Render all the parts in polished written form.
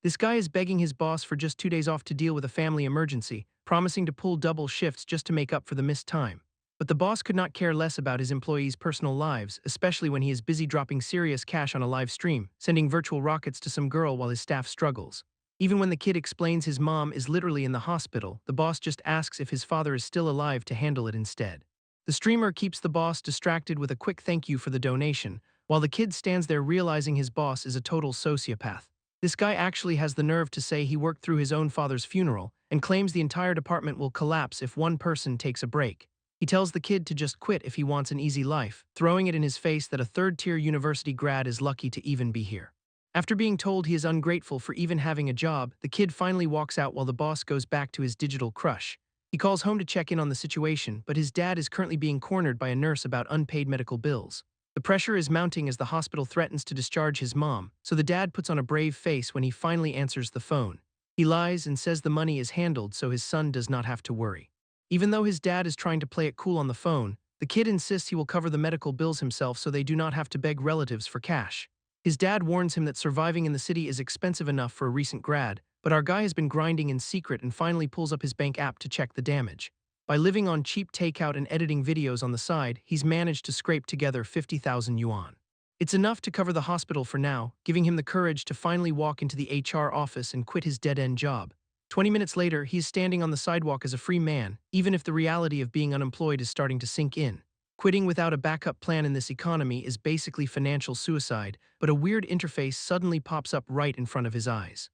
This guy is begging his boss for just 2 days off to deal with a family emergency, promising to pull double shifts just to make up for the missed time. But the boss could not care less about his employees' personal lives, especially when he is busy dropping serious cash on a live stream, sending virtual rockets to some girl while his staff struggles. Even when the kid explains his mom is literally in the hospital, the boss just asks if his father is still alive to handle it instead. The streamer keeps the boss distracted with a quick thank you for the donation, while the kid stands there realizing his boss is a total sociopath. This guy actually has the nerve to say he worked through his own father's funeral and claims the entire department will collapse if one person takes a break. He tells the kid to just quit if he wants an easy life, throwing it in his face that a third-tier university grad is lucky to even be here. After being told he is ungrateful for even having a job, the kid finally walks out while the boss goes back to his digital crush. He calls home to check in on the situation, but his dad is currently being cornered by a nurse about unpaid medical bills. The pressure is mounting as the hospital threatens to discharge his mom, so the dad puts on a brave face when he finally answers the phone. He lies and says the money is handled so his son does not have to worry. Even though his dad is trying to play it cool on the phone, the kid insists he will cover the medical bills himself so they do not have to beg relatives for cash. His dad warns him that surviving in the city is expensive enough for a recent grad, but our guy has been grinding in secret and finally pulls up his bank app to check the damage. By living on cheap takeout and editing videos on the side, he's managed to scrape together 50,000 yuan. It's enough to cover the hospital for now, giving him the courage to finally walk into the HR office and quit his dead-end job. 20 minutes later, he is standing on the sidewalk as a free man, even if the reality of being unemployed is starting to sink in. Quitting without a backup plan in this economy is basically financial suicide, but a weird interface suddenly pops up right in front of his eyes.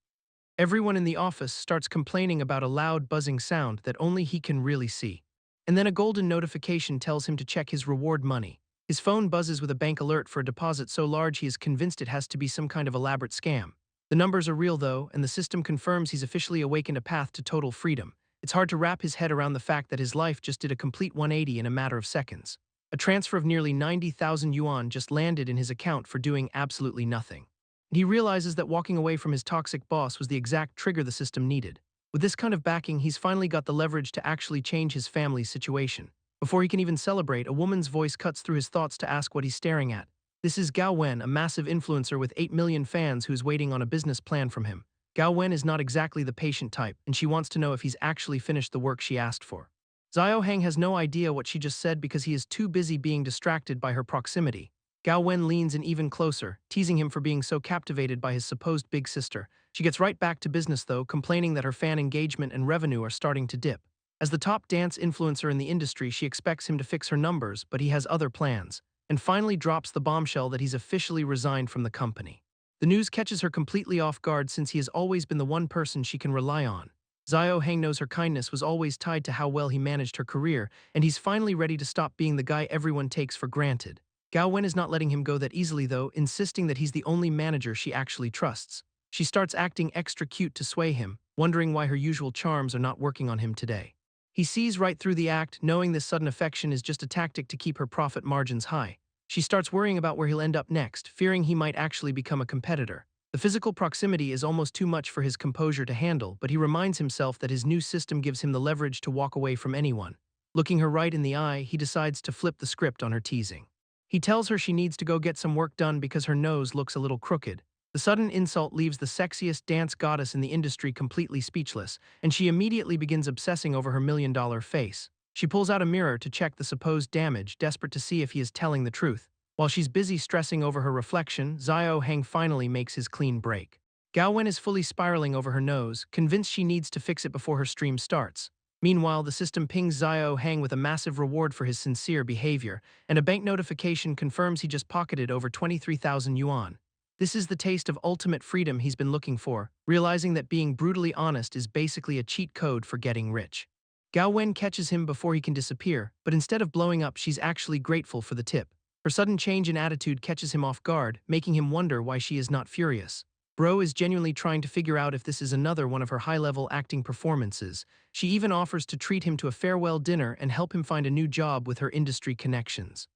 Everyone in the office starts complaining about a loud buzzing sound that only he can really see. And then a golden notification tells him to check his reward money. His phone buzzes with a bank alert for a deposit so large he is convinced it has to be some kind of elaborate scam. The numbers are real though, and the system confirms he's officially awakened a path to total freedom. It's hard to wrap his head around the fact that his life just did a complete 180 in a matter of seconds. A transfer of nearly 90,000 yuan just landed in his account for doing absolutely nothing. And he realizes that walking away from his toxic boss was the exact trigger the system needed. With this kind of backing, he's finally got the leverage to actually change his family's situation. Before he can even celebrate, a woman's voice cuts through his thoughts to ask what he's staring at. This is Gao Wen, a massive influencer with 8 million fans who's waiting on a business plan from him. Gao Wen is not exactly the patient type, and she wants to know if he's actually finished the work she asked for. Xiao Heng has no idea what she just said because he is too busy being distracted by her proximity. Gao Wen leans in even closer, teasing him for being so captivated by his supposed big sister. She gets right back to business though, complaining that her fan engagement and revenue are starting to dip. As the top dance influencer in the industry, she expects him to fix her numbers, but he has other plans, and finally drops the bombshell that he's officially resigned from the company. The news catches her completely off guard since he has always been the one person she can rely on. Xiao Heng knows her kindness was always tied to how well he managed her career, and he's finally ready to stop being the guy everyone takes for granted. Gao Wen is not letting him go that easily though, insisting that he's the only manager she actually trusts. She starts acting extra cute to sway him, wondering why her usual charms are not working on him today. He sees right through the act, knowing this sudden affection is just a tactic to keep her profit margins high. She starts worrying about where he'll end up next, fearing he might actually become a competitor. The physical proximity is almost too much for his composure to handle, but he reminds himself that his new system gives him the leverage to walk away from anyone. Looking her right in the eye, he decides to flip the script on her teasing. He tells her she needs to go get some work done because her nose looks a little crooked. The sudden insult leaves the sexiest dance goddess in the industry completely speechless, and she immediately begins obsessing over her million-dollar face. She pulls out a mirror to check the supposed damage, desperate to see if he is telling the truth. While she's busy stressing over her reflection, Xiao Heng finally makes his clean break. Gao Wen is fully spiraling over her nose, convinced she needs to fix it before her stream starts. Meanwhile, the system pings Xiao Heng with a massive reward for his sincere behavior, and a bank notification confirms he just pocketed over 23,000 yuan. This is the taste of ultimate freedom he's been looking for, realizing that being brutally honest is basically a cheat code for getting rich. Gao Wen catches him before he can disappear, but instead of blowing up, she's actually grateful for the tip. Her sudden change in attitude catches him off guard, making him wonder why she is not furious. Bro is genuinely trying to figure out if this is another one of her high-level acting performances. She even offers to treat him to a farewell dinner and help him find a new job with her industry connections.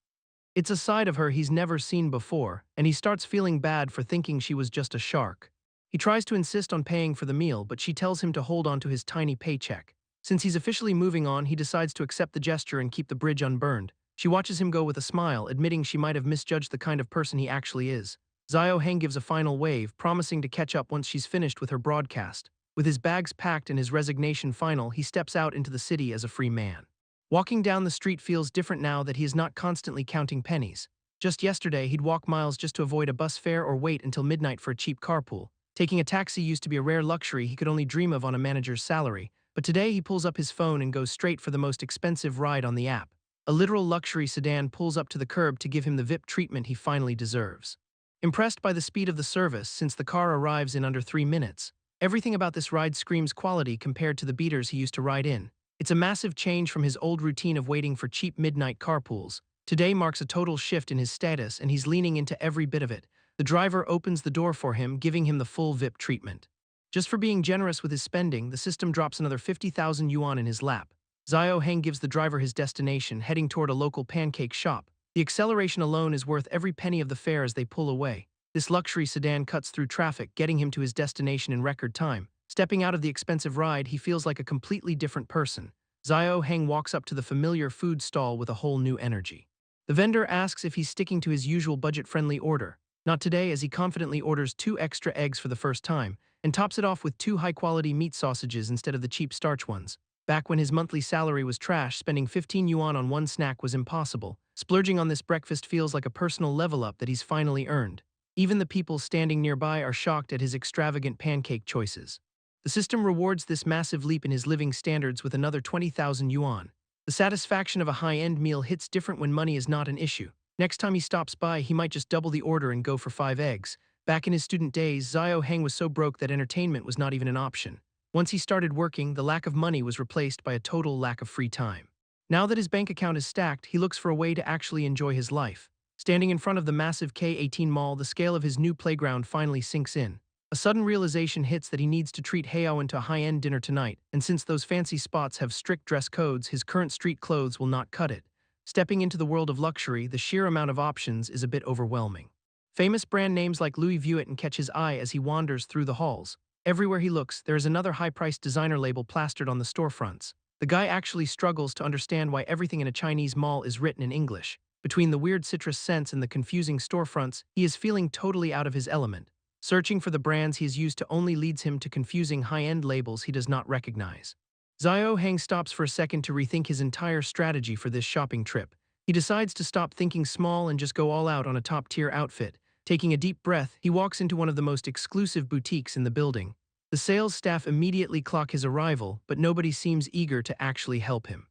It's a side of her he's never seen before, and he starts feeling bad for thinking she was just a shark. He tries to insist on paying for the meal, but she tells him to hold on to his tiny paycheck. Since he's officially moving on, he decides to accept the gesture and keep the bridge unburned. She watches him go with a smile, admitting she might have misjudged the kind of person he actually is. Zio Heng gives a final wave, promising to catch up once she's finished with her broadcast. With his bags packed and his resignation final, he steps out into the city as a free man. Walking down the street feels different now that he is not constantly counting pennies. Just yesterday, he'd walk miles just to avoid a bus fare or wait until midnight for a cheap carpool. Taking a taxi used to be a rare luxury he could only dream of on a manager's salary, but today he pulls up his phone and goes straight for the most expensive ride on the app. A literal luxury sedan pulls up to the curb to give him the VIP treatment he finally deserves. Impressed by the speed of the service, since the car arrives in under 3 minutes, everything about this ride screams quality compared to the beaters he used to ride in. It's a massive change from his old routine of waiting for cheap midnight carpools. Today marks a total shift in his status, and he's leaning into every bit of it. The driver opens the door for him, giving him the full VIP treatment. Just for being generous with his spending, the system drops another 50,000 yuan in his lap. Zio Heng gives the driver his destination, heading toward a local pancake shop. The acceleration alone is worth every penny of the fare as they pull away. This luxury sedan cuts through traffic, getting him to his destination in record time. Stepping out of the expensive ride, he feels like a completely different person. Zio Heng walks up to the familiar food stall with a whole new energy. The vendor asks if he's sticking to his usual budget-friendly order. Not today, as he confidently orders 2 extra eggs for the first time, and tops it off with 2 high-quality meat sausages instead of the cheap starch ones. Back when his monthly salary was trash, spending 15 yuan on one snack was impossible. Splurging on this breakfast feels like a personal level up that he's finally earned. Even the people standing nearby are shocked at his extravagant pancake choices. The system rewards this massive leap in his living standards with another 20,000 yuan. The satisfaction of a high-end meal hits different when money is not an issue. Next time he stops by, he might just double the order and go for 5 eggs. Back in his student days, Zio Heng was so broke that entertainment was not even an option. Once he started working, the lack of money was replaced by a total lack of free time. Now that his bank account is stacked, he looks for a way to actually enjoy his life. Standing in front of the massive K18 mall, the scale of his new playground finally sinks in. A sudden realization hits that he needs to treat Heiyao to a high-end dinner tonight, and since those fancy spots have strict dress codes, his current street clothes will not cut it. Stepping into the world of luxury, the sheer amount of options is a bit overwhelming. Famous brand names like Louis Vuitton catch his eye as he wanders through the halls. Everywhere he looks, there is another high-priced designer label plastered on the storefronts. The guy actually struggles to understand why everything in a Chinese mall is written in English. Between the weird citrus scents and the confusing storefronts, he is feeling totally out of his element. Searching for the brands he is used to only leads him to confusing high-end labels he does not recognize. Zio Heng stops for a second to rethink his entire strategy for this shopping trip. He decides to stop thinking small and just go all out on a top-tier outfit. Taking a deep breath, he walks into one of the most exclusive boutiques in the building. The sales staff immediately clock his arrival, but nobody seems eager to actually help him.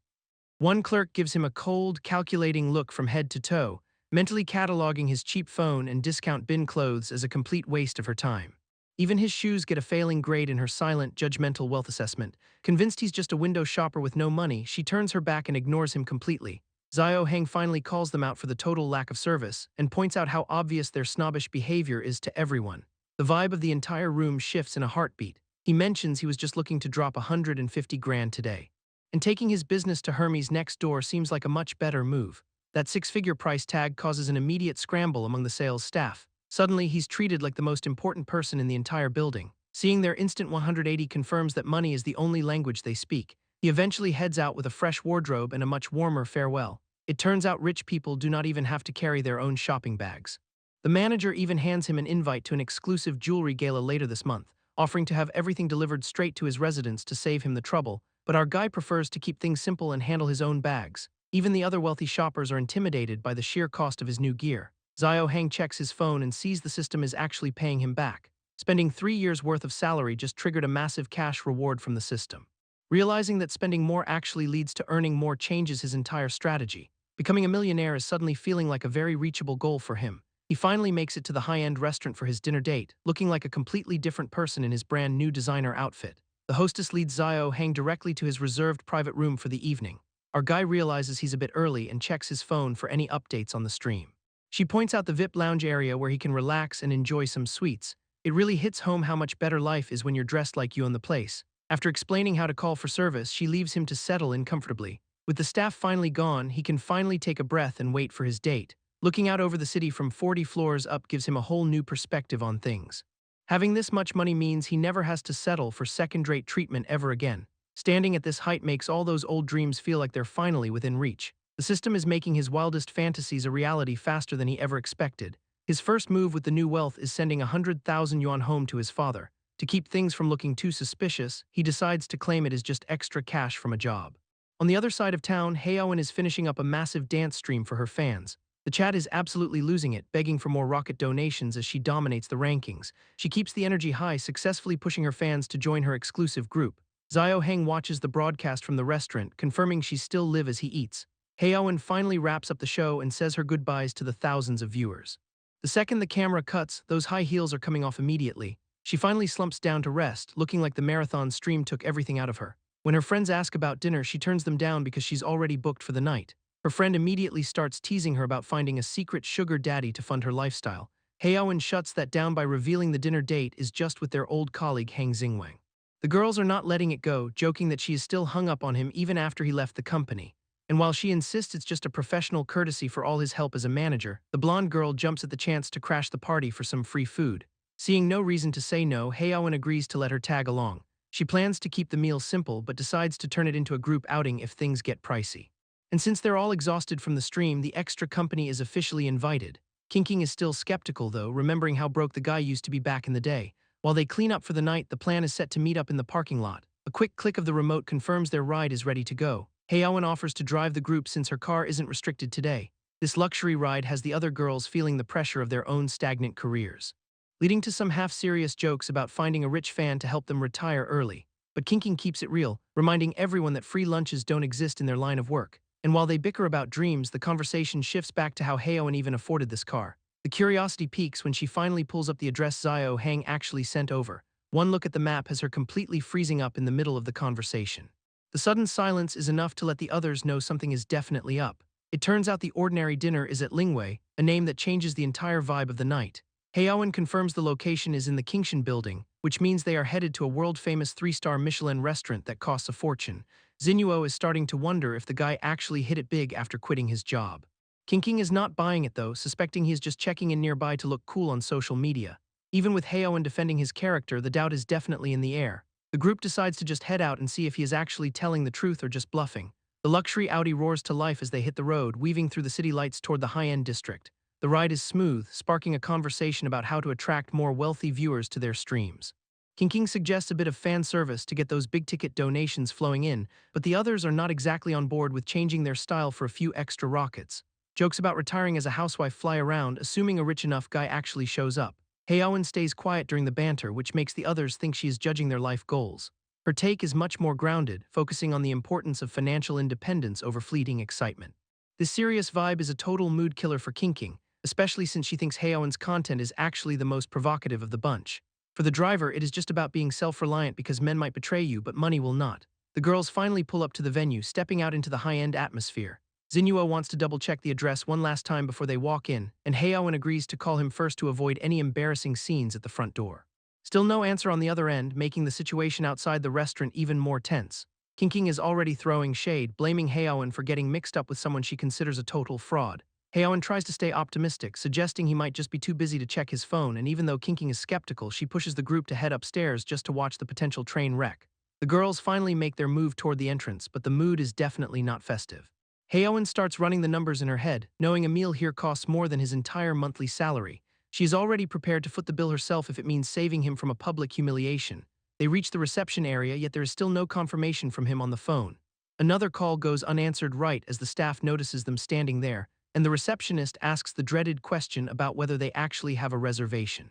One clerk gives him a cold, calculating look from head to toe, mentally cataloging his cheap phone and discount bin clothes as a complete waste of her time. Even his shoes get a failing grade in her silent, judgmental wealth assessment. Convinced he's just a window shopper with no money, she turns her back and ignores him completely. Zio Heng finally calls them out for the total lack of service and points out how obvious their snobbish behavior is to everyone. The vibe of the entire room shifts in a heartbeat. He mentions he was just looking to drop 150 grand today. And taking his business to Hermes next door seems like a much better move. That 6-figure price tag causes an immediate scramble among the sales staff. Suddenly, he's treated like the most important person in the entire building. Seeing their instant 180 confirms that money is the only language they speak. He eventually heads out with a fresh wardrobe and a much warmer farewell. It turns out rich people do not even have to carry their own shopping bags. The manager even hands him an invite to an exclusive jewelry gala later this month, offering to have everything delivered straight to his residence to save him the trouble, but our guy prefers to keep things simple and handle his own bags. Even the other wealthy shoppers are intimidated by the sheer cost of his new gear. Zio Heng checks his phone and sees the system is actually paying him back. Spending 3 years' worth of salary just triggered a massive cash reward from the system. Realizing that spending more actually leads to earning more changes his entire strategy. Becoming a millionaire is suddenly feeling like a very reachable goal for him. He finally makes it to the high-end restaurant for his dinner date, looking like a completely different person in his brand new designer outfit. The hostess leads Zio Heng directly to his reserved private room for the evening. Our guy realizes he's a bit early and checks his phone for any updates on the stream. She points out the VIP lounge area where he can relax and enjoy some sweets. It really hits home how much better life is when you're dressed like you own the place. After explaining how to call for service, she leaves him to settle in comfortably. With the staff finally gone, he can finally take a breath and wait for his date. Looking out over the city from 40 floors up gives him a whole new perspective on things. Having this much money means he never has to settle for second-rate treatment ever again. Standing at this height makes all those old dreams feel like they're finally within reach. The system is making his wildest fantasies a reality faster than he ever expected. His His first move with the new wealth is sending 100,000 yuan home to his father. To keep things from looking too suspicious, he decides to claim it is just extra cash from a job. On the other side of town, Haeyeon is finishing up a massive dance stream for her fans. The chat is absolutely losing it, begging for more rocket donations as she dominates the rankings. She keeps the energy high, successfully pushing her fans to join her exclusive group. Zio Heng watches the broadcast from the restaurant, confirming she still lives as he eats. Haeyeon finally wraps up the show and says her goodbyes to the thousands of viewers. The second the camera cuts, those high heels are coming off immediately. She finally slumps down to rest, looking like the marathon stream took everything out of her. When her friends ask about dinner, she turns them down because she's already booked for the night. Her friend immediately starts teasing her about finding a secret sugar daddy to fund her lifestyle. Haeyeon shuts that down by revealing the dinner date is just with their old colleague Hang Xingwang. The girls are not letting it go, joking that she is still hung up on him even after he left the company. And while she insists it's just a professional courtesy for all his help as a manager, the blonde girl jumps at the chance to crash the party for some free food. Seeing no reason to say no, Haeyeon agrees to let her tag along. She plans to keep the meal simple but decides to turn it into a group outing if things get pricey. And since they're all exhausted from the stream, the extra company is officially invited. King is still skeptical though, remembering how broke the guy used to be back in the day. While they clean up for the night, the plan is set to meet up in the parking lot. A quick click of the remote confirms their ride is ready to go. Haeyeon offers to drive the group since her car isn't restricted today. This luxury ride has the other girls feeling the pressure of their own stagnant careers, leading to some half-serious jokes about finding a rich fan to help them retire early. But King keeps it real, reminding everyone that free lunches don't exist in their line of work. And while they bicker about dreams, the conversation shifts back to how Haeyeon even afforded this car. The curiosity peaks when she finally pulls up the address Zio Hang actually sent over. One look at the map has her completely freezing up in the middle of the conversation. The sudden silence is enough to let the others know something is definitely up. It turns out the ordinary dinner is at Lingwei, a name that changes the entire vibe of the night. Haeyeon confirms the location is in the Kingshan building, which means they are headed to a world-famous 3-star Michelin restaurant that costs a fortune. Zinhuo is starting to wonder if the guy actually hit it big after quitting his job. King is not buying it though, suspecting he is just checking in nearby to look cool on social media. Even with Haeyeon defending his character, the doubt is definitely in the air. The group decides to just head out and see if he is actually telling the truth or just bluffing. The luxury Audi roars to life as they hit the road, weaving through the city lights toward the high-end district. The ride is smooth, sparking a conversation about how to attract more wealthy viewers to their streams. King suggests a bit of fan service to get those big-ticket donations flowing in, but the others are not exactly on board with changing their style for a few extra rockets. Jokes about retiring as a housewife fly around, assuming a rich enough guy actually shows up. Haeyeon stays quiet during the banter, which makes the others think she is judging their life goals. Her take is much more grounded, focusing on the importance of financial independence over fleeting excitement. This serious vibe is a total mood killer for King, especially since she thinks Haeyeon's content is actually the most provocative of the bunch. For the driver, it is just about being self-reliant because men might betray you, but money will not. The girls finally pull up to the venue, stepping out into the high-end atmosphere. Zinhuo wants to double-check the address one last time before they walk in, and Haeyeon agrees to call him first to avoid any embarrassing scenes at the front door. Still no answer on the other end, making the situation outside the restaurant even more tense. King is already throwing shade, blaming Haeyeon for getting mixed up with someone she considers a total fraud. Haeyeon tries to stay optimistic, suggesting he might just be too busy to check his phone, and even though King is skeptical, she pushes the group to head upstairs just to watch the potential train wreck. The girls finally make their move toward the entrance, but the mood is definitely not festive. Haeyeon starts running the numbers in her head, knowing a meal here costs more than his entire monthly salary. She is already prepared to foot the bill herself if it means saving him from a public humiliation. They reach the reception area, yet there is still no confirmation from him on the phone. Another call goes unanswered right as the staff notices them standing there, and the receptionist asks the dreaded question about whether they actually have a reservation.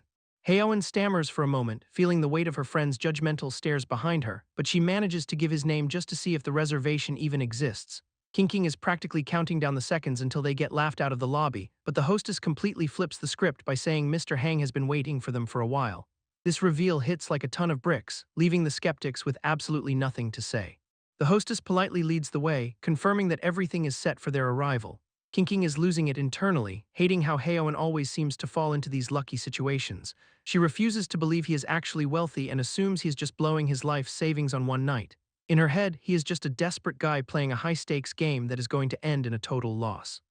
Haeyeon stammers for a moment, feeling the weight of her friend's judgmental stares behind her, but she manages to give his name just to see if the reservation even exists. King is practically counting down the seconds until they get laughed out of the lobby, but the hostess completely flips the script by saying Mr. Hang has been waiting for them for a while. This reveal hits like a ton of bricks, leaving the skeptics with absolutely nothing to say. The hostess politely leads the way, confirming that everything is set for their arrival. King is losing it internally, hating how Haeyeon always seems to fall into these lucky situations. She refuses to believe he is actually wealthy and assumes he is just blowing his life savings on one night. In her head, he is just a desperate guy playing a high-stakes game that is going to end in a total loss.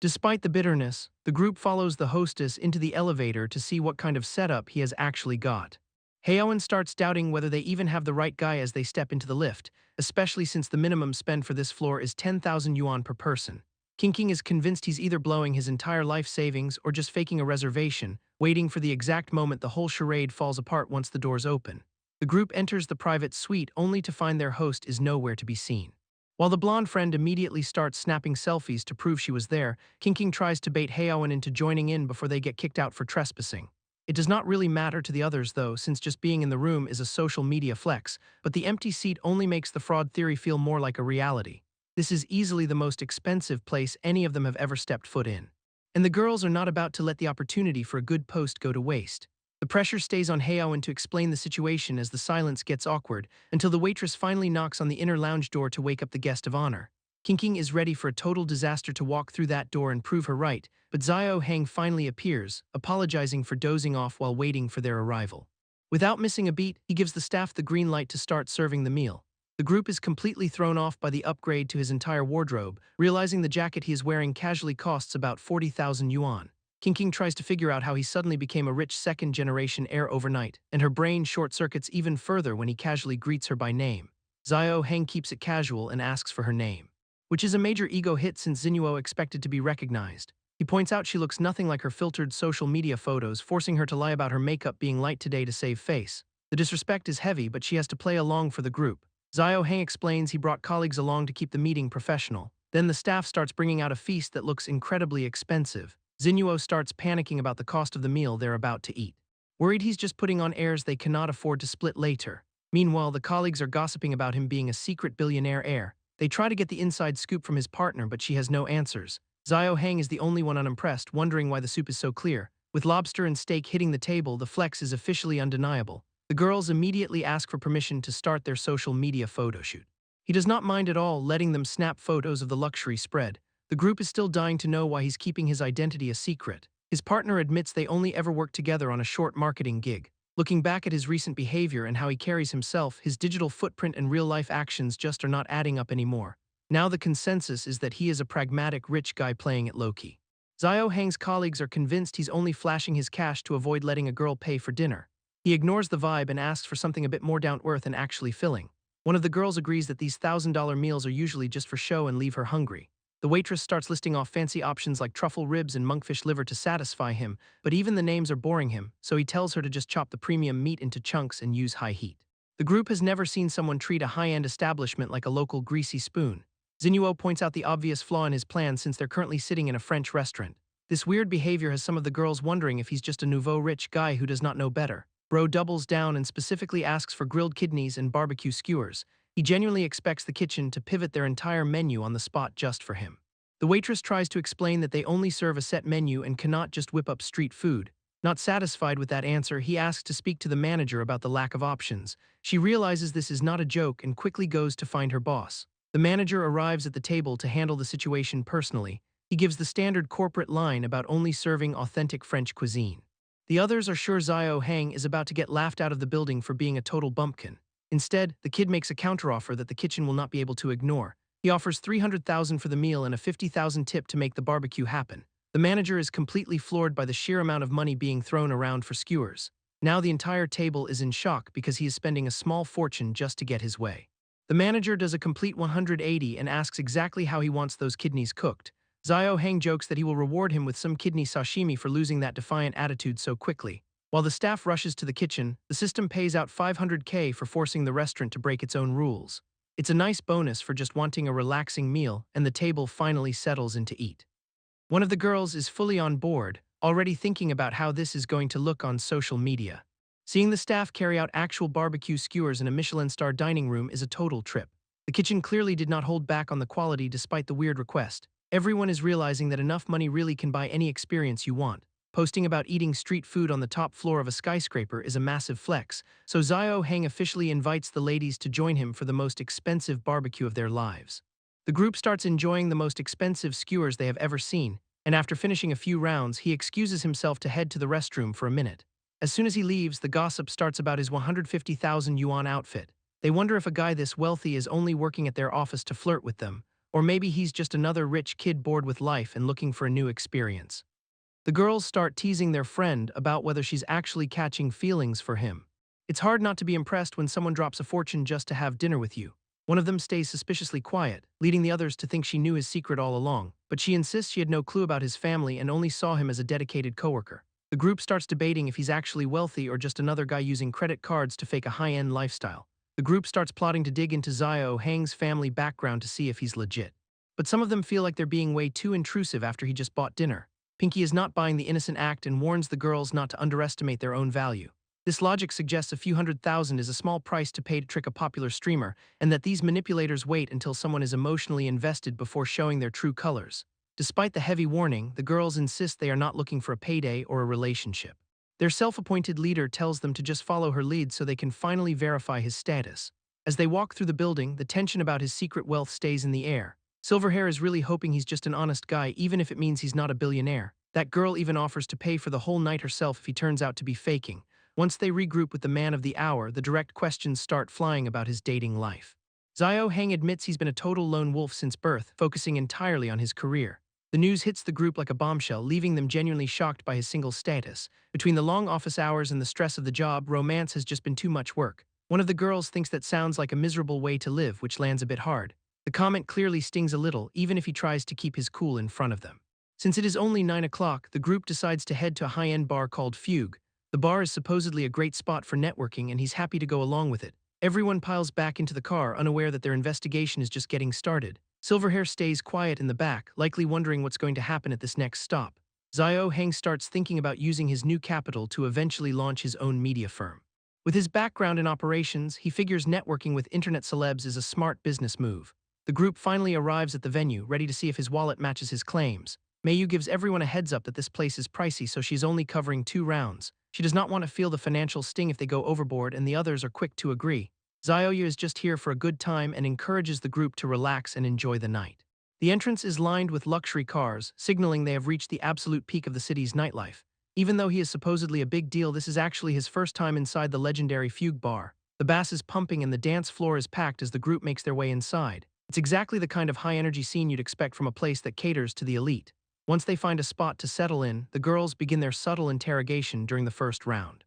Despite the bitterness, the group follows the hostess into the elevator to see what kind of setup he has actually got. Haeyeon starts doubting whether they even have the right guy as they step into the lift, especially since the minimum spend for this floor is 10,000 yuan per person. King is convinced he's either blowing his entire life savings or just faking a reservation, waiting for the exact moment the whole charade falls apart once the doors open. The group enters the private suite only to find their host is nowhere to be seen. While the blonde friend immediately starts snapping selfies to prove she was there, King tries to bait Haeyeon into joining in before they get kicked out for trespassing. It does not really matter to the others though, since just being in the room is a social media flex, but the empty seat only makes the fraud theory feel more like a reality. This is easily the most expensive place any of them have ever stepped foot in. And the girls are not about to let the opportunity for a good post go to waste. The pressure stays on Haeyeon to explain the situation as the silence gets awkward, until the waitress finally knocks on the inner lounge door to wake up the guest of honor. King is ready for a total disaster to walk through that door and prove her right, but Zio Hang finally appears, apologizing for dozing off while waiting for their arrival. Without missing a beat, he gives the staff the green light to start serving the meal. The group is completely thrown off by the upgrade to his entire wardrobe, realizing the jacket he is wearing casually costs about 40,000 yuan. King tries to figure out how he suddenly became a rich second-generation heir overnight, and her brain short-circuits even further when he casually greets her by name. Zio Hang keeps it casual and asks for her name, which is a major ego hit since Zinnuo expected to be recognized. He points out she looks nothing like her filtered social media photos, forcing her to lie about her makeup being light today to save face. The disrespect is heavy, but she has to play along for the group. Zio Hang explains he brought colleagues along to keep the meeting professional. Then the staff starts bringing out a feast that looks incredibly expensive. Zinnuo starts panicking about the cost of the meal they're about to eat, worried he's just putting on airs they cannot afford to split later. Meanwhile, the colleagues are gossiping about him being a secret billionaire heir. They try to get the inside scoop from his partner, but she has no answers. Zio Hang is the only one unimpressed, wondering why the soup is so clear. With lobster and steak hitting the table, the flex is officially undeniable. The girls immediately ask for permission to start their social media photo shoot. He does not mind at all letting them snap photos of the luxury spread. The group is still dying to know why he's keeping his identity a secret. His partner admits they only ever worked together on a short marketing gig. Looking back at his recent behavior and how he carries himself, his digital footprint and real-life actions just are not adding up anymore. Now the consensus is that he is a pragmatic rich guy playing it low-key. Zio Hang's colleagues are convinced he's only flashing his cash to avoid letting a girl pay for dinner. He ignores the vibe and asks for something a bit more down-to-earth and actually filling. One of the girls agrees that these $1,000 meals are usually just for show and leave her hungry. The waitress starts listing off fancy options like truffle ribs and monkfish liver to satisfy him, but even the names are boring him, so he tells her to just chop the premium meat into chunks and use high heat. The group has never seen someone treat a high-end establishment like a local greasy spoon. Zinnuo points out the obvious flaw in his plan since they're currently sitting in a French restaurant. This weird behavior has some of the girls wondering if he's just a nouveau rich guy who does not know better. Bro doubles down and specifically asks for grilled kidneys and barbecue skewers. He genuinely expects the kitchen to pivot their entire menu on the spot just for him. The waitress tries to explain that they only serve a set menu and cannot just whip up street food. Not satisfied with that answer, he asks to speak to the manager about the lack of options. She realizes this is not a joke and quickly goes to find her boss. The manager arrives at the table to handle the situation personally. He gives the standard corporate line about only serving authentic French cuisine. The others are sure Zio Hang is about to get laughed out of the building for being a total bumpkin. Instead, the kid makes a counteroffer that the kitchen will not be able to ignore. He offers 300,000 for the meal and a 50,000 tip to make the barbecue happen. The manager is completely floored by the sheer amount of money being thrown around for skewers. Now the entire table is in shock because he is spending a small fortune just to get his way. The manager does a complete 180 and asks exactly how he wants those kidneys cooked. Zio Hang jokes that he will reward him with some kidney sashimi for losing that defiant attitude so quickly. While the staff rushes to the kitchen, the system pays out 500K for forcing the restaurant to break its own rules. It's a nice bonus for just wanting a relaxing meal, and the table finally settles in to eat. One of the girls is fully on board, already thinking about how this is going to look on social media. Seeing the staff carry out actual barbecue skewers in a Michelin-star dining room is a total trip. The kitchen clearly did not hold back on the quality despite the weird request. Everyone is realizing that enough money really can buy any experience you want. Posting about eating street food on the top floor of a skyscraper is a massive flex, so Zio Hang officially invites the ladies to join him for the most expensive barbecue of their lives. The group starts enjoying the most expensive skewers they have ever seen, and after finishing a few rounds, he excuses himself to head to the restroom for a minute. As soon as he leaves, the gossip starts about his 150,000 yuan outfit. They wonder if a guy this wealthy is only working at their office to flirt with them, or maybe he's just another rich kid bored with life and looking for a new experience. The girls start teasing their friend about whether she's actually catching feelings for him. It's hard not to be impressed when someone drops a fortune just to have dinner with you. One of them stays suspiciously quiet, leading the others to think she knew his secret all along, but she insists she had no clue about his family and only saw him as a dedicated coworker. The group starts debating if he's actually wealthy or just another guy using credit cards to fake a high-end lifestyle. The group starts plotting to dig into Zio Hang's family background to see if he's legit. But some of them feel like they're being way too intrusive after he just bought dinner. Pinky is not buying the innocent act and warns the girls not to underestimate their own value. This logic suggests a few $100,000 is a small price to pay to trick a popular streamer, and that these manipulators wait until someone is emotionally invested before showing their true colors. Despite the heavy warning, the girls insist they are not looking for a payday or a relationship. Their self-appointed leader tells them to just follow her lead so they can finally verify his status. As they walk through the building, the tension about his secret wealth stays in the air. Silverhair is really hoping he's just an honest guy, even if it means he's not a billionaire. That girl even offers to pay for the whole night herself if he turns out to be faking. Once they regroup with the man of the hour, the direct questions start flying about his dating life. Zio Hang admits he's been a total lone wolf since birth, focusing entirely on his career. The news hits the group like a bombshell, leaving them genuinely shocked by his single status. Between the long office hours and the stress of the job, romance has just been too much work. One of the girls thinks that sounds like a miserable way to live, which lands a bit hard. The comment clearly stings a little, even if he tries to keep his cool in front of them. Since it is only 9 o'clock, the group decides to head to a high-end bar called Fugue. The bar is supposedly a great spot for networking, and he's happy to go along with it. Everyone piles back into the car, unaware that their investigation is just getting started. Silverhair stays quiet in the back, likely wondering what's going to happen at this next stop. Zio Hang starts thinking about using his new capital to eventually launch his own media firm. With his background in operations, he figures networking with internet celebs is a smart business move. The group finally arrives at the venue, ready to see if his wallet matches his claims. Mayu gives everyone a heads up that this place is pricey, so she's only covering 2 rounds. She does not want to feel the financial sting if they go overboard, and the others are quick to agree. Zioya is just here for a good time and encourages the group to relax and enjoy the night. The entrance is lined with luxury cars, signaling they have reached the absolute peak of the city's nightlife. Even though he is supposedly a big deal, this is actually his first time inside the legendary Fugue bar. The bass is pumping and the dance floor is packed as the group makes their way inside. It's exactly the kind of high-energy scene you'd expect from a place that caters to the elite. Once they find a spot to settle in, the girls begin their subtle interrogation during the first round.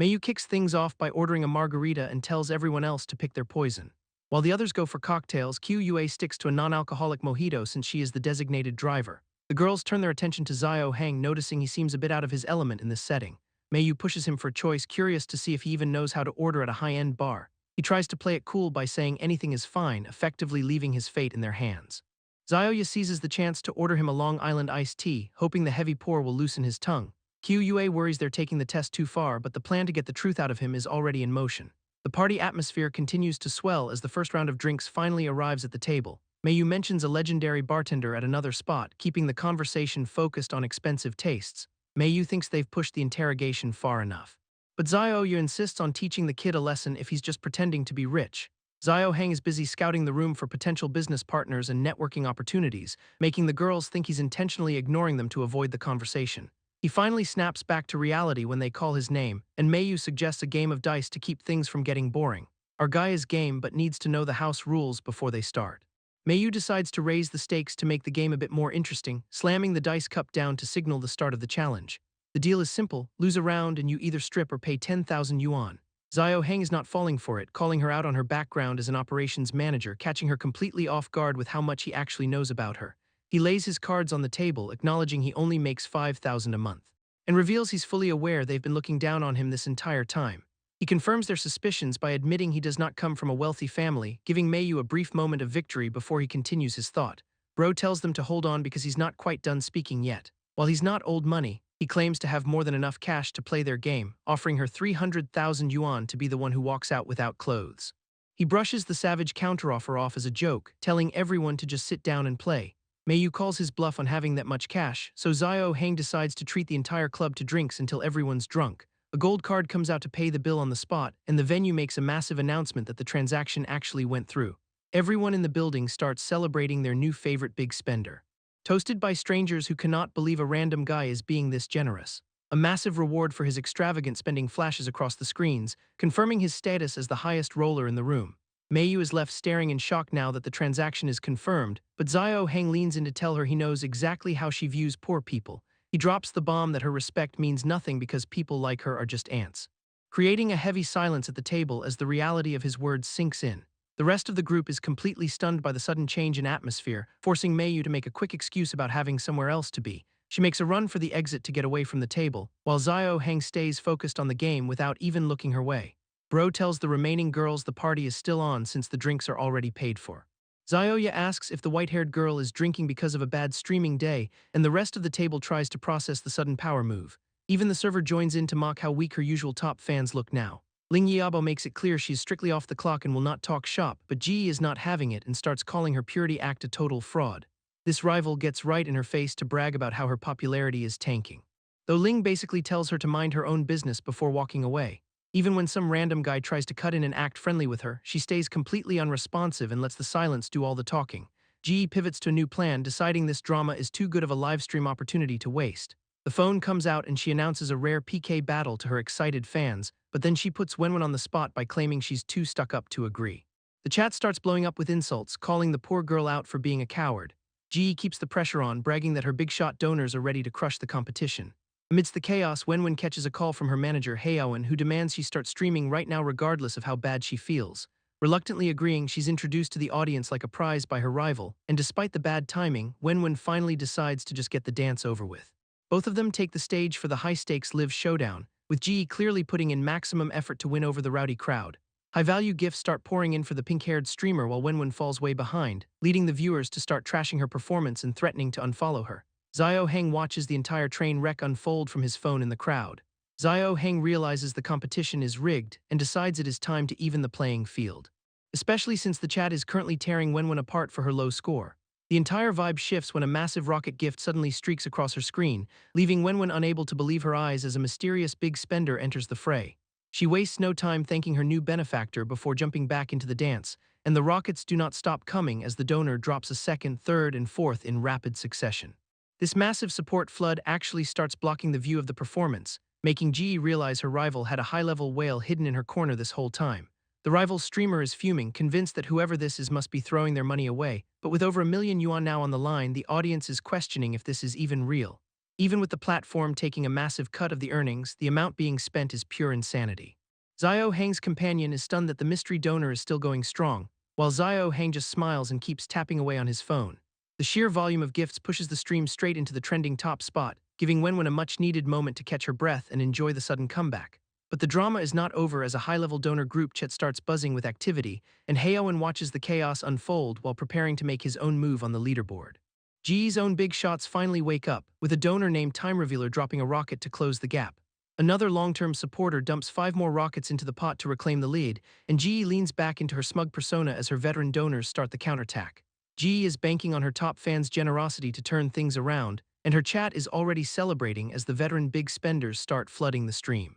Mayu kicks things off by ordering a margarita and tells everyone else to pick their poison. While the others go for cocktails, QUA sticks to a non-alcoholic mojito since she is the designated driver. The girls turn their attention to Zio Hang, noticing he seems a bit out of his element in this setting. Mayu pushes him for a choice, curious to see if he even knows how to order at a high-end bar. He tries to play it cool by saying anything is fine, effectively leaving his fate in their hands. Zioya seizes the chance to order him a Long Island iced tea, hoping the heavy pour will loosen his tongue. QUA worries they're taking the test too far, but the plan to get the truth out of him is already in motion. The party atmosphere continues to swell as the first round of drinks finally arrives at the table. Mayu mentions a legendary bartender at another spot, keeping the conversation focused on expensive tastes. Mayu thinks they've pushed the interrogation far enough. But Zioya insists on teaching the kid a lesson if he's just pretending to be rich. Zio Hang is busy scouting the room for potential business partners and networking opportunities, making the girls think he's intentionally ignoring them to avoid the conversation. He finally snaps back to reality when they call his name, and Mayu suggests a game of dice to keep things from getting boring. Our guy is game but needs to know the house rules before they start. Mayu decides to raise the stakes to make the game a bit more interesting, slamming the dice cup down to signal the start of the challenge. The deal is simple: lose a round and you either strip or pay 10,000 yuan. Zio Hang is not falling for it, calling her out on her background as an operations manager, catching her completely off guard with how much he actually knows about her. He lays his cards on the table, acknowledging he only makes 5,000 a month, and reveals he's fully aware they've been looking down on him this entire time. He confirms their suspicions by admitting he does not come from a wealthy family, giving Mayu a brief moment of victory before he continues his thought. Bro tells them to hold on because he's not quite done speaking yet. While he's not old money, he claims to have more than enough cash to play their game, offering her 300,000 yuan to be the one who walks out without clothes. He brushes the savage counteroffer off as a joke, telling everyone to just sit down and play. Mayu calls his bluff on having that much cash, so Zio Hang decides to treat the entire club to drinks until everyone's drunk. A gold card comes out to pay the bill on the spot, and the venue makes a massive announcement that the transaction actually went through. Everyone in the building starts celebrating their new favorite big spender. Toasted by strangers who cannot believe a random guy is being this generous. A massive reward for his extravagant spending flashes across the screens, confirming his status as the highest roller in the room. Mayu is left staring in shock now that the transaction is confirmed, but Zio Hang leans in to tell her he knows exactly how she views poor people. He drops the bomb that her respect means nothing because people like her are just ants, creating a heavy silence at the table as the reality of his words sinks in. The rest of the group is completely stunned by the sudden change in atmosphere, forcing Mayu to make a quick excuse about having somewhere else to be. She makes a run for the exit to get away from the table, while Xiao Heng stays focused on the game without even looking her way. Bro tells the remaining girls the party is still on since the drinks are already paid for. Zioya asks if the white-haired girl is drinking because of a bad streaming day, and the rest of the table tries to process the sudden power move. Even the server joins in to mock how weak her usual top fans look now. Ling Yiabo makes it clear she's strictly off the clock and will not talk shop, but Ji is not having it and starts calling her Purity Act a total fraud. This rival gets right in her face to brag about how her popularity is tanking. Though Ling basically tells her to mind her own business before walking away. Even when some random guy tries to cut in and act friendly with her, she stays completely unresponsive and lets the silence do all the talking. Ji pivots to a new plan, deciding this drama is too good of a livestream opportunity to waste. The phone comes out and she announces a rare PK battle to her excited fans, but then she puts Wenwen on the spot by claiming she's too stuck up to agree. The chat starts blowing up with insults, calling the poor girl out for being a coward. Ji keeps the pressure on, bragging that her big shot donors are ready to crush the competition. Amidst the chaos, Wenwen catches a call from her manager, Heowen, who demands she start streaming right now regardless of how bad she feels. Reluctantly agreeing, she's introduced to the audience like a prize by her rival, and despite the bad timing, Wenwen finally decides to just get the dance over with. Both of them take the stage for the high-stakes live showdown, with Ji clearly putting in maximum effort to win over the rowdy crowd. High-value gifts start pouring in for the pink-haired streamer while Wenwen falls way behind, leading the viewers to start trashing her performance and threatening to unfollow her. Xiao Heng watches the entire train wreck unfold from his phone in the crowd. Xiao Heng realizes the competition is rigged and decides it is time to even the playing field. Especially since the chat is currently tearing Wenwen apart for her low score. The entire vibe shifts when a massive rocket gift suddenly streaks across her screen, leaving Wenwen unable to believe her eyes as a mysterious big spender enters the fray. She wastes no time thanking her new benefactor before jumping back into the dance, and the rockets do not stop coming as the donor drops a second, third, and fourth in rapid succession. This massive support flood actually starts blocking the view of the performance, making Ji realize her rival had a high-level whale hidden in her corner this whole time. The rival's streamer is fuming, convinced that whoever this is must be throwing their money away, but with over $1,000,000 now on the line, the audience is questioning if this is even real. Even with the platform taking a massive cut of the earnings, the amount being spent is pure insanity. Xiao Heng's companion is stunned that the mystery donor is still going strong, while Xiao Heng just smiles and keeps tapping away on his phone. The sheer volume of gifts pushes the stream straight into the trending top spot, giving Wenwen a much-needed moment to catch her breath and enjoy the sudden comeback. But the drama is not over as a high-level donor group chat starts buzzing with activity, and Heowen watches the chaos unfold while preparing to make his own move on the leaderboard. Ji's own big shots finally wake up, with a donor named Time Revealer dropping a rocket to close the gap. Another long-term supporter dumps 5 more rockets into the pot to reclaim the lead, and Ji leans back into her smug persona as her veteran donors start the counterattack. Ji is banking on her top fans' generosity to turn things around, and her chat is already celebrating as the veteran big spenders start flooding the stream.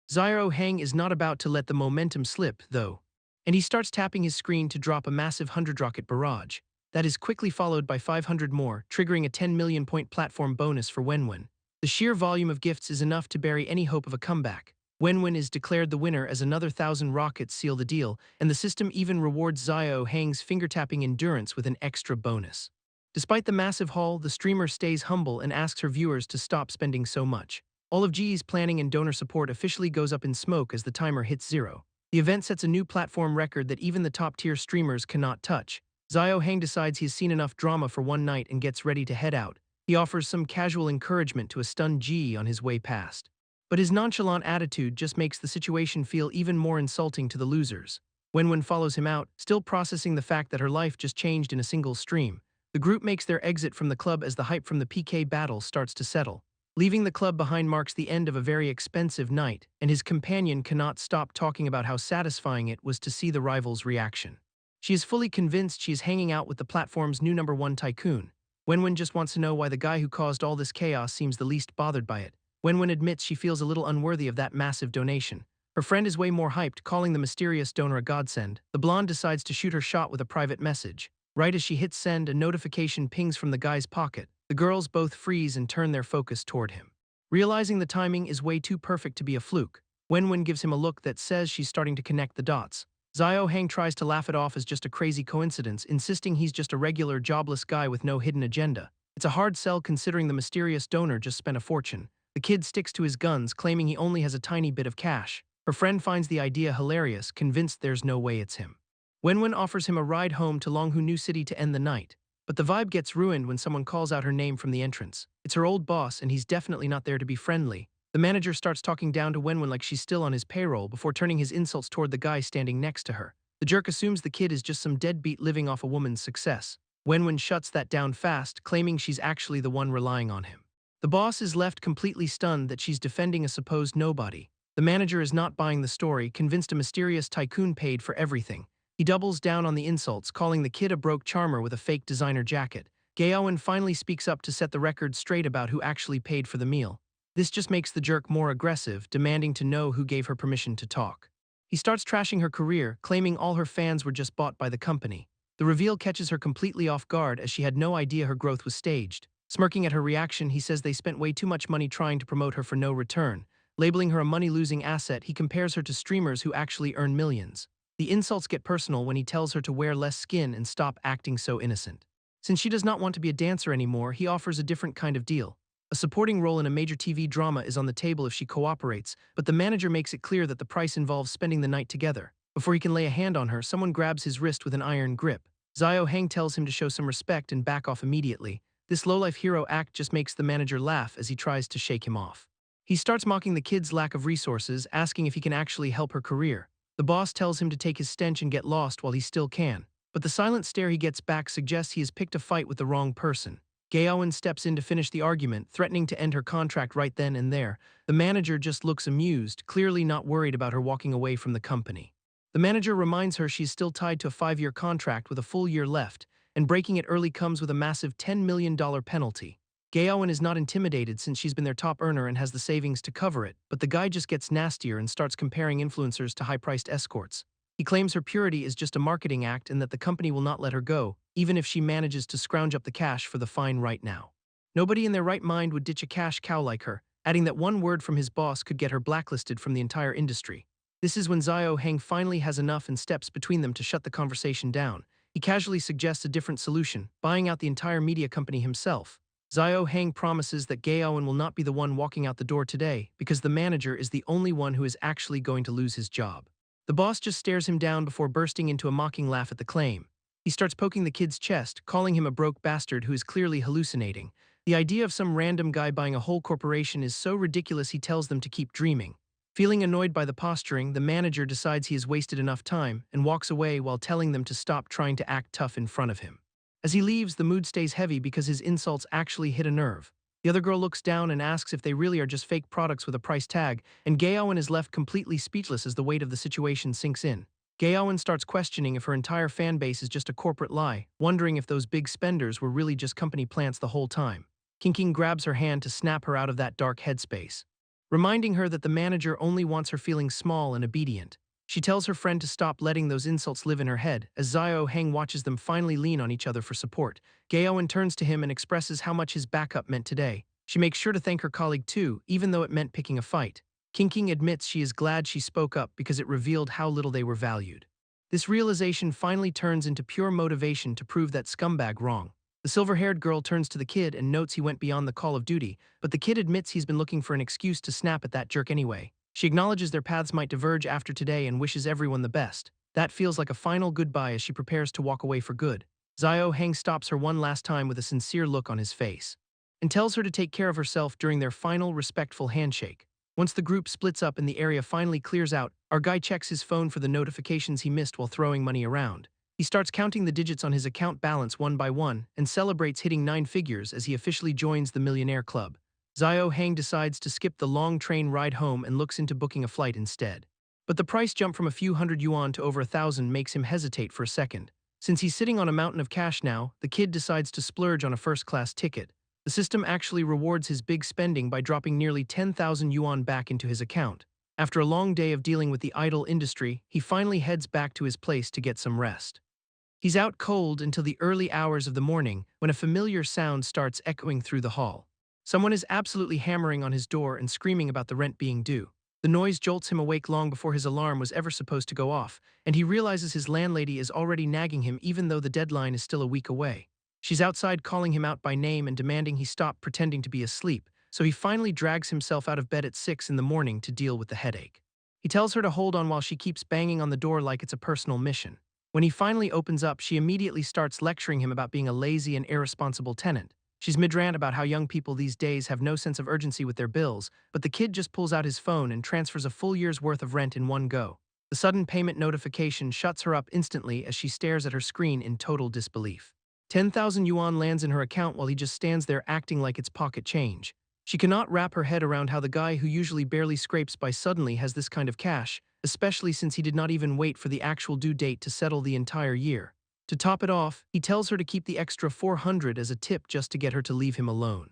Xiao Heng is not about to let the momentum slip, though, and he starts tapping his screen to drop a massive 100-rocket barrage. That is quickly followed by 500 more, triggering a 10 million point platform bonus for Wenwen. The sheer volume of gifts is enough to bury any hope of a comeback. Wenwen is declared the winner as another 1,000 rockets seal the deal, and the system even rewards Xiao Heng's finger-tapping endurance with an extra bonus. Despite the massive haul, the streamer stays humble and asks her viewers to stop spending so much. All of G's planning and donor support officially goes up in smoke as the timer hits 0. The event sets a new platform record that even the top-tier streamers cannot touch. Xiao Heng decides he's seen enough drama for one night and gets ready to head out. He offers some casual encouragement to a stunned Ji on his way past. But his nonchalant attitude just makes the situation feel even more insulting to the losers. Wenwen follows him out, still processing the fact that her life just changed in a single stream. The group makes their exit from the club as the hype from the PK battle starts to settle. Leaving the club behind marks the end of a very expensive night, and his companion cannot stop talking about how satisfying it was to see the rival's reaction. She is fully convinced she is hanging out with the platform's new #1 tycoon. Wenwen just wants to know why the guy who caused all this chaos seems the least bothered by it. Wenwen admits she feels a little unworthy of that massive donation. Her friend is way more hyped, calling the mysterious donor a godsend. The blonde decides to shoot her shot with a private message. Right as she hits send, a notification pings from the guy's pocket. The girls both freeze and turn their focus toward him. Realizing the timing is way too perfect to be a fluke, Wenwen gives him a look that says she's starting to connect the dots. Xiao Heng tries to laugh it off as just a crazy coincidence, insisting he's just a regular, jobless guy with no hidden agenda. It's a hard sell considering the mysterious donor just spent a fortune. The kid sticks to his guns, claiming he only has a tiny bit of cash. Her friend finds the idea hilarious, convinced there's no way it's him. Wenwen offers him a ride home to Longhu New City to end the night, but the vibe gets ruined when someone calls out her name from the entrance. It's her old boss, and he's definitely not there to be friendly. The manager starts talking down to Wenwen like she's still on his payroll before turning his insults toward the guy standing next to her. The jerk assumes the kid is just some deadbeat living off a woman's success. Wenwen shuts that down fast, claiming she's actually the one relying on him. The boss is left completely stunned that she's defending a supposed nobody. The manager is not buying the story, convinced a mysterious tycoon paid for everything. He doubles down on the insults, calling the kid a broke charmer with a fake designer jacket. Gaowen finally speaks up to set the record straight about who actually paid for the meal. This just makes the jerk more aggressive, demanding to know who gave her permission to talk. He starts trashing her career, claiming all her fans were just bought by the company. The reveal catches her completely off guard as she had no idea her growth was staged. Smirking at her reaction, he says they spent way too much money trying to promote her for no return. Labeling her a money-losing asset, he compares her to streamers who actually earn millions. The insults get personal when he tells her to wear less skin and stop acting so innocent. Since she does not want to be a dancer anymore, he offers a different kind of deal. A supporting role in a major TV drama is on the table if she cooperates, but the manager makes it clear that the price involves spending the night together. Before he can lay a hand on her, someone grabs his wrist with an iron grip. Xiao Heng tells him to show some respect and back off immediately. This low-life hero act just makes the manager laugh as he tries to shake him off. He starts mocking the kid's lack of resources, asking if he can actually help her career. The boss tells him to take his stench and get lost while he still can. But the silent stare he gets back suggests he has picked a fight with the wrong person. Gaowen steps in to finish the argument, threatening to end her contract right then and there. The manager just looks amused, clearly not worried about her walking away from the company. The manager reminds her she's still tied to a 5-year contract with a full year left, and breaking it early comes with a massive $10 million penalty. Gaowen is not intimidated since she's been their top earner and has the savings to cover it, but the guy just gets nastier and starts comparing influencers to high-priced escorts. He claims her purity is just a marketing act and that the company will not let her go, even if she manages to scrounge up the cash for the fine right now. Nobody in their right mind would ditch a cash cow like her, adding that one word from his boss could get her blacklisted from the entire industry. This is when Xiao Heng finally has enough and steps between them to shut the conversation down. He casually suggests a different solution, buying out the entire media company himself. Xiao Heng promises that Gaowen will not be the one walking out the door today because the manager is the only one who is actually going to lose his job. The boss just stares him down before bursting into a mocking laugh at the claim. He starts poking the kid's chest, calling him a broke bastard who is clearly hallucinating. The idea of some random guy buying a whole corporation is so ridiculous he tells them to keep dreaming. Feeling annoyed by the posturing, the manager decides he has wasted enough time and walks away while telling them to stop trying to act tough in front of him. As he leaves, the mood stays heavy because his insults actually hit a nerve. The other girl looks down and asks if they really are just fake products with a price tag, and Gaowen is left completely speechless as the weight of the situation sinks in. Gaowen starts questioning if her entire fan base is just a corporate lie, wondering if those big spenders were really just company plants the whole time. King grabs her hand to snap her out of that dark headspace, reminding her that the manager only wants her feeling small and obedient. She tells her friend to stop letting those insults live in her head, as Xiao Heng watches them finally lean on each other for support. Gaowen turns to him and expresses how much his backup meant today. She makes sure to thank her colleague too, even though it meant picking a fight. King admits she is glad she spoke up because it revealed how little they were valued. This realization finally turns into pure motivation to prove that scumbag wrong. The silver-haired girl turns to the kid and notes he went beyond the call of duty, but the kid admits he's been looking for an excuse to snap at that jerk anyway. She acknowledges their paths might diverge after today and wishes everyone the best. That feels like a final goodbye as she prepares to walk away for good. Xiao Heng stops her one last time with a sincere look on his face, and tells her to take care of herself during their final respectful handshake. Once the group splits up and the area finally clears out, our guy checks his phone for the notifications he missed while throwing money around. He starts counting the digits on his account balance one by one and celebrates hitting 9 figures as he officially joins the Millionaire Club. Xiao Heng decides to skip the long train ride home and looks into booking a flight instead. But the price jump from a few hundred yuan to over 1,000 makes him hesitate for a second. Since he's sitting on a mountain of cash now, the kid decides to splurge on a first-class ticket. The system actually rewards his big spending by dropping nearly 10,000 yuan back into his account. After a long day of dealing with the idol industry, he finally heads back to his place to get some rest. He's out cold until the early hours of the morning when a familiar sound starts echoing through the hall. Someone is absolutely hammering on his door and screaming about the rent being due. The noise jolts him awake long before his alarm was ever supposed to go off, and he realizes his landlady is already nagging him even though the deadline is still a week away. She's outside calling him out by name and demanding he stop pretending to be asleep, so he finally drags himself out of bed at 6 in the morning to deal with the headache. He tells her to hold on while she keeps banging on the door like it's a personal mission. When he finally opens up, she immediately starts lecturing him about being a lazy and irresponsible tenant. She's mid-rant about how young people these days have no sense of urgency with their bills, but the kid just pulls out his phone and transfers a full year's worth of rent in one go. The sudden payment notification shuts her up instantly as she stares at her screen in total disbelief. 10,000 yuan lands in her account while he just stands there acting like it's pocket change. She cannot wrap her head around how the guy who usually barely scrapes by suddenly has this kind of cash, especially since he did not even wait for the actual due date to settle the entire year. To top it off, he tells her to keep the extra 400 as a tip just to get her to leave him alone.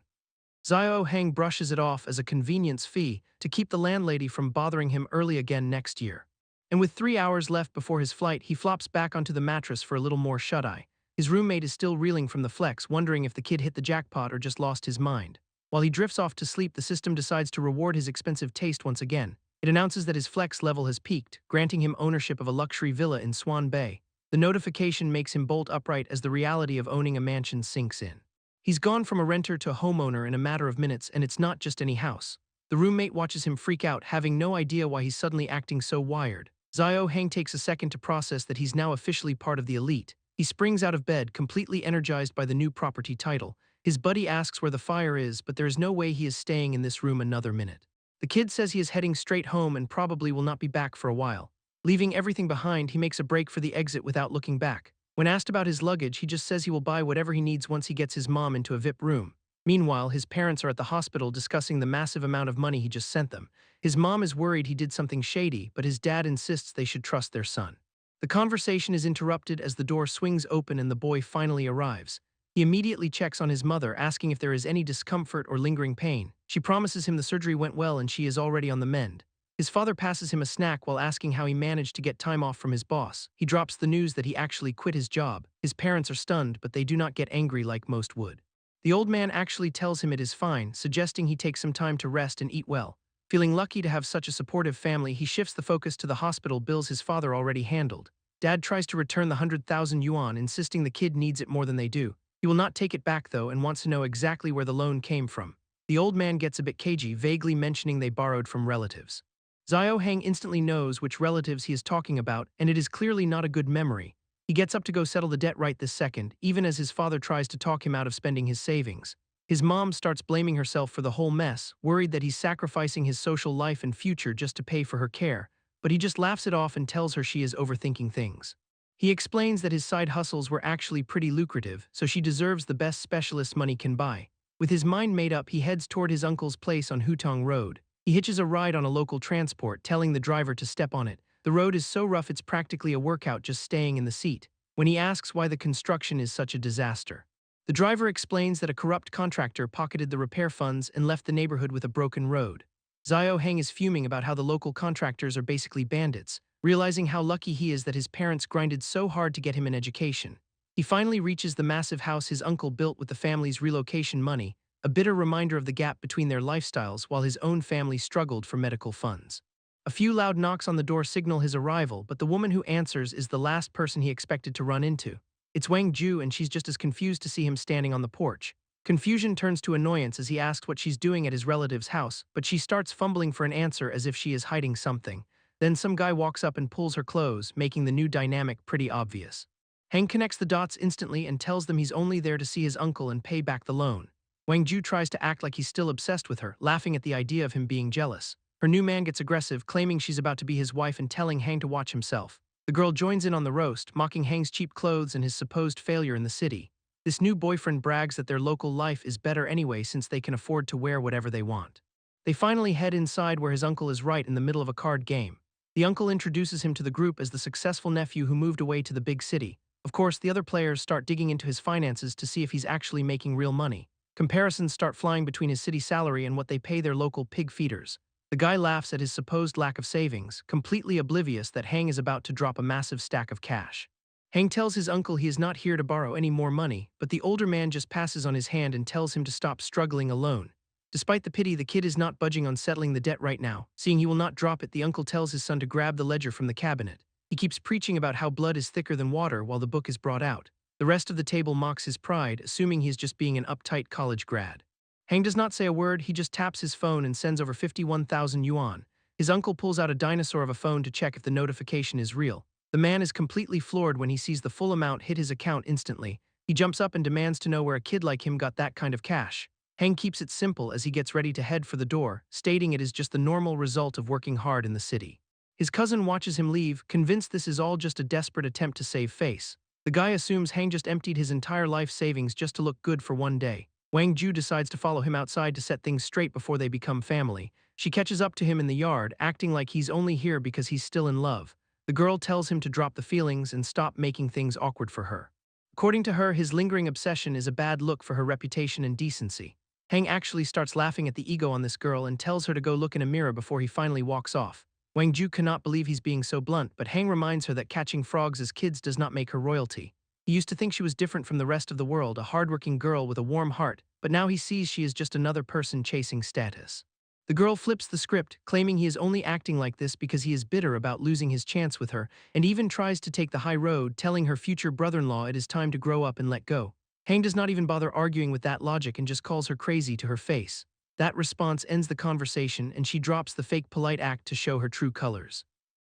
Xiao Hang brushes it off as a convenience fee to keep the landlady from bothering him early again next year. And with 3 hours left before his flight, he flops back onto the mattress for a little more shut-eye. His roommate is still reeling from the flex, wondering if the kid hit the jackpot or just lost his mind. While he drifts off to sleep, the system decides to reward his expensive taste once again. It announces that his flex level has peaked, granting him ownership of a luxury villa in Swan Bay. The notification makes him bolt upright as the reality of owning a mansion sinks in. He's gone from a renter to a homeowner in a matter of minutes, and it's not just any house. The roommate watches him freak out, having no idea why he's suddenly acting so wired. Xiao Hang takes a second to process that he's now officially part of the elite. He springs out of bed, completely energized by the new property title. His buddy asks where the fire is, but there is no way he is staying in this room another minute. The kid says he is heading straight home and probably will not be back for a while. Leaving everything behind, he makes a break for the exit without looking back. When asked about his luggage, he just says he will buy whatever he needs once he gets his mom into a VIP room. Meanwhile, his parents are at the hospital discussing the massive amount of money he just sent them. His mom is worried he did something shady, but his dad insists they should trust their son. The conversation is interrupted as the door swings open and the boy finally arrives. He immediately checks on his mother, asking if there is any discomfort or lingering pain. She promises him the surgery went well and she is already on the mend. His father passes him a snack while asking how he managed to get time off from his boss. He drops the news that he actually quit his job. His parents are stunned, but they do not get angry like most would. The old man actually tells him it is fine, suggesting he take some time to rest and eat well. Feeling lucky to have such a supportive family, he shifts the focus to the hospital bills his father already handled. Dad tries to return the 100,000 yuan, insisting the kid needs it more than they do. He will not take it back though and wants to know exactly where the loan came from. The old man gets a bit cagey, vaguely mentioning they borrowed from relatives. Xiao Hang instantly knows which relatives he is talking about, and it is clearly not a good memory. He gets up to go settle the debt right this second, even as his father tries to talk him out of spending his savings. His mom starts blaming herself for the whole mess, worried that he's sacrificing his social life and future just to pay for her care, but he just laughs it off and tells her she is overthinking things. He explains that his side hustles were actually pretty lucrative, so she deserves the best specialist money can buy. With his mind made up, he heads toward his uncle's place on Hutong Road. He hitches a ride on a local transport, telling the driver to step on it. The road is so rough it's practically a workout just staying in the seat. When he asks why the construction is such a disaster, the driver explains that a corrupt contractor pocketed the repair funds and left the neighborhood with a broken road. Xiao Hang is fuming about how the local contractors are basically bandits, realizing how lucky he is that his parents grinded so hard to get him an education. He finally reaches the massive house his uncle built with the family's relocation money, a bitter reminder of the gap between their lifestyles while his own family struggled for medical funds. A few loud knocks on the door signal his arrival, but the woman who answers is the last person he expected to run into. It's Wang Ju, and she's just as confused to see him standing on the porch. Confusion turns to annoyance as he asks what she's doing at his relative's house, but she starts fumbling for an answer as if she is hiding something. Then some guy walks up and pulls her clothes, making the new dynamic pretty obvious. Hang connects the dots instantly and tells them he's only there to see his uncle and pay back the loan. Wang Ju tries to act like he's still obsessed with her, laughing at the idea of him being jealous. Her new man gets aggressive, claiming she's about to be his wife and telling Hang to watch himself. The girl joins in on the roast, mocking Hang's cheap clothes and his supposed failure in the city. This new boyfriend brags that their local life is better anyway since they can afford to wear whatever they want. They finally head inside where his uncle is right in the middle of a card game. The uncle introduces him to the group as the successful nephew who moved away to the big city. Of course, the other players start digging into his finances to see if he's actually making real money. Comparisons start flying between his city salary and what they pay their local pig feeders. The guy laughs at his supposed lack of savings, completely oblivious that Hang is about to drop a massive stack of cash. Hang tells his uncle he is not here to borrow any more money, but the older man just passes on his hand and tells him to stop struggling alone. Despite the pity, the kid is not budging on settling the debt right now. Seeing he will not drop it, the uncle tells his son to grab the ledger from the cabinet. He keeps preaching about how blood is thicker than water while the book is brought out. The rest of the table mocks his pride, assuming he is just being an uptight college grad. Hang does not say a word, he just taps his phone and sends over 51,000 yuan. His uncle pulls out a dinosaur of a phone to check if the notification is real. The man is completely floored when he sees the full amount hit his account instantly. He jumps up and demands to know where a kid like him got that kind of cash. Hang keeps it simple as he gets ready to head for the door, stating it is just the normal result of working hard in the city. His cousin watches him leave, convinced this is all just a desperate attempt to save face. The guy assumes Hang just emptied his entire life savings just to look good for one day. Wang Ju decides to follow him outside to set things straight before they become family. She catches up to him in the yard, acting like he's only here because he's still in love. The girl tells him to drop the feelings and stop making things awkward for her. According to her, his lingering obsession is a bad look for her reputation and decency. Hang actually starts laughing at the ego on this girl and tells her to go look in a mirror before he finally walks off. Wang Ju cannot believe he's being so blunt, but Hang reminds her that catching frogs as kids does not make her royalty. He used to think she was different from the rest of the world, a hardworking girl with a warm heart, but now he sees she is just another person chasing status. The girl flips the script, claiming he is only acting like this because he is bitter about losing his chance with her, and even tries to take the high road, telling her future brother-in-law it is time to grow up and let go. Hang does not even bother arguing with that logic and just calls her crazy to her face. That response ends the conversation, and she drops the fake polite act to show her true colors.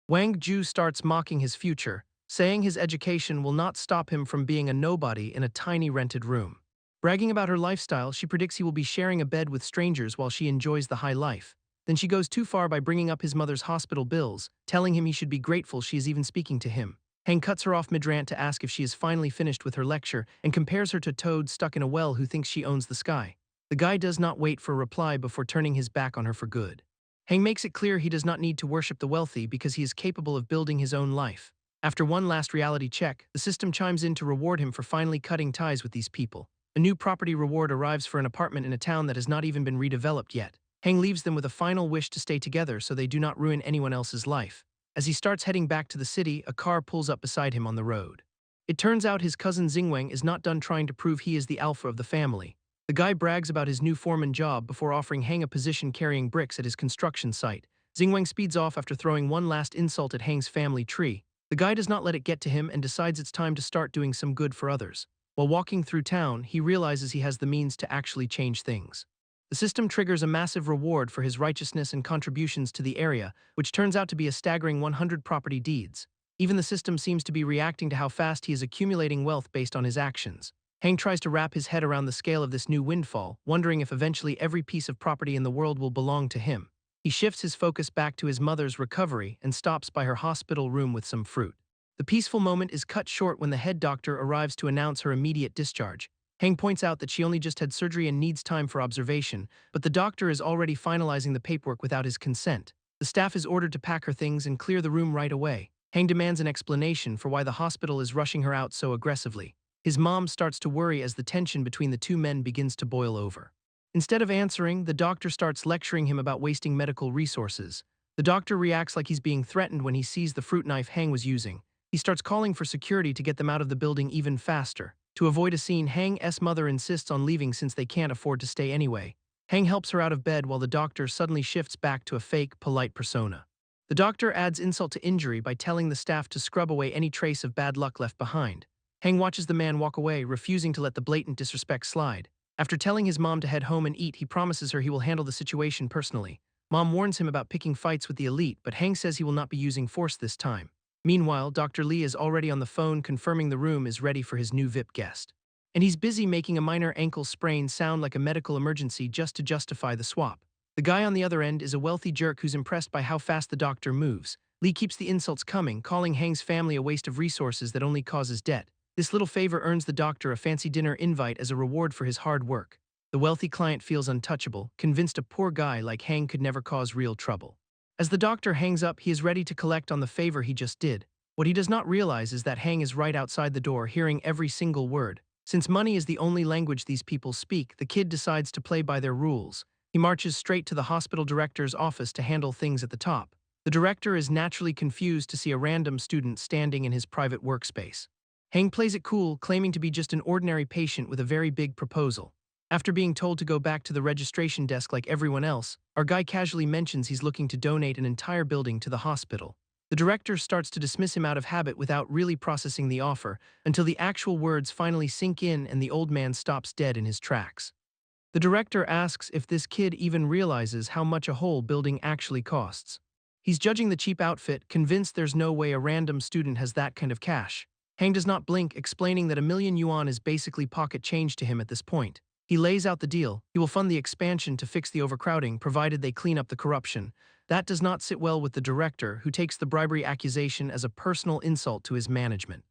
Wang Ju starts mocking his future, saying his education will not stop him from being a nobody in a tiny rented room. Bragging about her lifestyle, she predicts he will be sharing a bed with strangers while she enjoys the high life. Then she goes too far by bringing up his mother's hospital bills, telling him he should be grateful she is even speaking to him. Hang cuts her off mid-rant to ask if she is finally finished with her lecture and compares her to Toad stuck in a well who thinks she owns the sky. The guy does not wait for a reply before turning his back on her for good. Hang makes it clear he does not need to worship the wealthy because he is capable of building his own life. After one last reality check, the system chimes in to reward him for finally cutting ties with these people. A new property reward arrives for an apartment in a town that has not even been redeveloped yet. Hang leaves them with a final wish to stay together so they do not ruin anyone else's life. As he starts heading back to the city, a car pulls up beside him on the road. It turns out his cousin Xingwang is not done trying to prove he is the alpha of the family. The guy brags about his new foreman job before offering Hang a position carrying bricks at his construction site. Xingwang speeds off after throwing one last insult at Hang's family tree. The guy does not let it get to him and decides it's time to start doing some good for others. While walking through town, he realizes he has the means to actually change things. The system triggers a massive reward for his righteousness and contributions to the area, which turns out to be a staggering 100 property deeds. Even the system seems to be reacting to how fast he is accumulating wealth based on his actions. Hang tries to wrap his head around the scale of this new windfall, wondering if eventually every piece of property in the world will belong to him. He shifts his focus back to his mother's recovery and stops by her hospital room with some fruit. The peaceful moment is cut short when the head doctor arrives to announce her immediate discharge. Hang points out that she only just had surgery and needs time for observation, but the doctor is already finalizing the paperwork without his consent. The staff is ordered to pack her things and clear the room right away. Hang demands an explanation for why the hospital is rushing her out so aggressively. His mom starts to worry as the tension between the two men begins to boil over. Instead of answering, the doctor starts lecturing him about wasting medical resources. The doctor reacts like he's being threatened when he sees the fruit knife Hang was using. He starts calling for security to get them out of the building even faster. To avoid a scene, Hang's mother insists on leaving since they can't afford to stay anyway. Hang helps her out of bed while the doctor suddenly shifts back to a fake, polite persona. The doctor adds insult to injury by telling the staff to scrub away any trace of bad luck left behind. Hang watches the man walk away, refusing to let the blatant disrespect slide. After telling his mom to head home and eat, he promises her he will handle the situation personally. Mom warns him about picking fights with the elite, but Hang says he will not be using force this time. Meanwhile, Dr. Lee is already on the phone confirming the room is ready for his new VIP guest. And he's busy making a minor ankle sprain sound like a medical emergency just to justify the swap. The guy on the other end is a wealthy jerk who's impressed by how fast the doctor moves. Lee keeps the insults coming, calling Hang's family a waste of resources that only causes debt. This little favor earns the doctor a fancy dinner invite as a reward for his hard work. The wealthy client feels untouchable, convinced a poor guy like Hang could never cause real trouble. As the doctor hangs up, he is ready to collect on the favor he just did. What he does not realize is that Hang is right outside the door, hearing every single word. Since money is the only language these people speak, the kid decides to play by their rules. He marches straight to the hospital director's office to handle things at the top. The director is naturally confused to see a random student standing in his private workspace. Hang plays it cool, claiming to be just an ordinary patient with a very big proposal. After being told to go back to the registration desk like everyone else, our guy casually mentions he's looking to donate an entire building to the hospital. The director starts to dismiss him out of habit without really processing the offer, until the actual words finally sink in and the old man stops dead in his tracks. The director asks if this kid even realizes how much a whole building actually costs. He's judging the cheap outfit, convinced there's no way a random student has that kind of cash. Hang does not blink, explaining that a 1,000,000 yuan is basically pocket change to him at this point. He lays out the deal. He will fund the expansion to fix the overcrowding, provided they clean up the corruption. That does not sit well with the director, who takes the bribery accusation as a personal insult to his management.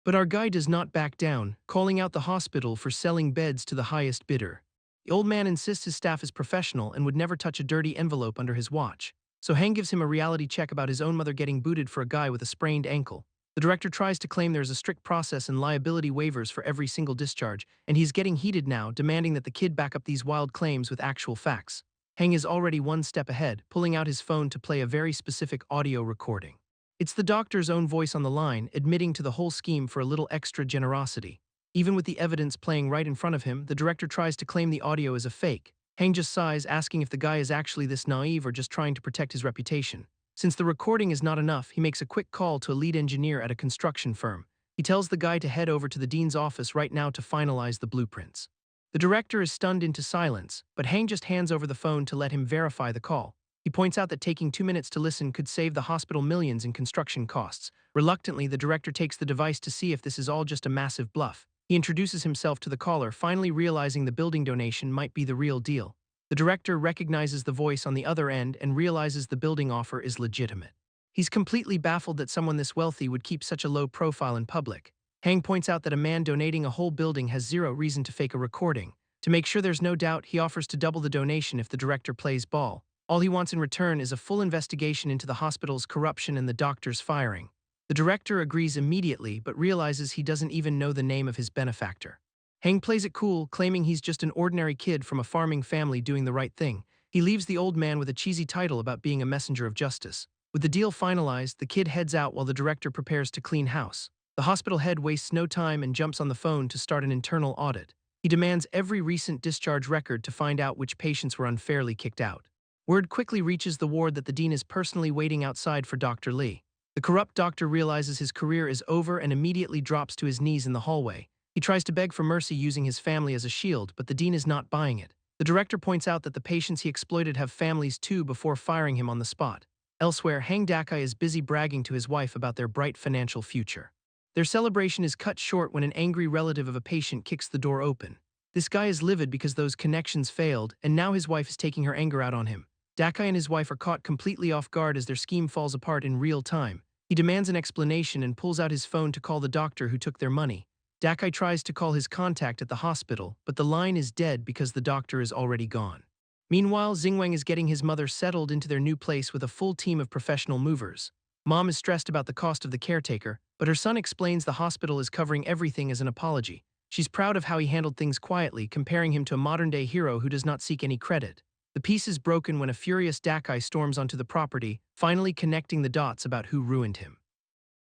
But our guy does not back down, calling out the hospital for selling beds to the highest bidder. The old man insists his staff is professional and would never touch a dirty envelope under his watch. So Hang gives him a reality check about his own mother getting booted for a guy with a sprained ankle. The director tries to claim there's a strict process and liability waivers for every single discharge, and he's getting heated now, demanding that the kid back up these wild claims with actual facts. Hang is already one step ahead, pulling out his phone to play a very specific audio recording. It's the doctor's own voice on the line, admitting to the whole scheme for a little extra generosity. Even with the evidence playing right in front of him, the director tries to claim the audio is a fake. Hang just sighs, asking if the guy is actually this naive or just trying to protect his reputation. Since the recording is not enough, he makes a quick call to a lead engineer at a construction firm. He tells the guy to head over to the dean's office right now to finalize the blueprints. The director is stunned into silence, but Hang just hands over the phone to let him verify the call. He points out that taking 2 minutes to listen could save the hospital millions in construction costs. Reluctantly, the director takes the device to see if this is all just a massive bluff. He introduces himself to the caller, finally realizing the building donation might be the real deal. The director recognizes the voice on the other end and realizes the building offer is legitimate. He's completely baffled that someone this wealthy would keep such a low profile in public. Hang points out that a man donating a whole building has zero reason to fake a recording. To make sure there's no doubt, he offers to double the donation if the director plays ball. All he wants in return is a full investigation into the hospital's corruption and the doctor's firing. The director agrees immediately, but realizes he doesn't even know the name of his benefactor. Hang plays it cool, claiming he's just an ordinary kid from a farming family doing the right thing. He leaves the old man with a cheesy title about being a messenger of justice. With the deal finalized, the kid heads out while the director prepares to clean house. The hospital head wastes no time and jumps on the phone to start an internal audit. He demands every recent discharge record to find out which patients were unfairly kicked out. Word quickly reaches the ward that the dean is personally waiting outside for Dr. Lee. The corrupt doctor realizes his career is over and immediately drops to his knees in the hallway. He tries to beg for mercy using his family as a shield, but the dean is not buying it. The director points out that the patients he exploited have families too before firing him on the spot. Elsewhere, Hang Dakai is busy bragging to his wife about their bright financial future. Their celebration is cut short when an angry relative of a patient kicks the door open. This guy is livid because those connections failed, and now his wife is taking her anger out on him. Dakai and his wife are caught completely off guard as their scheme falls apart in real time. He demands an explanation and pulls out his phone to call the doctor who took their money. Dakai tries to call his contact at the hospital, but the line is dead because the doctor is already gone. Meanwhile, Xingwang is getting his mother settled into their new place with a full team of professional movers. Mom is stressed about the cost of the caretaker, but her son explains the hospital is covering everything as an apology. She's proud of how he handled things quietly, comparing him to a modern-day hero who does not seek any credit. The peace is broken when a furious Dakai storms onto the property, finally connecting the dots about who ruined him.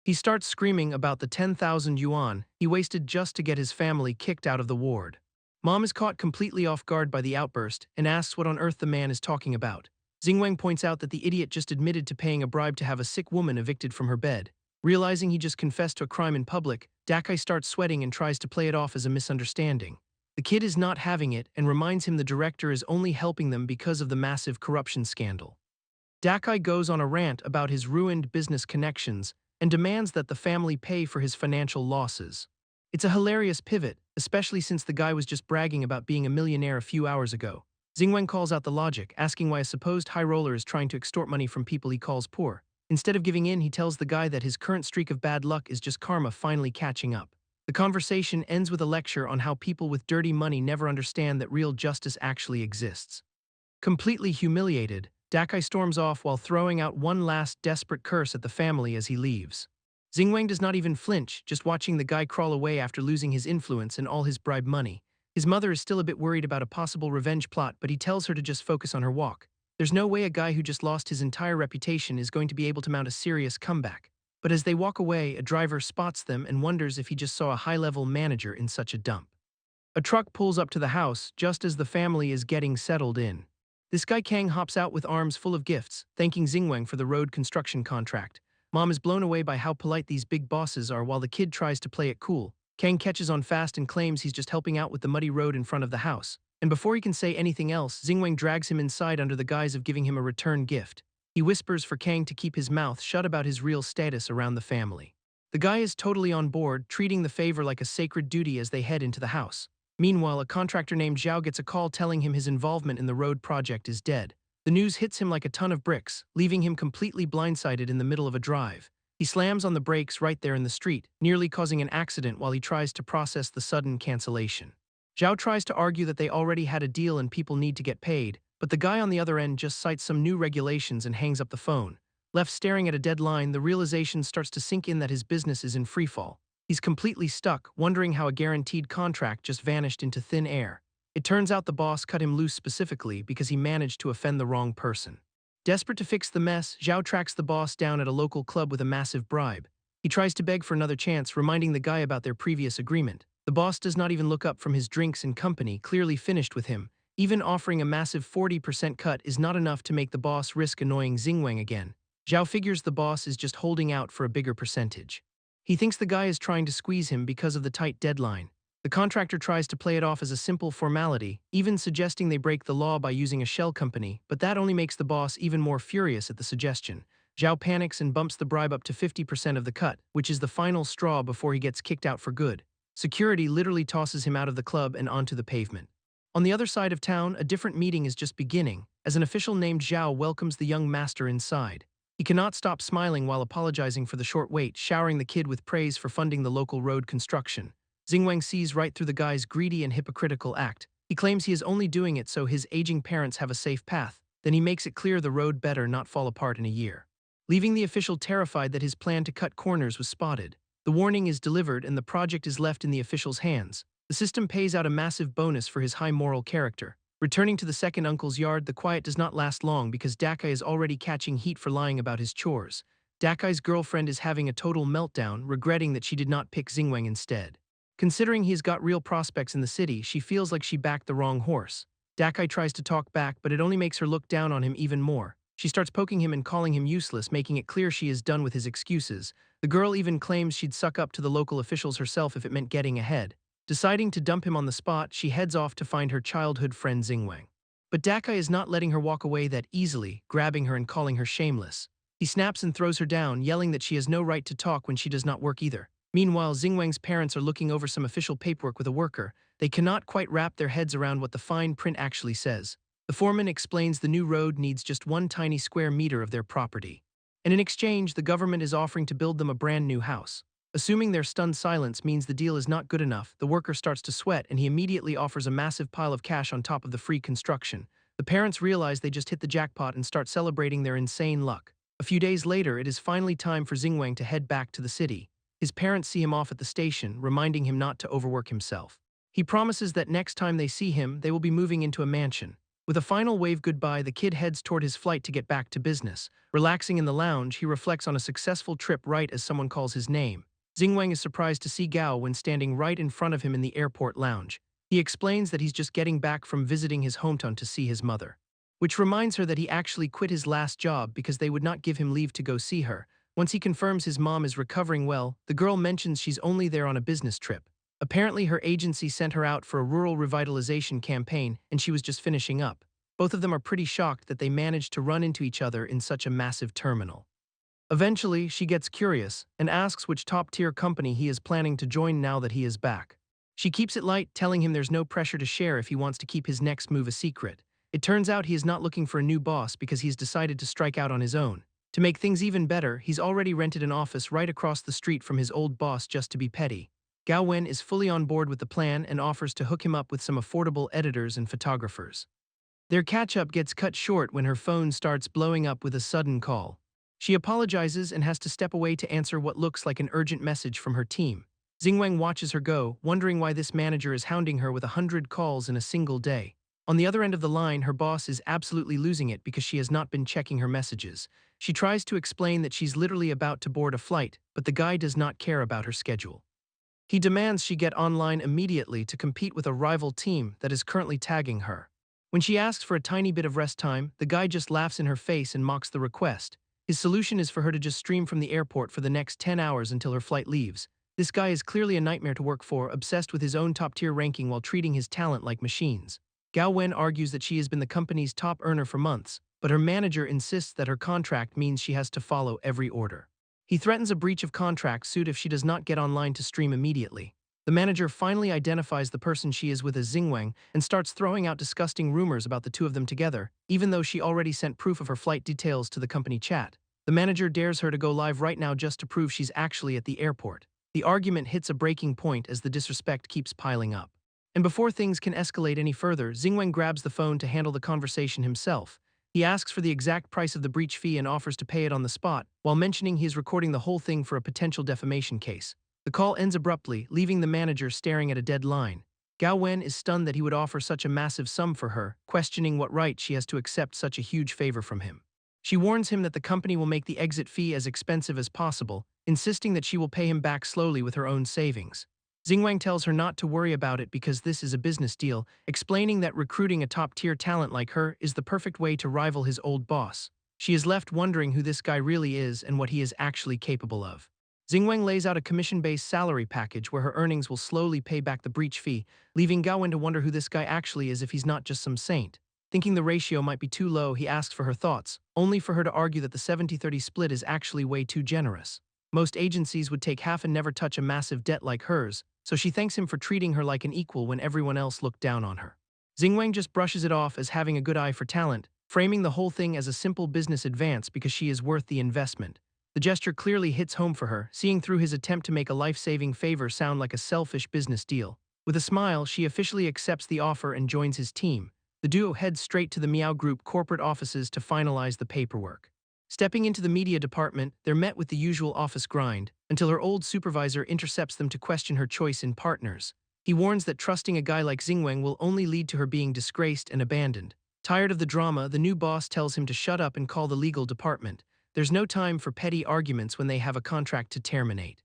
He starts screaming about the 10,000 yuan he wasted just to get his family kicked out of the ward. Mom is caught completely off guard by the outburst and asks what on earth the man is talking about. Xingwang points out that the idiot just admitted to paying a bribe to have a sick woman evicted from her bed. Realizing he just confessed to a crime in public, Dakai starts sweating and tries to play it off as a misunderstanding. The kid is not having it and reminds him the director is only helping them because of the massive corruption scandal. Dakai goes on a rant about his ruined business connections and demands that the family pay for his financial losses. It's a hilarious pivot, especially since the guy was just bragging about being a millionaire a few hours ago. Xingwen calls out the logic, asking why a supposed high roller is trying to extort money from people he calls poor. Instead of giving in, he tells the guy that his current streak of bad luck is just karma finally catching up. The conversation ends with a lecture on how people with dirty money never understand that real justice actually exists. Completely humiliated, Dakai storms off while throwing out one last desperate curse at the family as he leaves. Xingwang does not even flinch, just watching the guy crawl away after losing his influence and all his bribe money. His mother is still a bit worried about a possible revenge plot, but he tells her to just focus on her walk. There's no way a guy who just lost his entire reputation is going to be able to mount a serious comeback. But as they walk away, a driver spots them and wonders if he just saw a high-level manager in such a dump. A truck pulls up to the house just as the family is getting settled in. This guy Kang hops out with arms full of gifts, thanking Xingwang for the road construction contract. Mom is blown away by how polite these big bosses are while the kid tries to play it cool. Kang catches on fast and claims he's just helping out with the muddy road in front of the house. And before he can say anything else, Xingwang drags him inside under the guise of giving him a return gift. He whispers for Kang to keep his mouth shut about his real status around the family. The guy is totally on board, treating the favor like a sacred duty as they head into the house. Meanwhile, a contractor named Zhao gets a call telling him his involvement in the road project is dead. The news hits him like a ton of bricks, leaving him completely blindsided in the middle of a drive. He slams on the brakes right there in the street, nearly causing an accident while he tries to process the sudden cancellation. Zhao tries to argue that they already had a deal and people need to get paid, but the guy on the other end just cites some new regulations and hangs up the phone. Left staring at a dead line, the realization starts to sink in that his business is in freefall. He's completely stuck, wondering how a guaranteed contract just vanished into thin air. It turns out the boss cut him loose specifically because he managed to offend the wrong person. Desperate to fix the mess, Zhao tracks the boss down at a local club with a massive bribe. He tries to beg for another chance, reminding the guy about their previous agreement. The boss does not even look up from his drinks and company, clearly finished with him. Even offering a massive 40% cut is not enough to make the boss risk annoying Xingwang again. Zhao figures the boss is just holding out for a bigger percentage. He thinks the guy is trying to squeeze him because of the tight deadline. The contractor tries to play it off as a simple formality, even suggesting they break the law by using a shell company, but that only makes the boss even more furious at the suggestion. Zhao panics and bumps the bribe up to 50% of the cut, which is the final straw before he gets kicked out for good. Security literally tosses him out of the club and onto the pavement. On the other side of town, a different meeting is just beginning, as an official named Zhao welcomes the young master inside. He cannot stop smiling while apologizing for the short wait, showering the kid with praise for funding the local road construction. Xingwang sees right through the guy's greedy and hypocritical act. He claims he is only doing it so his aging parents have a safe path. Then he makes it clear the road better not fall apart in a year. Leaving the official terrified that his plan to cut corners was spotted. The warning is delivered and the project is left in the official's hands. The system pays out a massive bonus for his high moral character. Returning to the second uncle's yard, the quiet does not last long because Dakai is already catching heat for lying about his chores. Dakai's girlfriend is having a total meltdown, regretting that she did not pick Xingwang instead. Considering he's got real prospects in the city, she feels like she backed the wrong horse. Dakai tries to talk back, but it only makes her look down on him even more. She starts poking him and calling him useless, making it clear she is done with his excuses. The girl even claims she'd suck up to the local officials herself if it meant getting ahead. Deciding to dump him on the spot, she heads off to find her childhood friend Xingwang. But Dakai is not letting her walk away that easily, grabbing her and calling her shameless. He snaps and throws her down, yelling that she has no right to talk when she does not work either. Meanwhile, Xingwang's parents are looking over some official paperwork with a worker. They cannot quite wrap their heads around what the fine print actually says. The foreman explains the new road needs just 1 tiny square meter of their property. And in exchange, the government is offering to build them a brand new house. Assuming their stunned silence means the deal is not good enough, the worker starts to sweat and he immediately offers a massive pile of cash on top of the free construction. The parents realize they just hit the jackpot and start celebrating their insane luck. A few days later, it is finally time for Xingwang to head back to the city. His parents see him off at the station, reminding him not to overwork himself. He promises that next time they see him, they will be moving into a mansion. With a final wave goodbye, the kid heads toward his flight to get back to business. Relaxing in the lounge, he reflects on a successful trip right as someone calls his name. Xingwang is surprised to see Gao when standing right in front of him in the airport lounge. He explains that he's just getting back from visiting his hometown to see his mother. Which reminds her that he actually quit his last job because they would not give him leave to go see her. Once he confirms his mom is recovering well, the girl mentions she's only there on a business trip. Apparently her agency sent her out for a rural revitalization campaign and she was just finishing up. Both of them are pretty shocked that they managed to run into each other in such a massive terminal. Eventually, she gets curious and asks which top-tier company he is planning to join now that he is back. She keeps it light, telling him there's no pressure to share if he wants to keep his next move a secret. It turns out he is not looking for a new boss because he's decided to strike out on his own. To make things even better, he's already rented an office right across the street from his old boss just to be petty. Gao Wen is fully on board with the plan and offers to hook him up with some affordable editors and photographers. Their catch-up gets cut short when her phone starts blowing up with a sudden call. She apologizes and has to step away to answer what looks like an urgent message from her team. Xingwang watches her go, wondering why this manager is hounding her with 100 calls in a single day. On the other end of the line, her boss is absolutely losing it because she has not been checking her messages. She tries to explain that she's literally about to board a flight, but the guy does not care about her schedule. He demands she get online immediately to compete with a rival team that is currently tagging her. When she asks for a tiny bit of rest time, the guy just laughs in her face and mocks the request. His solution is for her to just stream from the airport for the next 10 hours until her flight leaves. This guy is clearly a nightmare to work for, obsessed with his own top-tier ranking while treating his talent like machines. Gao Wen argues that she has been the company's top earner for months, but her manager insists that her contract means she has to follow every order. He threatens a breach of contract suit if she does not get online to stream immediately. The manager finally identifies the person she is with as Xingwang and starts throwing out disgusting rumors about the two of them together, even though she already sent proof of her flight details to the company chat. The manager dares her to go live right now just to prove she's actually at the airport. The argument hits a breaking point as the disrespect keeps piling up. And before things can escalate any further, Xingwang grabs the phone to handle the conversation himself. He asks for the exact price of the breach fee and offers to pay it on the spot, while mentioning he is recording the whole thing for a potential defamation case. The call ends abruptly, leaving the manager staring at a dead line. Gao Wen is stunned that he would offer such a massive sum for her, questioning what right she has to accept such a huge favor from him. She warns him that the company will make the exit fee as expensive as possible, insisting that she will pay him back slowly with her own savings. Xingwang tells her not to worry about it because this is a business deal, explaining that recruiting a top-tier talent like her is the perfect way to rival his old boss. She is left wondering who this guy really is and what he is actually capable of. Xingwang lays out a commission-based salary package where her earnings will slowly pay back the breach fee, leaving Gao Wen to wonder who this guy actually is if he's not just some saint. Thinking the ratio might be too low, he asks for her thoughts, only for her to argue that the 70-30 split is actually way too generous. Most agencies would take half and never touch a massive debt like hers, so she thanks him for treating her like an equal when everyone else looked down on her. Xingwang just brushes it off as having a good eye for talent, framing the whole thing as a simple business advance because she is worth the investment. The gesture clearly hits home for her, seeing through his attempt to make a life-saving favor sound like a selfish business deal. With a smile, she officially accepts the offer and joins his team. The duo heads straight to the Miao Group corporate offices to finalize the paperwork. Stepping into the media department, they're met with the usual office grind, until her old supervisor intercepts them to question her choice in partners. He warns that trusting a guy like Xingwang will only lead to her being disgraced and abandoned. Tired of the drama, the new boss tells him to shut up and call the legal department. There's no time for petty arguments when they have a contract to terminate.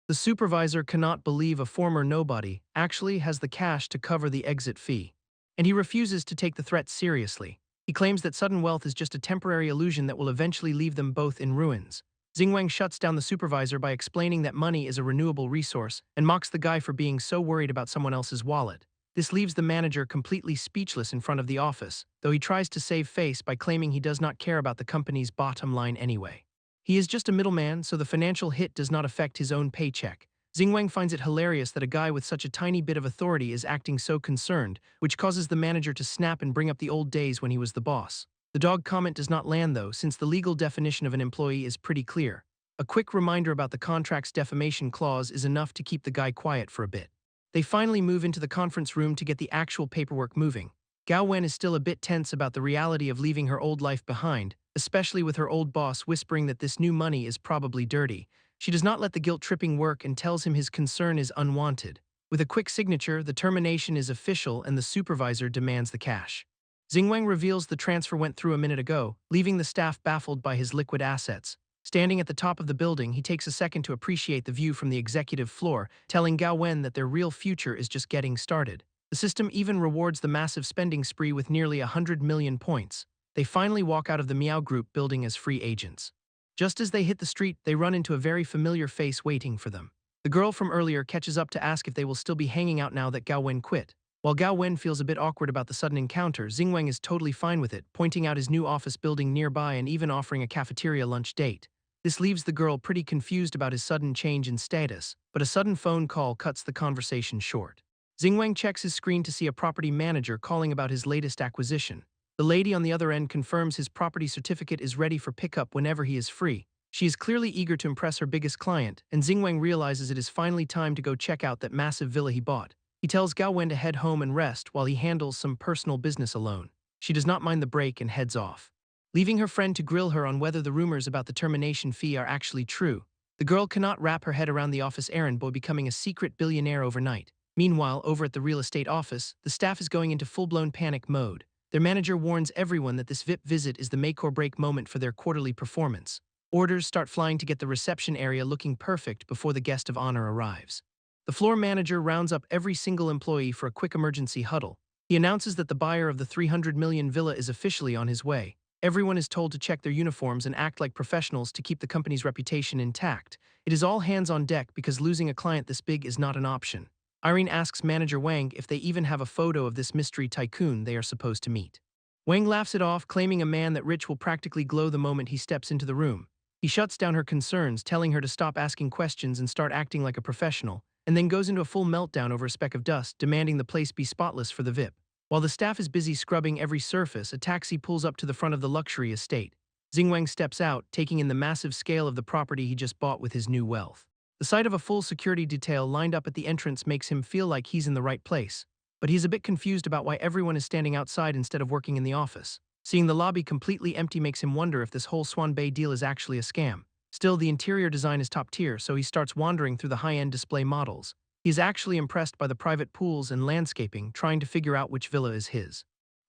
The supervisor cannot believe a former nobody actually has the cash to cover the exit fee. And he refuses to take the threat seriously. He claims that sudden wealth is just a temporary illusion that will eventually leave them both in ruins. Xingwang shuts down the supervisor by explaining that money is a renewable resource and mocks the guy for being so worried about someone else's wallet. This leaves the manager completely speechless in front of the office, though he tries to save face by claiming he does not care about the company's bottom line anyway. He is just a middleman, so the financial hit does not affect his own paycheck. Xingwang finds it hilarious that a guy with such a tiny bit of authority is acting so concerned, which causes the manager to snap and bring up the old days when he was the boss. The dog comment does not land though, since the legal definition of an employee is pretty clear. A quick reminder about the contract's defamation clause is enough to keep the guy quiet for a bit. They finally move into the conference room to get the actual paperwork moving. Gao Wen is still a bit tense about the reality of leaving her old life behind, especially with her old boss whispering that this new money is probably dirty. She does not let the guilt-tripping work and tells him his concern is unwanted. With a quick signature, the termination is official and the supervisor demands the cash. Xingwang reveals the transfer went through a minute ago, leaving the staff baffled by his liquid assets. Standing at the top of the building, he takes a second to appreciate the view from the executive floor, telling Gao Wen that their real future is just getting started. The system even rewards the massive spending spree with nearly 100 million points. They finally walk out of the Miao Group building as free agents. Just as they hit the street, they run into a very familiar face waiting for them. The girl from earlier catches up to ask if they will still be hanging out now that Gao Wen quit. While Gao Wen feels a bit awkward about the sudden encounter, Xingwang is totally fine with it, pointing out his new office building nearby and even offering a cafeteria lunch date. This leaves the girl pretty confused about his sudden change in status, but a sudden phone call cuts the conversation short. Xingwang checks his screen to see a property manager calling about his latest acquisition. The lady on the other end confirms his property certificate is ready for pickup whenever he is free. She is clearly eager to impress her biggest client, and Xingwang realizes it is finally time to go check out that massive villa he bought. He tells Gao Wen to head home and rest while he handles some personal business alone. She does not mind the break and heads off. Leaving her friend to grill her on whether the rumors about the termination fee are actually true, the girl cannot wrap her head around the office errand boy becoming a secret billionaire overnight. Meanwhile, over at the real estate office, the staff is going into full-blown panic mode. Their manager warns everyone that this VIP visit is the make-or-break moment for their quarterly performance. Orders start flying to get the reception area looking perfect before the guest of honor arrives. The floor manager rounds up every single employee for a quick emergency huddle. He announces that the buyer of the 300 million villa is officially on his way. Everyone is told to check their uniforms and act like professionals to keep the company's reputation intact. It is all hands on deck because losing a client this big is not an option. Irene asks manager Wang if they even have a photo of this mystery tycoon they are supposed to meet. Wang laughs it off, claiming a man that rich will practically glow the moment he steps into the room. He shuts down her concerns, telling her to stop asking questions and start acting like a professional, and then goes into a full meltdown over a speck of dust, demanding the place be spotless for the VIP. While the staff is busy scrubbing every surface, a taxi pulls up to the front of the luxury estate. Xingwang steps out, taking in the massive scale of the property he just bought with his new wealth. The sight of a full security detail lined up at the entrance makes him feel like he's in the right place. But he's a bit confused about why everyone is standing outside instead of working in the office. Seeing the lobby completely empty makes him wonder if this whole Swan Bay deal is actually a scam. Still, the interior design is top tier, so he starts wandering through the high-end display models. He's actually impressed by the private pools and landscaping, trying to figure out which villa is his.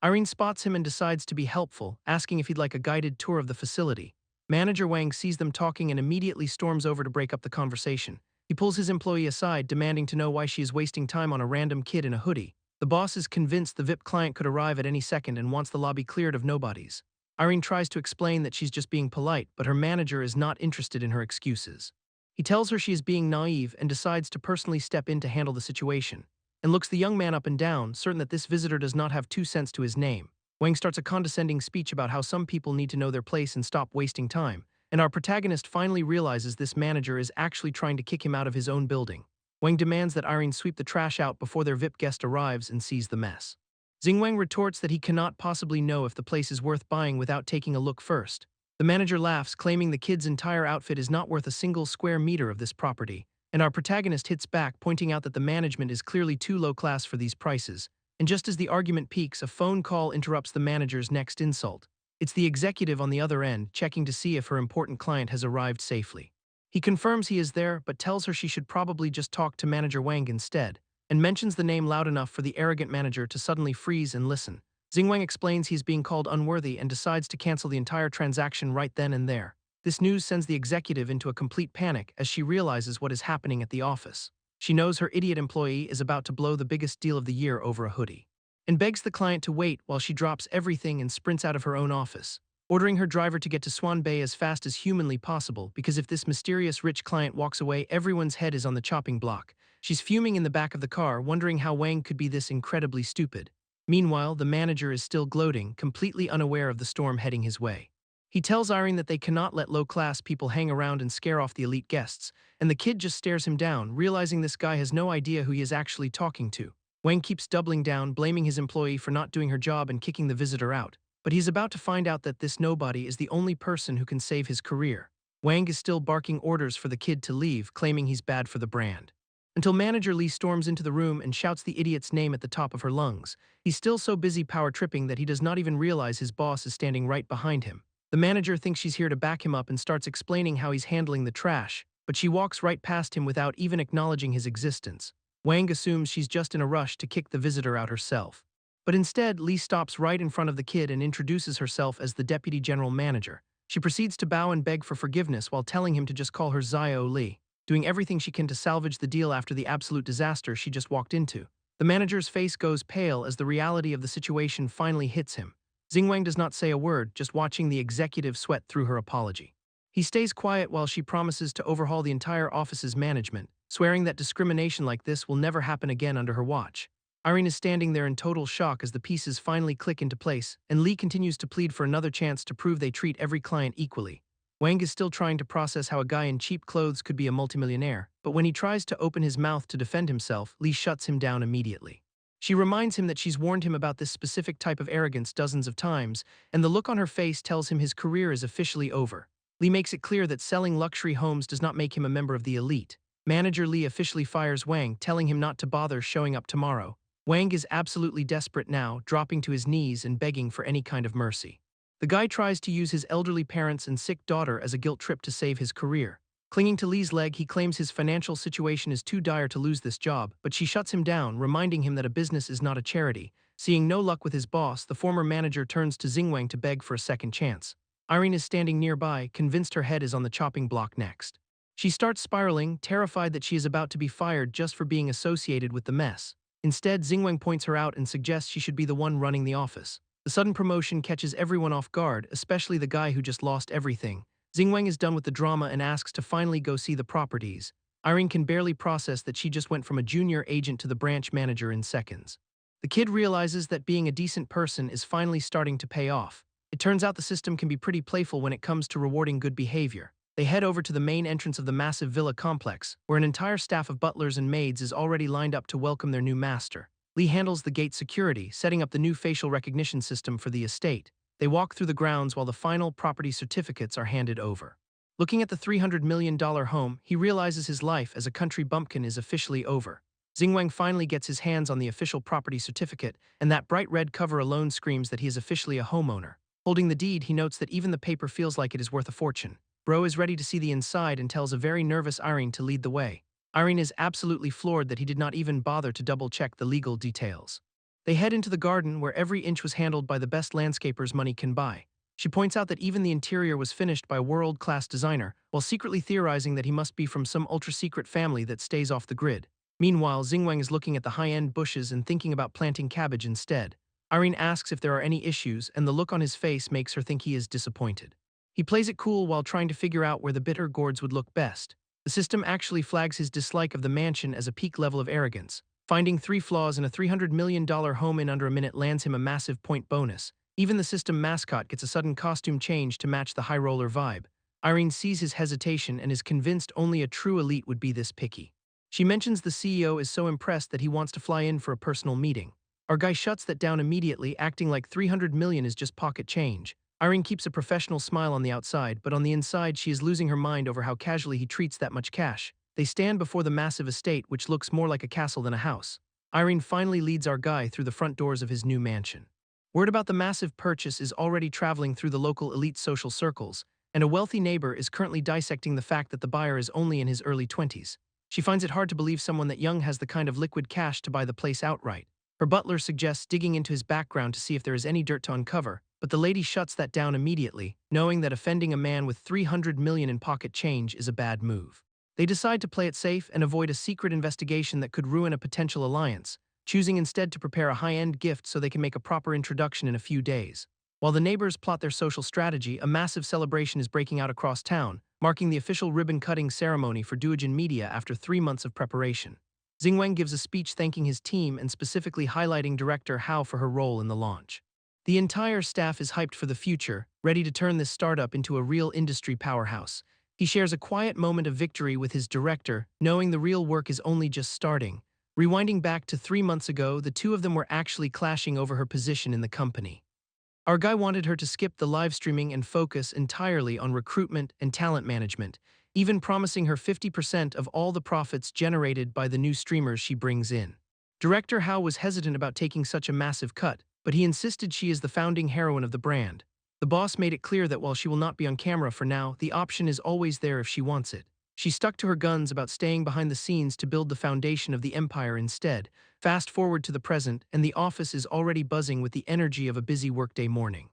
Irene spots him and decides to be helpful, asking if he'd like a guided tour of the facility. Manager Wang sees them talking and immediately storms over to break up the conversation. He pulls his employee aside, demanding to know why she is wasting time on a random kid in a hoodie. The boss is convinced the VIP client could arrive at any second and wants the lobby cleared of nobodies. Irene tries to explain that she's just being polite, but her manager is not interested in her excuses. He tells her she is being naive and decides to personally step in to handle the situation, and looks the young man up and down, certain that this visitor does not have 2 cents to his name. Wang starts a condescending speech about how some people need to know their place and stop wasting time, and our protagonist finally realizes this manager is actually trying to kick him out of his own building. Wang demands that Irene sweep the trash out before their VIP guest arrives and sees the mess. Xingwang retorts that he cannot possibly know if the place is worth buying without taking a look first. The manager laughs, claiming the kid's entire outfit is not worth a single square meter of this property, and our protagonist hits back, pointing out that the management is clearly too low class for these prices. And just as the argument peaks, a phone call interrupts the manager's next insult. It's the executive on the other end, checking to see if her important client has arrived safely. He confirms he is there, but tells her she should probably just talk to Manager Wang instead, and mentions the name loud enough for the arrogant manager to suddenly freeze and listen. Xingwang explains he's being called unworthy and decides to cancel the entire transaction right then and there. This news sends the executive into a complete panic as she realizes what is happening at the office. She knows her idiot employee is about to blow the biggest deal of the year over a hoodie, and begs the client to wait while she drops everything and sprints out of her own office, ordering her driver to get to Swan Bay as fast as humanly possible because if this mysterious rich client walks away, everyone's head is on the chopping block. She's fuming in the back of the car, wondering how Wang could be this incredibly stupid. Meanwhile, the manager is still gloating, completely unaware of the storm heading his way. He tells Irene that they cannot let low-class people hang around and scare off the elite guests, and the kid just stares him down, realizing this guy has no idea who he is actually talking to. Wang keeps doubling down, blaming his employee for not doing her job and kicking the visitor out, but he's about to find out that this nobody is the only person who can save his career. Wang is still barking orders for the kid to leave, claiming he's bad for the brand. Until Manager Lee storms into the room and shouts the idiot's name at the top of her lungs. He's still so busy power-tripping that he does not even realize his boss is standing right behind him. The manager thinks she's here to back him up and starts explaining how he's handling the trash, but she walks right past him without even acknowledging his existence. Wang assumes she's just in a rush to kick the visitor out herself. But instead, Lee stops right in front of the kid and introduces herself as the deputy general manager. She proceeds to bow and beg for forgiveness while telling him to just call her Zio Lee, doing everything she can to salvage the deal after the absolute disaster she just walked into. The manager's face goes pale as the reality of the situation finally hits him. Xingwang does not say a word, just watching the executive sweat through her apology. He stays quiet while she promises to overhaul the entire office's management, swearing that discrimination like this will never happen again under her watch. Irene is standing there in total shock as the pieces finally click into place, and Lee continues to plead for another chance to prove they treat every client equally. Wang is still trying to process how a guy in cheap clothes could be a multimillionaire, but when he tries to open his mouth to defend himself, Lee shuts him down immediately. She reminds him that she's warned him about this specific type of arrogance dozens of times, and the look on her face tells him his career is officially over. Lee makes it clear that selling luxury homes does not make him a member of the elite. Manager Lee officially fires Wang, telling him not to bother showing up tomorrow. Wang is absolutely desperate now, dropping to his knees and begging for any kind of mercy. The guy tries to use his elderly parents and sick daughter as a guilt trip to save his career. Clinging to Lee's leg, he claims his financial situation is too dire to lose this job, but she shuts him down, reminding him that a business is not a charity. Seeing no luck with his boss, the former manager turns to Xingwang to beg for a second chance. Irene is standing nearby, convinced her head is on the chopping block next. She starts spiraling, terrified that she is about to be fired just for being associated with the mess. Instead, Xingwang points her out and suggests she should be the one running the office. The sudden promotion catches everyone off guard, especially the guy who just lost everything. Xingwang is done with the drama and asks to finally go see the properties. Irene can barely process that she just went from a junior agent to the branch manager in seconds. The kid realizes that being a decent person is finally starting to pay off. It turns out the system can be pretty playful when it comes to rewarding good behavior. They head over to the main entrance of the massive villa complex, where an entire staff of butlers and maids is already lined up to welcome their new master. Lee handles the gate security, setting up the new facial recognition system for the estate. They walk through the grounds while the final property certificates are handed over. Looking at the $300 million home, he realizes his life as a country bumpkin is officially over. Xingwang finally gets his hands on the official property certificate, and that bright red cover alone screams that he is officially a homeowner. Holding the deed, he notes that even the paper feels like it is worth a fortune. Bro is ready to see the inside and tells a very nervous Irene to lead the way. Irene is absolutely floored that he did not even bother to double-check the legal details. They head into the garden where every inch was handled by the best landscapers money can buy. She points out that even the interior was finished by a world-class designer, while secretly theorizing that he must be from some ultra-secret family that stays off the grid. Meanwhile, Xingwang is looking at the high-end bushes and thinking about planting cabbage instead. Irene asks if there are any issues, and the look on his face makes her think he is disappointed. He plays it cool while trying to figure out where the bitter gourds would look best. The system actually flags his dislike of the mansion as a peak level of arrogance. Finding 3 flaws in a $300 million home in under a minute lands him a massive point bonus. Even the system mascot gets a sudden costume change to match the high-roller vibe. Irene sees his hesitation and is convinced only a true elite would be this picky. She mentions the CEO is so impressed that he wants to fly in for a personal meeting. Our guy shuts that down immediately, acting like $300 million is just pocket change. Irene keeps a professional smile on the outside, but on the inside she is losing her mind over how casually he treats that much cash. They stand before the massive estate, which looks more like a castle than a house. Irene finally leads our guy through the front doors of his new mansion. Word about the massive purchase is already traveling through the local elite social circles, and a wealthy neighbor is currently dissecting the fact that the buyer is only in his early 20s. She finds it hard to believe someone that young has the kind of liquid cash to buy the place outright. Her butler suggests digging into his background to see if there is any dirt to uncover, but the lady shuts that down immediately, knowing that offending a man with $300 million in pocket change is a bad move. They decide to play it safe and avoid a secret investigation that could ruin a potential alliance, choosing instead to prepare a high-end gift so they can make a proper introduction in a few days. While the neighbors plot their social strategy, a massive celebration is breaking out across town, marking the official ribbon-cutting ceremony for Duojin Media after 3 months of preparation. Xingwang gives a speech thanking his team and specifically highlighting director Hao for her role in the launch. The entire staff is hyped for the future, ready to turn this startup into a real industry powerhouse. He shares a quiet moment of victory with his director, knowing the real work is only just starting. Rewinding back to 3 months ago, the two of them were actually clashing over her position in the company. Our guy wanted her to skip the live streaming and focus entirely on recruitment and talent management, even promising her 50% of all the profits generated by the new streamers she brings in. Director Hao was hesitant about taking such a massive cut, but he insisted she is the founding heroine of the brand. The boss made it clear that while she will not be on camera for now, the option is always there if she wants it. She stuck to her guns about staying behind the scenes to build the foundation of the empire instead. Fast forward to the present, and the office is already buzzing with the energy of a busy workday morning.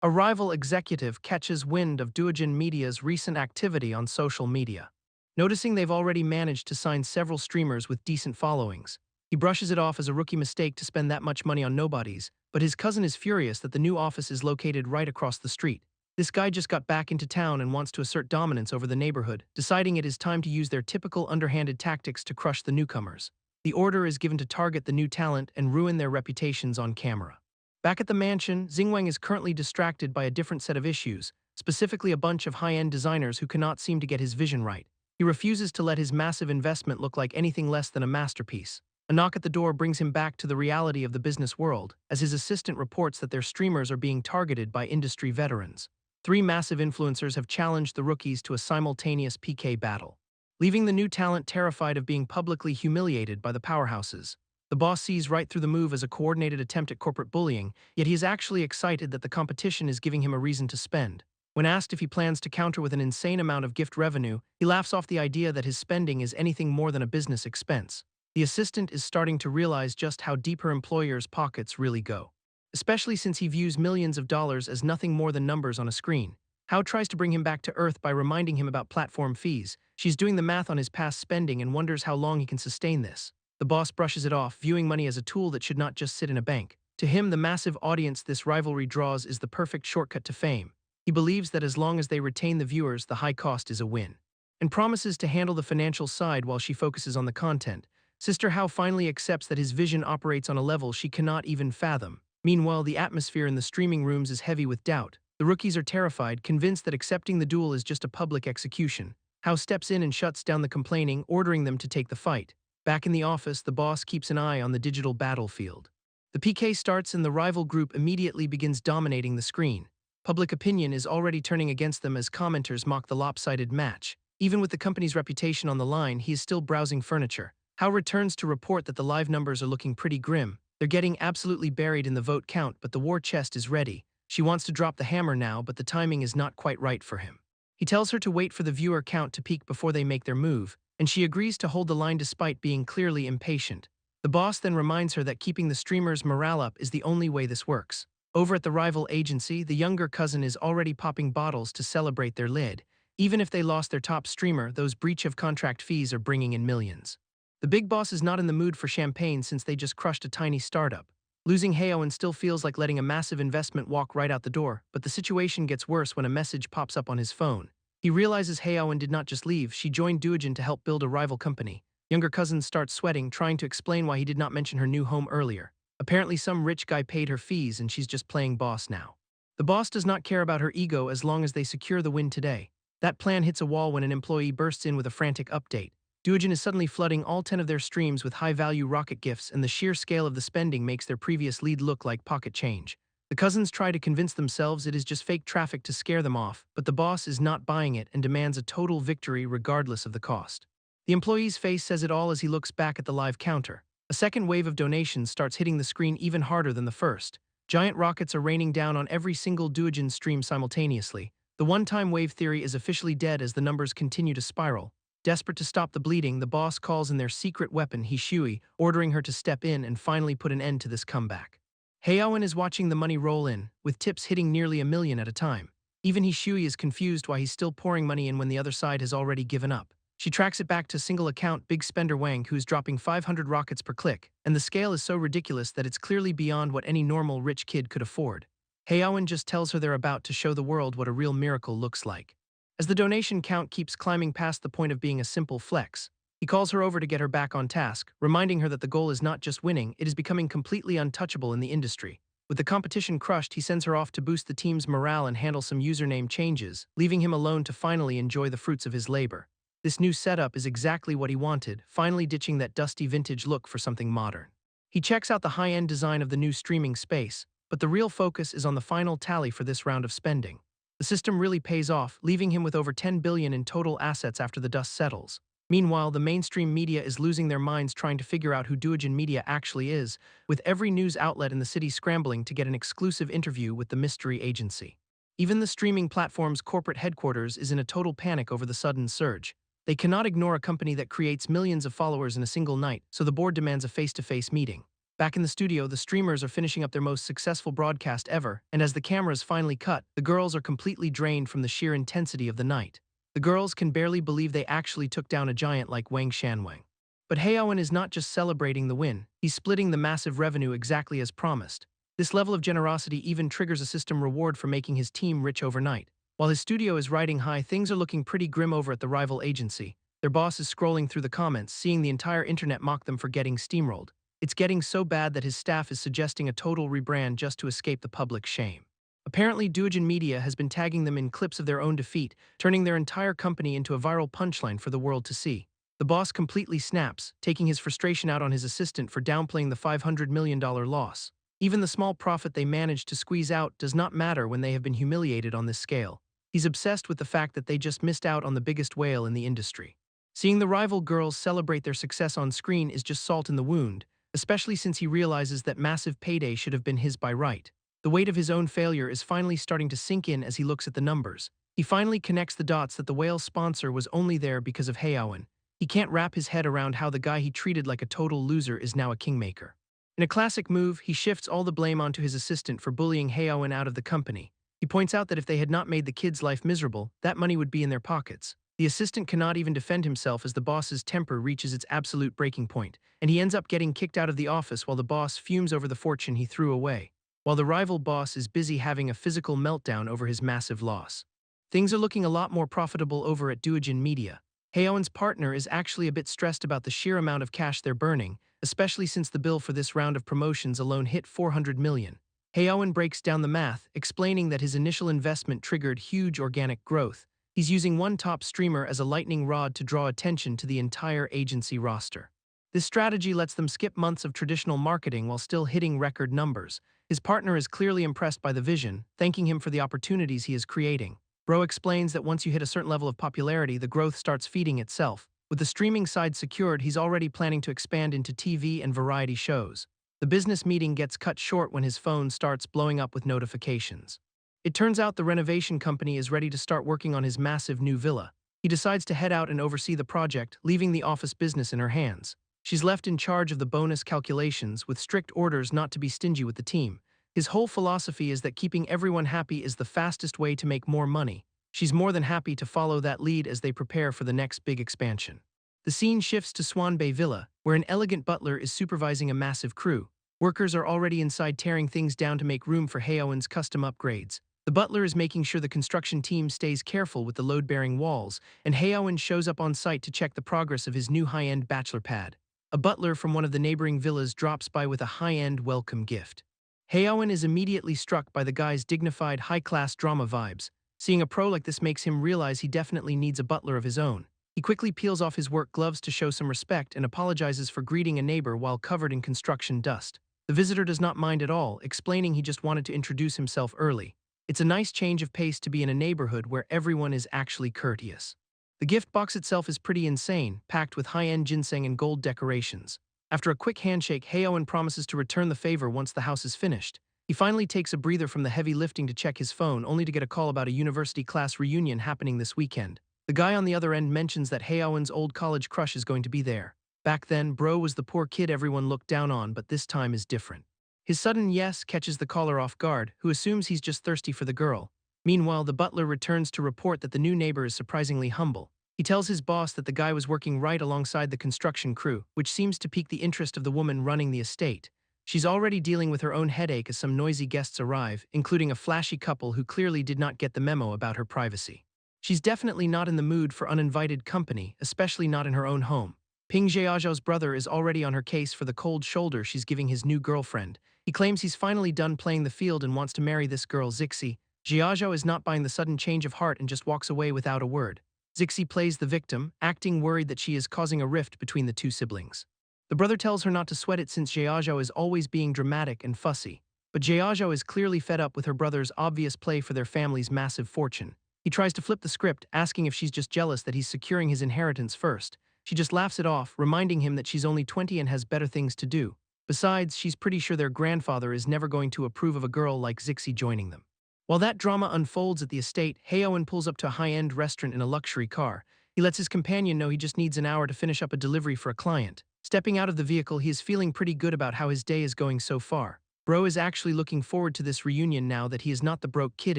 A rival executive catches wind of Duojin Media's recent activity on social media. Noticing they've already managed to sign several streamers with decent followings, he brushes it off as a rookie mistake to spend that much money on nobodies, but his cousin is furious that the new office is located right across the street. This guy just got back into town and wants to assert dominance over the neighborhood, deciding it is time to use their typical underhanded tactics to crush the newcomers. The order is given to target the new talent and ruin their reputations on camera. Back at the mansion, Xingwang is currently distracted by a different set of issues, specifically a bunch of high-end designers who cannot seem to get his vision right. He refuses to let his massive investment look like anything less than a masterpiece. A knock at the door brings him back to the reality of the business world, as his assistant reports that their streamers are being targeted by industry veterans. 3 massive influencers have challenged the rookies to a simultaneous PK battle, leaving the new talent terrified of being publicly humiliated by the powerhouses. The boss sees right through the move as a coordinated attempt at corporate bullying, yet he is actually excited that the competition is giving him a reason to spend. When asked if he plans to counter with an insane amount of gift revenue, he laughs off the idea that his spending is anything more than a business expense. The assistant is starting to realize just how deep her employer's pockets really go, especially since he views millions of dollars as nothing more than numbers on a screen. Hao tries to bring him back to earth by reminding him about platform fees. She's doing the math on his past spending and wonders how long he can sustain this. The boss brushes it off, viewing money as a tool that should not just sit in a bank. To him, the massive audience this rivalry draws is the perfect shortcut to fame. He believes that as long as they retain the viewers, the high cost is a win, and promises to handle the financial side while she focuses on the content. Sister Hao finally accepts that his vision operates on a level she cannot even fathom. Meanwhile, the atmosphere in the streaming rooms is heavy with doubt. The rookies are terrified, convinced that accepting the duel is just a public execution. Hao steps in and shuts down the complaining, ordering them to take the fight. Back in the office, the boss keeps an eye on the digital battlefield. The PK starts and the rival group immediately begins dominating the screen. Public opinion is already turning against them as commenters mock the lopsided match. Even with the company's reputation on the line, he is still browsing furniture. Hao returns to report that the live numbers are looking pretty grim. They're getting absolutely buried in the vote count, but the war chest is ready. She wants to drop the hammer now, but the timing is not quite right for him. He tells her to wait for the viewer count to peak before they make their move, and she agrees to hold the line despite being clearly impatient. The boss then reminds her that keeping the streamer's morale up is the only way this works. Over at the rival agency, the younger cousin is already popping bottles to celebrate their lid. Even if they lost their top streamer, those breach of contract fees are bringing in millions. The big boss is not in the mood for champagne since they just crushed a tiny startup. Losing Haeyeon still feels like letting a massive investment walk right out the door, but the situation gets worse when a message pops up on his phone. He realizes Haeyeon did not just leave, she joined Doojin to help build a rival company. Younger cousin starts sweating, trying to explain why he did not mention her new home earlier. Apparently some rich guy paid her fees and she's just playing boss now. The boss does not care about her ego as long as they secure the win today. That plan hits a wall when an employee bursts in with a frantic update. Doojin is suddenly flooding all 10 of their streams with high-value rocket gifts, and the sheer scale of the spending makes their previous lead look like pocket change. The cousins try to convince themselves it is just fake traffic to scare them off, but the boss is not buying it and demands a total victory regardless of the cost. The employee's face says it all as he looks back at the live counter. A second wave of donations starts hitting the screen even harder than the first. Giant rockets are raining down on every single Doojin stream simultaneously. The one-time wave theory is officially dead as the numbers continue to spiral. Desperate to stop the bleeding, the boss calls in their secret weapon, Hishui, ordering her to step in and finally put an end to this comeback. Haeyeon is watching the money roll in, with tips hitting nearly $1 million at a time. Even Hishui is confused why he's still pouring money in when the other side has already given up. She tracks it back to single account big spender Wang, who's dropping 500 rockets per click, and the scale is so ridiculous that it's clearly beyond what any normal rich kid could afford. Haeyeon just tells her they're about to show the world what a real miracle looks like. As the donation count keeps climbing past the point of being a simple flex, he calls her over to get her back on task, reminding her that the goal is not just winning, it is becoming completely untouchable in the industry. With the competition crushed, he sends her off to boost the team's morale and handle some username changes, leaving him alone to finally enjoy the fruits of his labor. This new setup is exactly what he wanted, finally ditching that dusty vintage look for something modern. He checks out the high-end design of the new streaming space, but the real focus is on the final tally for this round of spending. The system really pays off, leaving him with over 10 billion in total assets after the dust settles. Meanwhile, the mainstream media is losing their minds trying to figure out who Doojin Media actually is, with every news outlet in the city scrambling to get an exclusive interview with the mystery agency. Even the streaming platform's corporate headquarters is in a total panic over the sudden surge. They cannot ignore a company that creates millions of followers in a single night, so the board demands a face-to-face meeting. Back in the studio, the streamers are finishing up their most successful broadcast ever, and as the cameras finally cut, the girls are completely drained from the sheer intensity of the night. The girls can barely believe they actually took down a giant like Wang Shanwang. But Haeyeon is not just celebrating the win, he's splitting the massive revenue exactly as promised. This level of generosity even triggers a system reward for making his team rich overnight. While his studio is riding high, things are looking pretty grim over at the rival agency. Their boss is scrolling through the comments, seeing the entire internet mock them for getting steamrolled. It's getting so bad that his staff is suggesting a total rebrand just to escape the public shame. Apparently, Doojin Media has been tagging them in clips of their own defeat, turning their entire company into a viral punchline for the world to see. The boss completely snaps, taking his frustration out on his assistant for downplaying the $500 million loss. Even the small profit they managed to squeeze out does not matter when they have been humiliated on this scale. He's obsessed with the fact that they just missed out on the biggest whale in the industry. Seeing the rival girls celebrate their success on screen is just salt in the wound, especially since he realizes that massive payday should have been his by right. The weight of his own failure is finally starting to sink in as he looks at the numbers. He finally connects the dots that the whale's sponsor was only there because of Haeyeon. He can't wrap his head around how the guy he treated like a total loser is now a kingmaker. In a classic move, he shifts all the blame onto his assistant for bullying Haeyeon out of the company. He points out that if they had not made the kid's life miserable, that money would be in their pockets. The assistant cannot even defend himself as the boss's temper reaches its absolute breaking point, and he ends up getting kicked out of the office while the boss fumes over the fortune he threw away, while the rival boss is busy having a physical meltdown over his massive loss. Things are looking a lot more profitable over at Doojin Media. Haeyeon's partner is actually a bit stressed about the sheer amount of cash they're burning, especially since the bill for this round of promotions alone hit 400 million. Haeyeon breaks down the math, explaining that his initial investment triggered huge organic growth. He's using one top streamer as a lightning rod to draw attention to the entire agency roster. This strategy lets them skip months of traditional marketing while still hitting record numbers. His partner is clearly impressed by the vision, thanking him for the opportunities he is creating. Bro explains that once you hit a certain level of popularity, the growth starts feeding itself. With the streaming side secured, he's already planning to expand into TV and variety shows. The business meeting gets cut short when his phone starts blowing up with notifications. It turns out the renovation company is ready to start working on his massive new villa. He decides to head out and oversee the project, leaving the office business in her hands. She's left in charge of the bonus calculations with strict orders not to be stingy with the team. His whole philosophy is that keeping everyone happy is the fastest way to make more money. She's more than happy to follow that lead as they prepare for the next big expansion. The scene shifts to Swan Bay Villa, where an elegant butler is supervising a massive crew. Workers are already inside tearing things down to make room for Haeyeon's custom upgrades. The butler is making sure the construction team stays careful with the load-bearing walls, and Haeyeon shows up on site to check the progress of his new high-end bachelor pad. A butler from one of the neighboring villas drops by with a high-end welcome gift. Haeyeon is immediately struck by the guy's dignified, high-class drama vibes. Seeing a pro like this makes him realize he definitely needs a butler of his own. He quickly peels off his work gloves to show some respect and apologizes for greeting a neighbor while covered in construction dust. The visitor does not mind at all, explaining he just wanted to introduce himself early. It's a nice change of pace to be in a neighborhood where everyone is actually courteous. The gift box itself is pretty insane, packed with high-end ginseng and gold decorations. After a quick handshake, Haeyeon promises to return the favor once the house is finished. He finally takes a breather from the heavy lifting to check his phone, only to get a call about a university class reunion happening this weekend. The guy on the other end mentions that Haeyeon's old college crush is going to be there. Back then, Bro was the poor kid everyone looked down on, but this time is different. His sudden yes catches the caller off guard, who assumes he's just thirsty for the girl. Meanwhile, the butler returns to report that the new neighbor is surprisingly humble. He tells his boss that the guy was working right alongside the construction crew, which seems to pique the interest of the woman running the estate. She's already dealing with her own headache as some noisy guests arrive, including a flashy couple who clearly did not get the memo about her privacy. She's definitely not in the mood for uninvited company, especially not in her own home. Ping Jiaozhao's brother is already on her case for the cold shoulder she's giving his new girlfriend. He claims he's finally done playing the field and wants to marry this girl Zixi. Jiaozhao is not buying the sudden change of heart and just walks away without a word. Zixi plays the victim, acting worried that she is causing a rift between the two siblings. The brother tells her not to sweat it since Jiaozhao is always being dramatic and fussy. But Jiaozhao is clearly fed up with her brother's obvious play for their family's massive fortune. He tries to flip the script, asking if she's just jealous that he's securing his inheritance first. She just laughs it off, reminding him that she's only 20 and has better things to do. Besides, she's pretty sure their grandfather is never going to approve of a girl like Zixi joining them. While that drama unfolds at the estate, Haeyeon pulls up to a high-end restaurant in a luxury car. He lets his companion know he just needs an hour to finish up a delivery for a client. Stepping out of the vehicle, he is feeling pretty good about how his day is going so far. Bro is actually looking forward to this reunion now that he is not the broke kid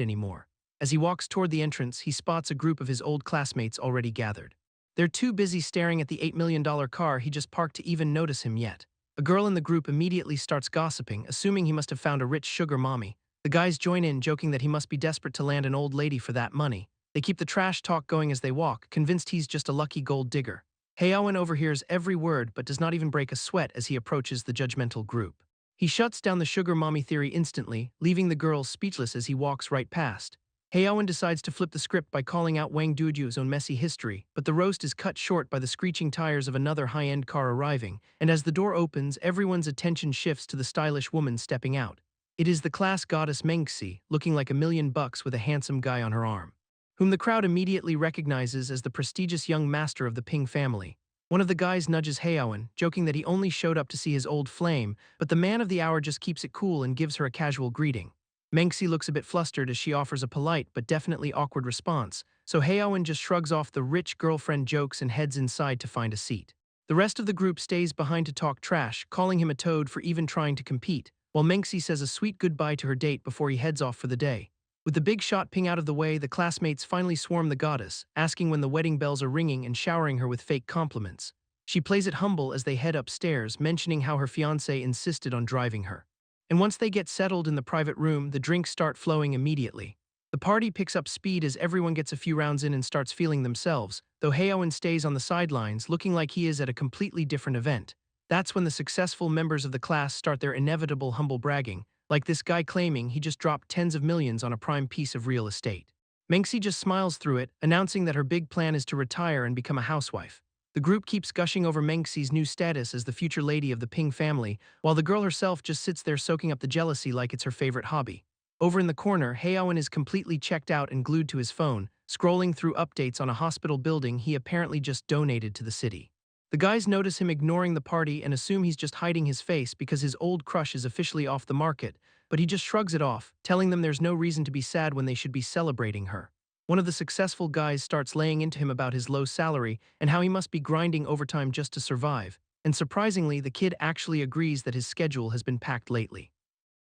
anymore. As he walks toward the entrance, he spots a group of his old classmates already gathered. They're too busy staring at the $8 million car he just parked to even notice him yet. A girl in the group immediately starts gossiping, assuming he must have found a rich sugar mommy. The guys join in, joking that he must be desperate to land an old lady for that money. They keep the trash talk going as they walk, convinced he's just a lucky gold digger. Haeyeon overhears every word but does not even break a sweat as he approaches the judgmental group. He shuts down the sugar mommy theory instantly, leaving the girls speechless as he walks right past. Haeyeon decides to flip the script by calling out Wang Duju's own messy history, but the roast is cut short by the screeching tires of another high-end car arriving, and as the door opens, everyone's attention shifts to the stylish woman stepping out. It is the class goddess Mengxi, looking like $1,000,000 with a handsome guy on her arm, whom the crowd immediately recognizes as the prestigious young master of the Ping family. One of the guys nudges Haeyeon, joking that he only showed up to see his old flame, but the man of the hour just keeps it cool and gives her a casual greeting. Mengxi looks a bit flustered as she offers a polite but definitely awkward response, so Haeyeon just shrugs off the rich girlfriend jokes and heads inside to find a seat. The rest of the group stays behind to talk trash, calling him a toad for even trying to compete, while Mengxi says a sweet goodbye to her date before he heads off for the day. With the big shot Ping out of the way, the classmates finally swarm the goddess, asking when the wedding bells are ringing and showering her with fake compliments. She plays it humble as they head upstairs, mentioning how her fiancé insisted on driving her. And once they get settled in the private room, the drinks start flowing immediately. The party picks up speed as everyone gets a few rounds in and starts feeling themselves, though Haeyeon stays on the sidelines looking like he is at a completely different event. That's when the successful members of the class start their inevitable humble bragging, like this guy claiming he just dropped tens of millions on a prime piece of real estate. Mengxi just smiles through it, announcing that her big plan is to retire and become a housewife. The group keeps gushing over Mengxi's new status as the future lady of the Ping family, while the girl herself just sits there soaking up the jealousy like it's her favorite hobby. Over in the corner, Haeyeon is completely checked out and glued to his phone, scrolling through updates on a hospital building he apparently just donated to the city. The guys notice him ignoring the party and assume he's just hiding his face because his old crush is officially off the market, but he just shrugs it off, telling them there's no reason to be sad when they should be celebrating her. One of the successful guys starts laying into him about his low salary and how he must be grinding overtime just to survive, and surprisingly, the kid actually agrees that his schedule has been packed lately.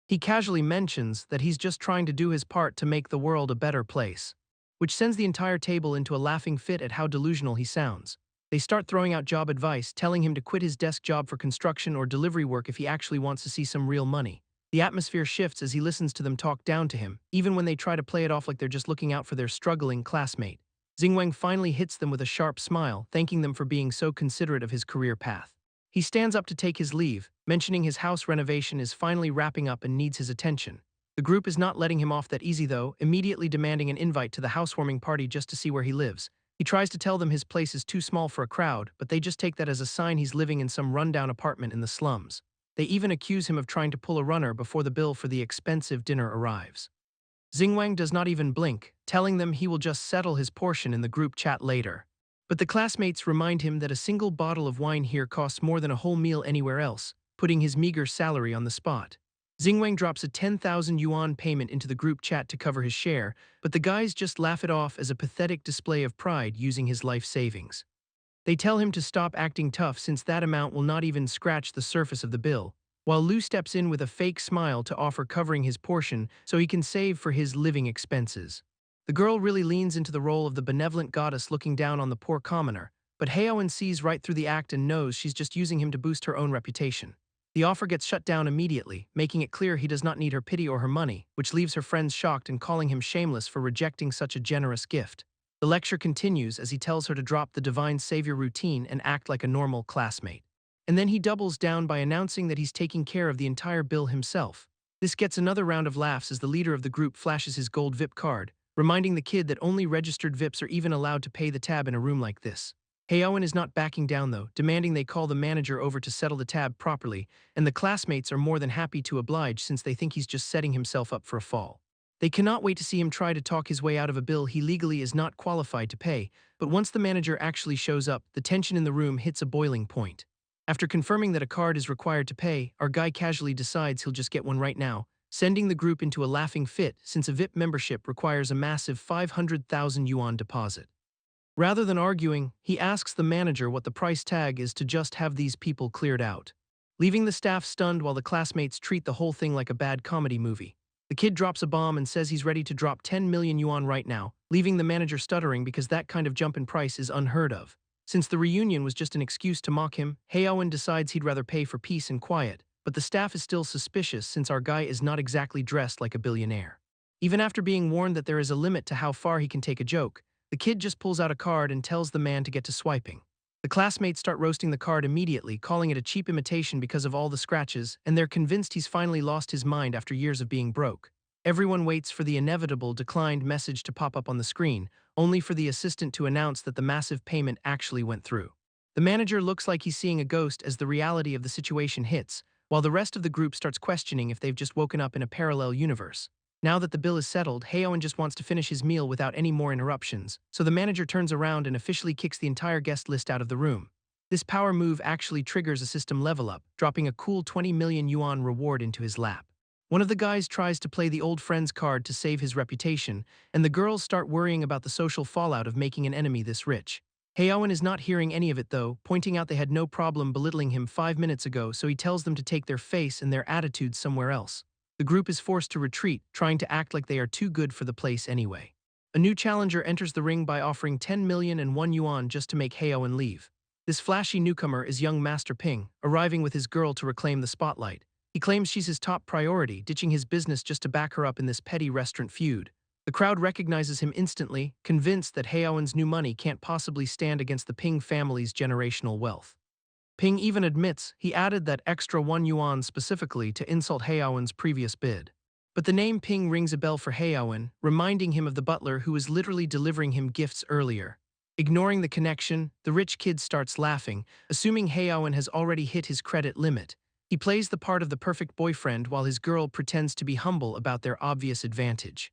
He casually mentions that he's just trying to do his part to make the world a better place, which sends the entire table into a laughing fit at how delusional he sounds. They start throwing out job advice, telling him to quit his desk job for construction or delivery work if he actually wants to see some real money. The atmosphere shifts as he listens to them talk down to him, even when they try to play it off like they're just looking out for their struggling classmate. Xingwang finally hits them with a sharp smile, thanking them for being so considerate of his career path. He stands up to take his leave, mentioning his house renovation is finally wrapping up and needs his attention. The group is not letting him off that easy though, immediately demanding an invite to the housewarming party just to see where he lives. He tries to tell them his place is too small for a crowd, but they just take that as a sign he's living in some rundown apartment in the slums. They even accuse him of trying to pull a runner before the bill for the expensive dinner arrives. Xingwang does not even blink, telling them he will just settle his portion in the group chat later. But the classmates remind him that a single bottle of wine here costs more than a whole meal anywhere else, putting his meager salary on the spot. Xingwang drops a 10,000 yuan payment into the group chat to cover his share, but the guys just laugh it off as a pathetic display of pride using his life savings. They tell him to stop acting tough since that amount will not even scratch the surface of the bill, while Lu steps in with a fake smile to offer covering his portion so he can save for his living expenses. The girl really leans into the role of the benevolent goddess looking down on the poor commoner, but Haeyeon sees right through the act and knows she's just using him to boost her own reputation. The offer gets shut down immediately, making it clear he does not need her pity or her money, which leaves her friends shocked and calling him shameless for rejecting such a generous gift. The lecture continues as he tells her to drop the divine savior routine and act like a normal classmate. And then he doubles down by announcing that he's taking care of the entire bill himself. This gets another round of laughs as the leader of the group flashes his gold VIP card, reminding the kid that only registered VIPs are even allowed to pay the tab in a room like this. Haeyeon is not backing down though, demanding they call the manager over to settle the tab properly, and the classmates are more than happy to oblige since they think he's just setting himself up for a fall. They cannot wait to see him try to talk his way out of a bill he legally is not qualified to pay, but once the manager actually shows up, the tension in the room hits a boiling point. After confirming that a card is required to pay, our guy casually decides he'll just get one right now, sending the group into a laughing fit since a VIP membership requires a massive 500,000 yuan deposit. Rather than arguing, he asks the manager what the price tag is to just have these people cleared out, leaving the staff stunned while the classmates treat the whole thing like a bad comedy movie. The kid drops a bomb and says he's ready to drop 10 million yuan right now, leaving the manager stuttering because that kind of jump in price is unheard of. Since the reunion was just an excuse to mock him, Haeyeon decides he'd rather pay for peace and quiet, but the staff is still suspicious since our guy is not exactly dressed like a billionaire. Even after being warned that there is a limit to how far he can take a joke, the kid just pulls out a card and tells the man to get to swiping. The classmates start roasting the card immediately, calling it a cheap imitation because of all the scratches, and they're convinced he's finally lost his mind after years of being broke. Everyone waits for the inevitable declined message to pop up on the screen, only for the assistant to announce that the massive payment actually went through. The manager looks like he's seeing a ghost as the reality of the situation hits, while the rest of the group starts questioning if they've just woken up in a parallel universe. Now that the bill is settled, Haeyeon just wants to finish his meal without any more interruptions, so the manager turns around and officially kicks the entire guest list out of the room. This power move actually triggers a system level up, dropping a cool 20 million yuan reward into his lap. One of the guys tries to play the old friends card to save his reputation, and the girls start worrying about the social fallout of making an enemy this rich. Haeyeon is not hearing any of it though, pointing out they had no problem belittling him 5 minutes ago, so he tells them to take their face and their attitudes somewhere else. The group is forced to retreat, trying to act like they are too good for the place anyway. A new challenger enters the ring by offering 10 million and 1 yuan just to make Haeyeon leave. This flashy newcomer is young Master Ping, arriving with his girl to reclaim the spotlight. He claims she's his top priority, ditching his business just to back her up in this petty restaurant feud. The crowd recognizes him instantly, convinced that Haowen's new money can't possibly stand against the Ping family's generational wealth. Ping even admits he added that extra 1 yuan specifically to insult Haowen's previous bid. But the name Ping rings a bell for Haowen, reminding him of the butler who was literally delivering him gifts earlier. Ignoring the connection, the rich kid starts laughing, assuming Haowen has already hit his credit limit. He plays the part of the perfect boyfriend while his girl pretends to be humble about their obvious advantage.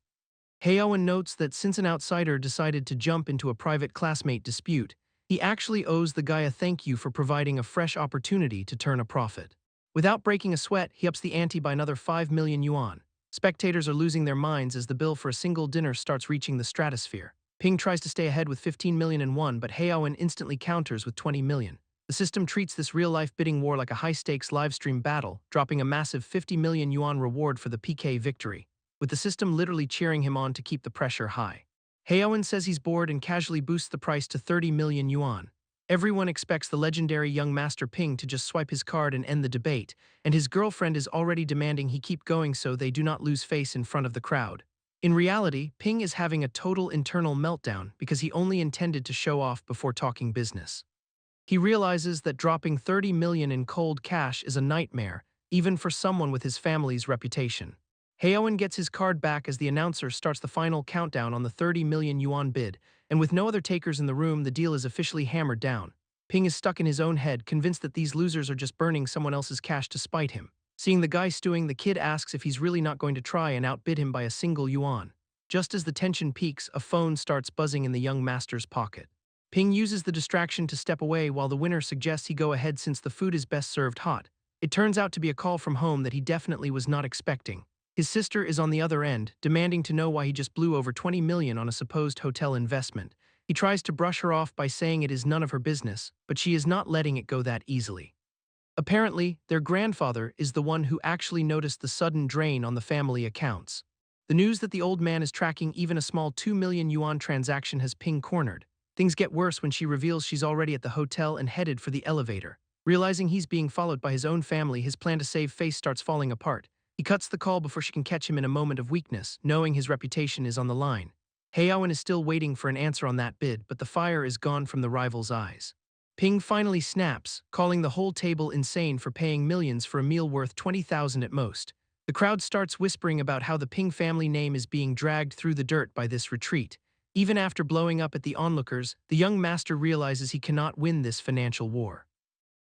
Haowen notes that since an outsider decided to jump into a private classmate dispute, he actually owes the guy a thank you for providing a fresh opportunity to turn a profit. Without breaking a sweat, he ups the ante by another 5 million yuan. Spectators are losing their minds as the bill for a single dinner starts reaching the stratosphere. Ping tries to stay ahead with 15 million and one, but Haowen instantly counters with 20 million. The system treats this real-life bidding war like a high-stakes live-stream battle, dropping a massive 50 million yuan reward for the PK victory, with the system literally cheering him on to keep the pressure high. Haowen says he's bored and casually boosts the price to 30 million yuan. Everyone expects the legendary young Master Ping to just swipe his card and end the debate, and his girlfriend is already demanding he keep going so they do not lose face in front of the crowd. In reality, Ping is having a total internal meltdown because he only intended to show off before talking business. He realizes that dropping 30 million in cold cash is a nightmare, even for someone with his family's reputation. Haowen gets his card back as the announcer starts the final countdown on the 30 million yuan bid, and with no other takers in the room, the deal is officially hammered down. Ping is stuck in his own head, convinced that these losers are just burning someone else's cash to spite him. Seeing the guy stewing, the kid asks if he's really not going to try and outbid him by a single yuan. Just as the tension peaks, a phone starts buzzing in the young master's pocket. Ping uses the distraction to step away while the winner suggests he go ahead since the food is best served hot. It turns out to be a call from home that he definitely was not expecting. His sister is on the other end, demanding to know why he just blew over 20 million on a supposed hotel investment. He tries to brush her off by saying it is none of her business, but she is not letting it go that easily. Apparently, their grandfather is the one who actually noticed the sudden drain on the family accounts. The news that the old man is tracking even a small 2 million yuan transaction has Ping cornered. Things get worse when she reveals she's already at the hotel and headed for the elevator. Realizing he's being followed by his own family, his plan to save face starts falling apart. He cuts the call before she can catch him in a moment of weakness, knowing his reputation is on the line. Haowen is still waiting for an answer on that bid, but the fire is gone from the rival's eyes. Ping finally snaps, calling the whole table insane for paying millions for a meal worth 20,000 at most. The crowd starts whispering about how the Ping family name is being dragged through the dirt by this retreat. Even after blowing up at the onlookers, the young master realizes he cannot win this financial war.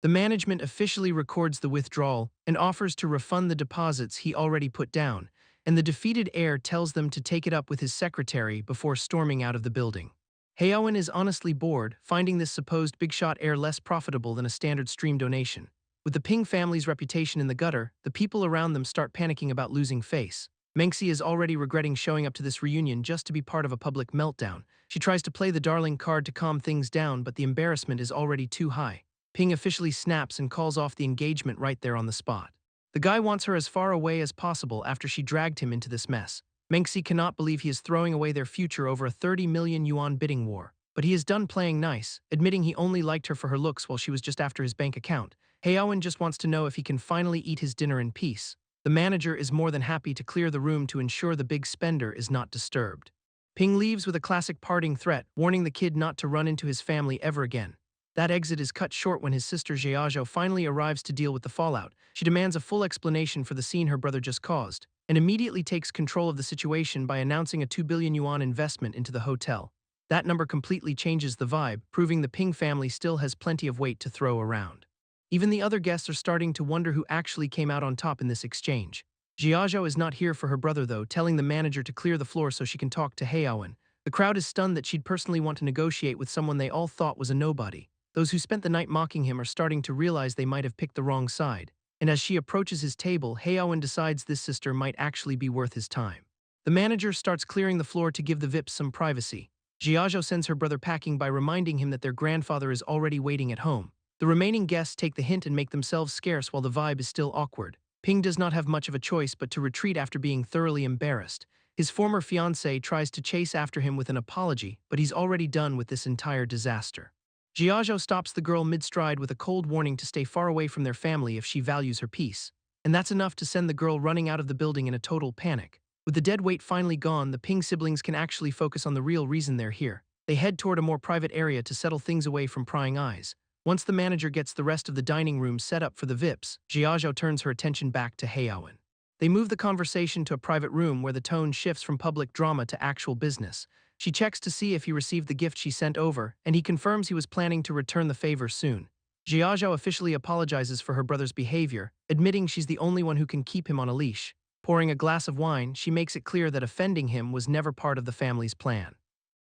The management officially records the withdrawal and offers to refund the deposits he already put down, and the defeated heir tells them to take it up with his secretary before storming out of the building. Haowen is honestly bored, finding this supposed big-shot heir less profitable than a standard stream donation. With the Ping family's reputation in the gutter, the people around them start panicking about losing face. Mengxi is already regretting showing up to this reunion just to be part of a public meltdown. She tries to play the darling card to calm things down, but the embarrassment is already too high. Ping officially snaps and calls off the engagement right there on the spot. The guy wants her as far away as possible after she dragged him into this mess. Mengxi cannot believe he is throwing away their future over a 30 million yuan bidding war. But he is done playing nice, admitting he only liked her for her looks while she was just after his bank account. Haowen just wants to know if he can finally eat his dinner in peace. The manager is more than happy to clear the room to ensure the big spender is not disturbed. Ping leaves with a classic parting threat, warning the kid not to run into his family ever again. That exit is cut short when his sister Jiazhou finally arrives to deal with the fallout. She demands a full explanation for the scene her brother just caused, and immediately takes control of the situation by announcing a 2 billion yuan investment into the hotel. That number completely changes the vibe, proving the Ping family still has plenty of weight to throw around. Even the other guests are starting to wonder who actually came out on top in this exchange. Jiazhou is not here for her brother though, telling the manager to clear the floor so she can talk to Haowen. The crowd is stunned that she'd personally want to negotiate with someone they all thought was a nobody. Those who spent the night mocking him are starting to realize they might have picked the wrong side. And as she approaches his table, Haowen decides this sister might actually be worth his time. The manager starts clearing the floor to give the VIPs some privacy. Jiazhou sends her brother packing by reminding him that their grandfather is already waiting at home. The remaining guests take the hint and make themselves scarce while the vibe is still awkward. Ping does not have much of a choice but to retreat after being thoroughly embarrassed. His former fiancée tries to chase after him with an apology, but he's already done with this entire disaster. Jiazhou stops the girl mid-stride with a cold warning to stay far away from their family if she values her peace. And that's enough to send the girl running out of the building in a total panic. With the dead weight finally gone, the Ping siblings can actually focus on the real reason they're here. They head toward a more private area to settle things away from prying eyes. Once the manager gets the rest of the dining room set up for the VIPs, Jiazhou turns her attention back to Heyawen. They move the conversation to a private room where the tone shifts from public drama to actual business. She checks to see if he received the gift she sent over, and he confirms he was planning to return the favor soon. Jiazhou officially apologizes for her brother's behavior, admitting she's the only one who can keep him on a leash. Pouring a glass of wine, she makes it clear that offending him was never part of the family's plan.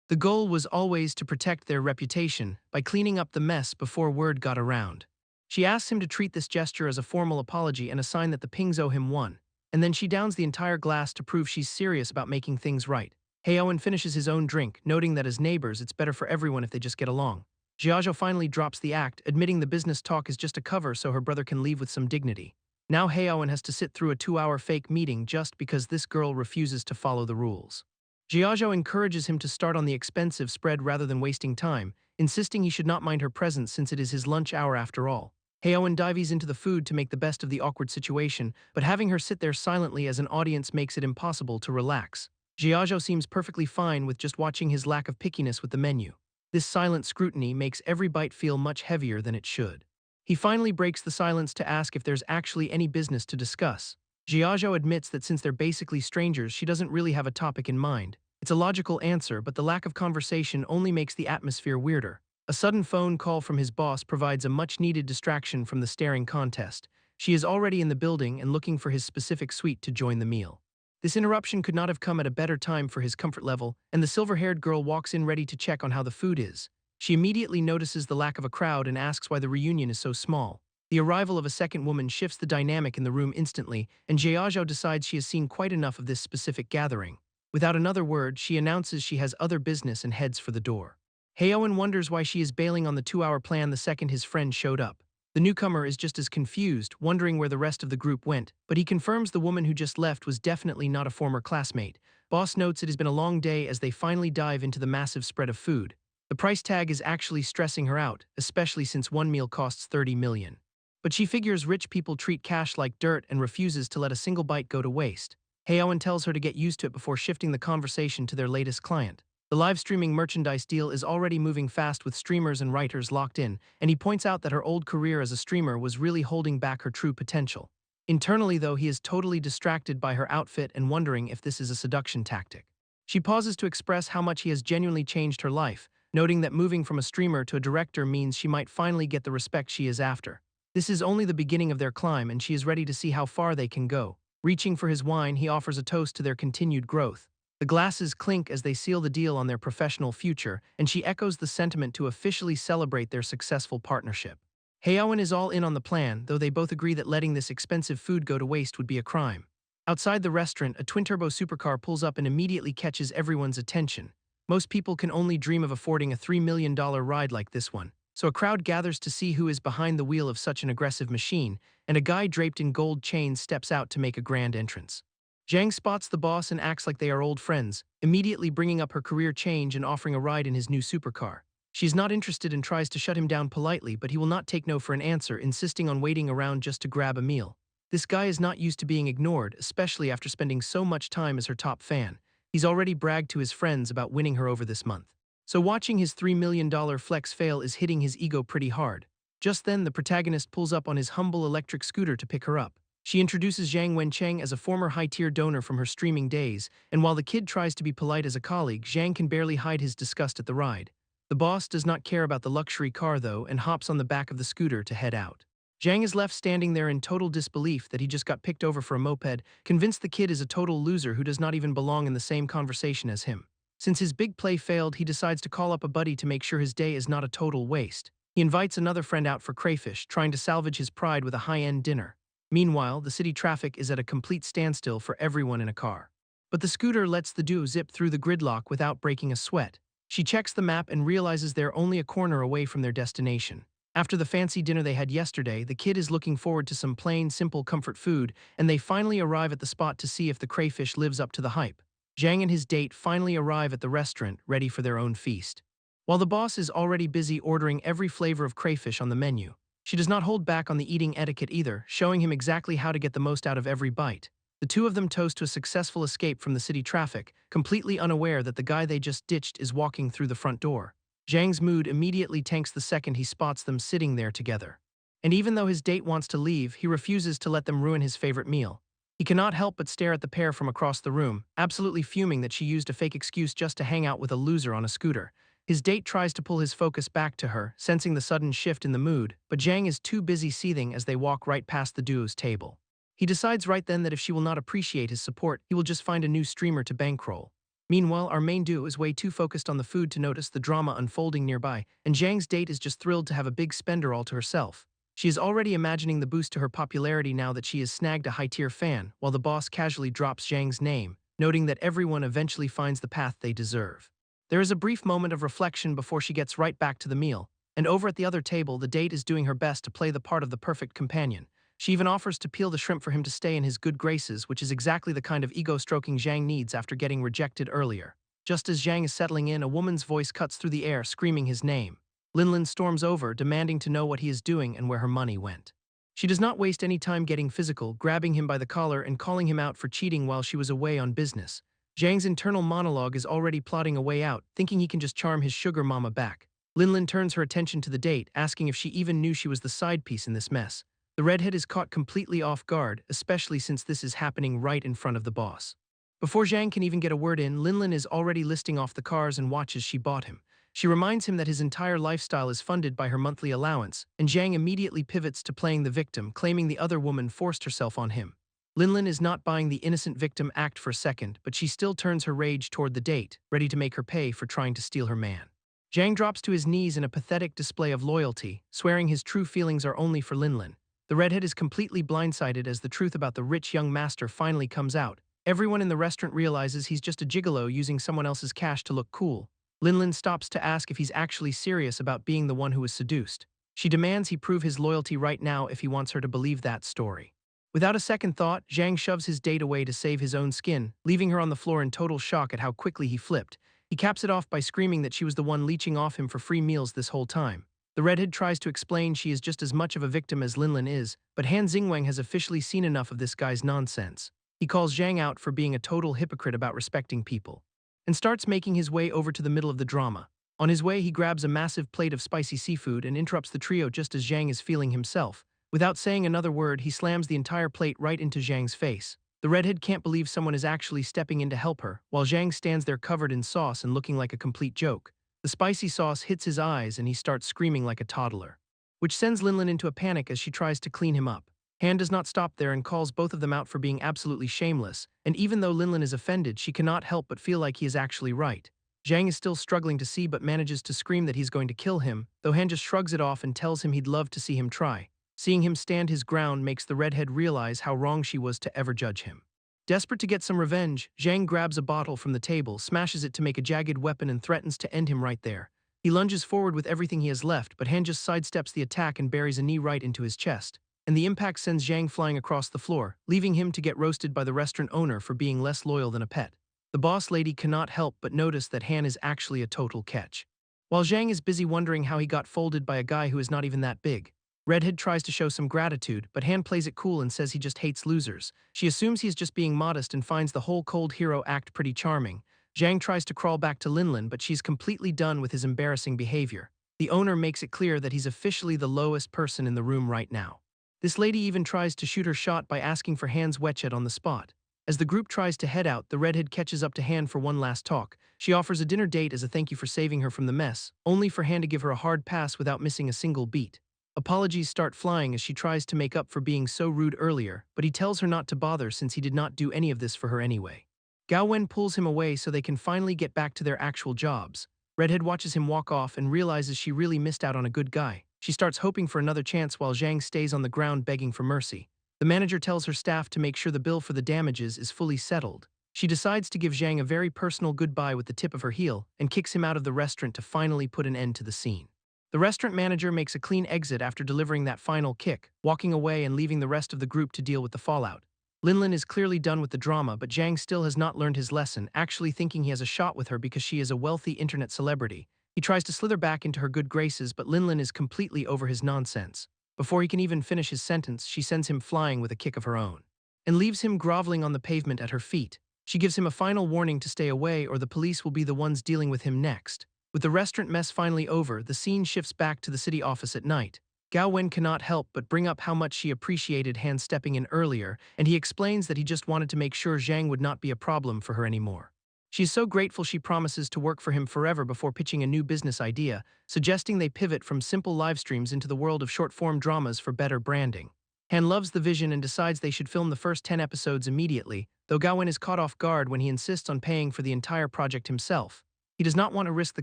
The goal was always to protect their reputation by cleaning up the mess before word got around. She asks him to treat this gesture as a formal apology and a sign that the Pings owe him one, and then she downs the entire glass to prove she's serious about making things right. Heowen finishes his own drink, noting that as neighbors it's better for everyone if they just get along. Jiazhou finally drops the act, admitting the business talk is just a cover so her brother can leave with some dignity. Now Heowen has to sit through a 2-hour fake meeting just because this girl refuses to follow the rules. Jiazhou encourages him to start on the expensive spread rather than wasting time, insisting he should not mind her presence since it is his lunch hour after all. Heowen dives into the food to make the best of the awkward situation, but having her sit there silently as an audience makes it impossible to relax. Jiazhou seems perfectly fine with just watching his lack of pickiness with the menu. This silent scrutiny makes every bite feel much heavier than it should. He finally breaks the silence to ask if there's actually any business to discuss. Jiazhou admits that since they're basically strangers, she doesn't really have a topic in mind. It's a logical answer, but the lack of conversation only makes the atmosphere weirder. A sudden phone call from his boss provides a much-needed distraction from the staring contest. She is already in the building and looking for his specific suite to join the meal. This interruption could not have come at a better time for his comfort level, and the silver-haired girl walks in ready to check on how the food is. She immediately notices the lack of a crowd and asks why the reunion is so small. The arrival of a second woman shifts the dynamic in the room instantly, and Jiazhou decides she has seen quite enough of this specific gathering. Without another word, she announces she has other business and heads for the door. Heowen wonders why she is bailing on the 2-hour plan the second his friend showed up. The newcomer is just as confused, wondering where the rest of the group went, but he confirms the woman who just left was definitely not a former classmate. Boss notes it has been a long day as they finally dive into the massive spread of food. The price tag is actually stressing her out, especially since one meal costs 30 million. But she figures rich people treat cash like dirt and refuses to let a single bite go to waste. Heowen tells her to get used to it before shifting the conversation to their latest client. The live streaming merchandise deal is already moving fast with streamers and writers locked in, and he points out that her old career as a streamer was really holding back her true potential. Internally, though, he is totally distracted by her outfit and wondering if this is a seduction tactic. She pauses to express how much he has genuinely changed her life, noting that moving from a streamer to a director means she might finally get the respect she is after. This is only the beginning of their climb, and she is ready to see how far they can go. Reaching for his wine, he offers a toast to their continued growth. The glasses clink as they seal the deal on their professional future, and she echoes the sentiment to officially celebrate their successful partnership. Heowen is all in on the plan, though they both agree that letting this expensive food go to waste would be a crime. Outside the restaurant, a twin-turbo supercar pulls up and immediately catches everyone's attention. Most people can only dream of affording a $3 million ride like this one, so a crowd gathers to see who is behind the wheel of such an aggressive machine, and a guy draped in gold chains steps out to make a grand entrance. Zhang spots the boss and acts like they are old friends, immediately bringing up her career change and offering a ride in his new supercar. She's not interested and tries to shut him down politely, but he will not take no for an answer, insisting on waiting around just to grab a meal. This guy is not used to being ignored, especially after spending so much time as her top fan. He's already bragged to his friends about winning her over this month. So watching his $3 million flex fail is hitting his ego pretty hard. Just then, the protagonist pulls up on his humble electric scooter to pick her up. She introduces Zhang Wencheng as a former high-tier donor from her streaming days, and while the kid tries to be polite as a colleague, Zhang can barely hide his disgust at the ride. The boss does not care about the luxury car, though, and hops on the back of the scooter to head out. Zhang is left standing there in total disbelief that he just got picked over for a moped, convinced the kid is a total loser who does not even belong in the same conversation as him. Since his big play failed, he decides to call up a buddy to make sure his day is not a total waste. He invites another friend out for crayfish, trying to salvage his pride with a high-end dinner. Meanwhile, the city traffic is at a complete standstill for everyone in a car. But the scooter lets the duo zip through the gridlock without breaking a sweat. She checks the map and realizes they're only a corner away from their destination. After the fancy dinner they had yesterday, the kid is looking forward to some plain, simple comfort food, and they finally arrive at the spot to see if the crayfish lives up to the hype. Zhang and his date finally arrive at the restaurant, ready for their own feast. While the boss is already busy ordering every flavor of crayfish on the menu, she does not hold back on the eating etiquette either, showing him exactly how to get the most out of every bite. The two of them toast to a successful escape from the city traffic, completely unaware that the guy they just ditched is walking through the front door. Zhang's mood immediately tanks the second he spots them sitting there together. And even though his date wants to leave, he refuses to let them ruin his favorite meal. He cannot help but stare at the pair from across the room, absolutely fuming that she used a fake excuse just to hang out with a loser on a scooter. His date tries to pull his focus back to her, sensing the sudden shift in the mood, but Zhang is too busy seething as they walk right past the duo's table. He decides right then that if she will not appreciate his support, he will just find a new streamer to bankroll. Meanwhile, our main duo is way too focused on the food to notice the drama unfolding nearby, and Zhang's date is just thrilled to have a big spender all to herself. She is already imagining the boost to her popularity now that she has snagged a high-tier fan, while the boss casually drops Zhang's name, noting that everyone eventually finds the path they deserve. There is a brief moment of reflection before she gets right back to the meal, and over at the other table, the date is doing her best to play the part of the perfect companion. She even offers to peel the shrimp for him to stay in his good graces, which is exactly the kind of ego-stroking Zhang needs after getting rejected earlier. Just as Zhang is settling in, a woman's voice cuts through the air, screaming his name. Linlin storms over, demanding to know what he is doing and where her money went. She does not waste any time getting physical, grabbing him by the collar and calling him out for cheating while she was away on business. Zhang's internal monologue is already plotting a way out, thinking he can just charm his sugar mama back. Linlin turns her attention to the date, asking if she even knew she was the side piece in this mess. The redhead is caught completely off guard, especially since this is happening right in front of the boss. Before Zhang can even get a word in, Linlin is already listing off the cars and watches she bought him. She reminds him that his entire lifestyle is funded by her monthly allowance, and Zhang immediately pivots to playing the victim, claiming the other woman forced herself on him. Linlin is not buying the innocent victim act for a second, but she still turns her rage toward the date, ready to make her pay for trying to steal her man. Zhang drops to his knees in a pathetic display of loyalty, swearing his true feelings are only for Linlin. The redhead is completely blindsided as the truth about the rich young master finally comes out. Everyone in the restaurant realizes he's just a gigolo using someone else's cash to look cool. Linlin stops to ask if he's actually serious about being the one who was seduced. She demands he prove his loyalty right now if he wants her to believe that story. Without a second thought, Zhang shoves his date away to save his own skin, leaving her on the floor in total shock at how quickly he flipped. He caps it off by screaming that she was the one leeching off him for free meals this whole time. The redhead tries to explain she is just as much of a victim as Linlin is, but Han Xingwang has officially seen enough of this guy's nonsense. He calls Zhang out for being a total hypocrite about respecting people, and starts making his way over to the middle of the drama. On his way, he grabs a massive plate of spicy seafood and interrupts the trio just as Zhang is feeling himself. Without saying another word, he slams the entire plate right into Zhang's face. The redhead can't believe someone is actually stepping in to help her, while Zhang stands there covered in sauce and looking like a complete joke. The spicy sauce hits his eyes and he starts screaming like a toddler, which sends Linlin into a panic as she tries to clean him up. Han does not stop there and calls both of them out for being absolutely shameless, and even though Linlin is offended, she cannot help but feel like he is actually right. Zhang is still struggling to see but manages to scream that he's going to kill him, though Han just shrugs it off and tells him he'd love to see him try. Seeing him stand his ground makes the redhead realize how wrong she was to ever judge him. Desperate to get some revenge, Zhang grabs a bottle from the table, smashes it to make a jagged weapon and threatens to end him right there. He lunges forward with everything he has left, but Han just sidesteps the attack and buries a knee right into his chest. And the impact sends Zhang flying across the floor, leaving him to get roasted by the restaurant owner for being less loyal than a pet. The boss lady cannot help but notice that Han is actually a total catch. While Zhang is busy wondering how he got folded by a guy who is not even that big, Redhead tries to show some gratitude, but Han plays it cool and says he just hates losers. She assumes he's just being modest and finds the whole cold hero act pretty charming. Zhang tries to crawl back to Linlin, but she's completely done with his embarrassing behavior. The owner makes it clear that he's officially the lowest person in the room right now. This lady even tries to shoot her shot by asking for Han's wetchet on the spot. As the group tries to head out, the redhead catches up to Han for one last talk. She offers a dinner date as a thank you for saving her from the mess, only for Han to give her a hard pass without missing a single beat. Apologies start flying as she tries to make up for being so rude earlier, but he tells her not to bother since he did not do any of this for her anyway. Gao Wen pulls him away so they can finally get back to their actual jobs. Redhead watches him walk off and realizes she really missed out on a good guy. She starts hoping for another chance while Zhang stays on the ground begging for mercy. The manager tells her staff to make sure the bill for the damages is fully settled. She decides to give Zhang a very personal goodbye with the tip of her heel and kicks him out of the restaurant to finally put an end to the scene. The restaurant manager makes a clean exit after delivering that final kick, walking away and leaving the rest of the group to deal with the fallout. Linlin is clearly done with the drama, but Zhang still has not learned his lesson, actually thinking he has a shot with her because she is a wealthy internet celebrity. He tries to slither back into her good graces, but Linlin is completely over his nonsense. Before he can even finish his sentence, she sends him flying with a kick of her own. and leaves him groveling on the pavement at her feet. She gives him a final warning to stay away or the police will be the ones dealing with him next. With the restaurant mess finally over, the scene shifts back to the city office at night. Gao Wen cannot help but bring up how much she appreciated Han stepping in earlier, and he explains that he just wanted to make sure Zhang would not be a problem for her anymore. She is so grateful she promises to work for him forever before pitching a new business idea, suggesting they pivot from simple live streams into the world of short-form dramas for better branding. Han loves the vision and decides they should film the first 10 episodes immediately, though Gawain is caught off guard when he insists on paying for the entire project himself. He does not want to risk the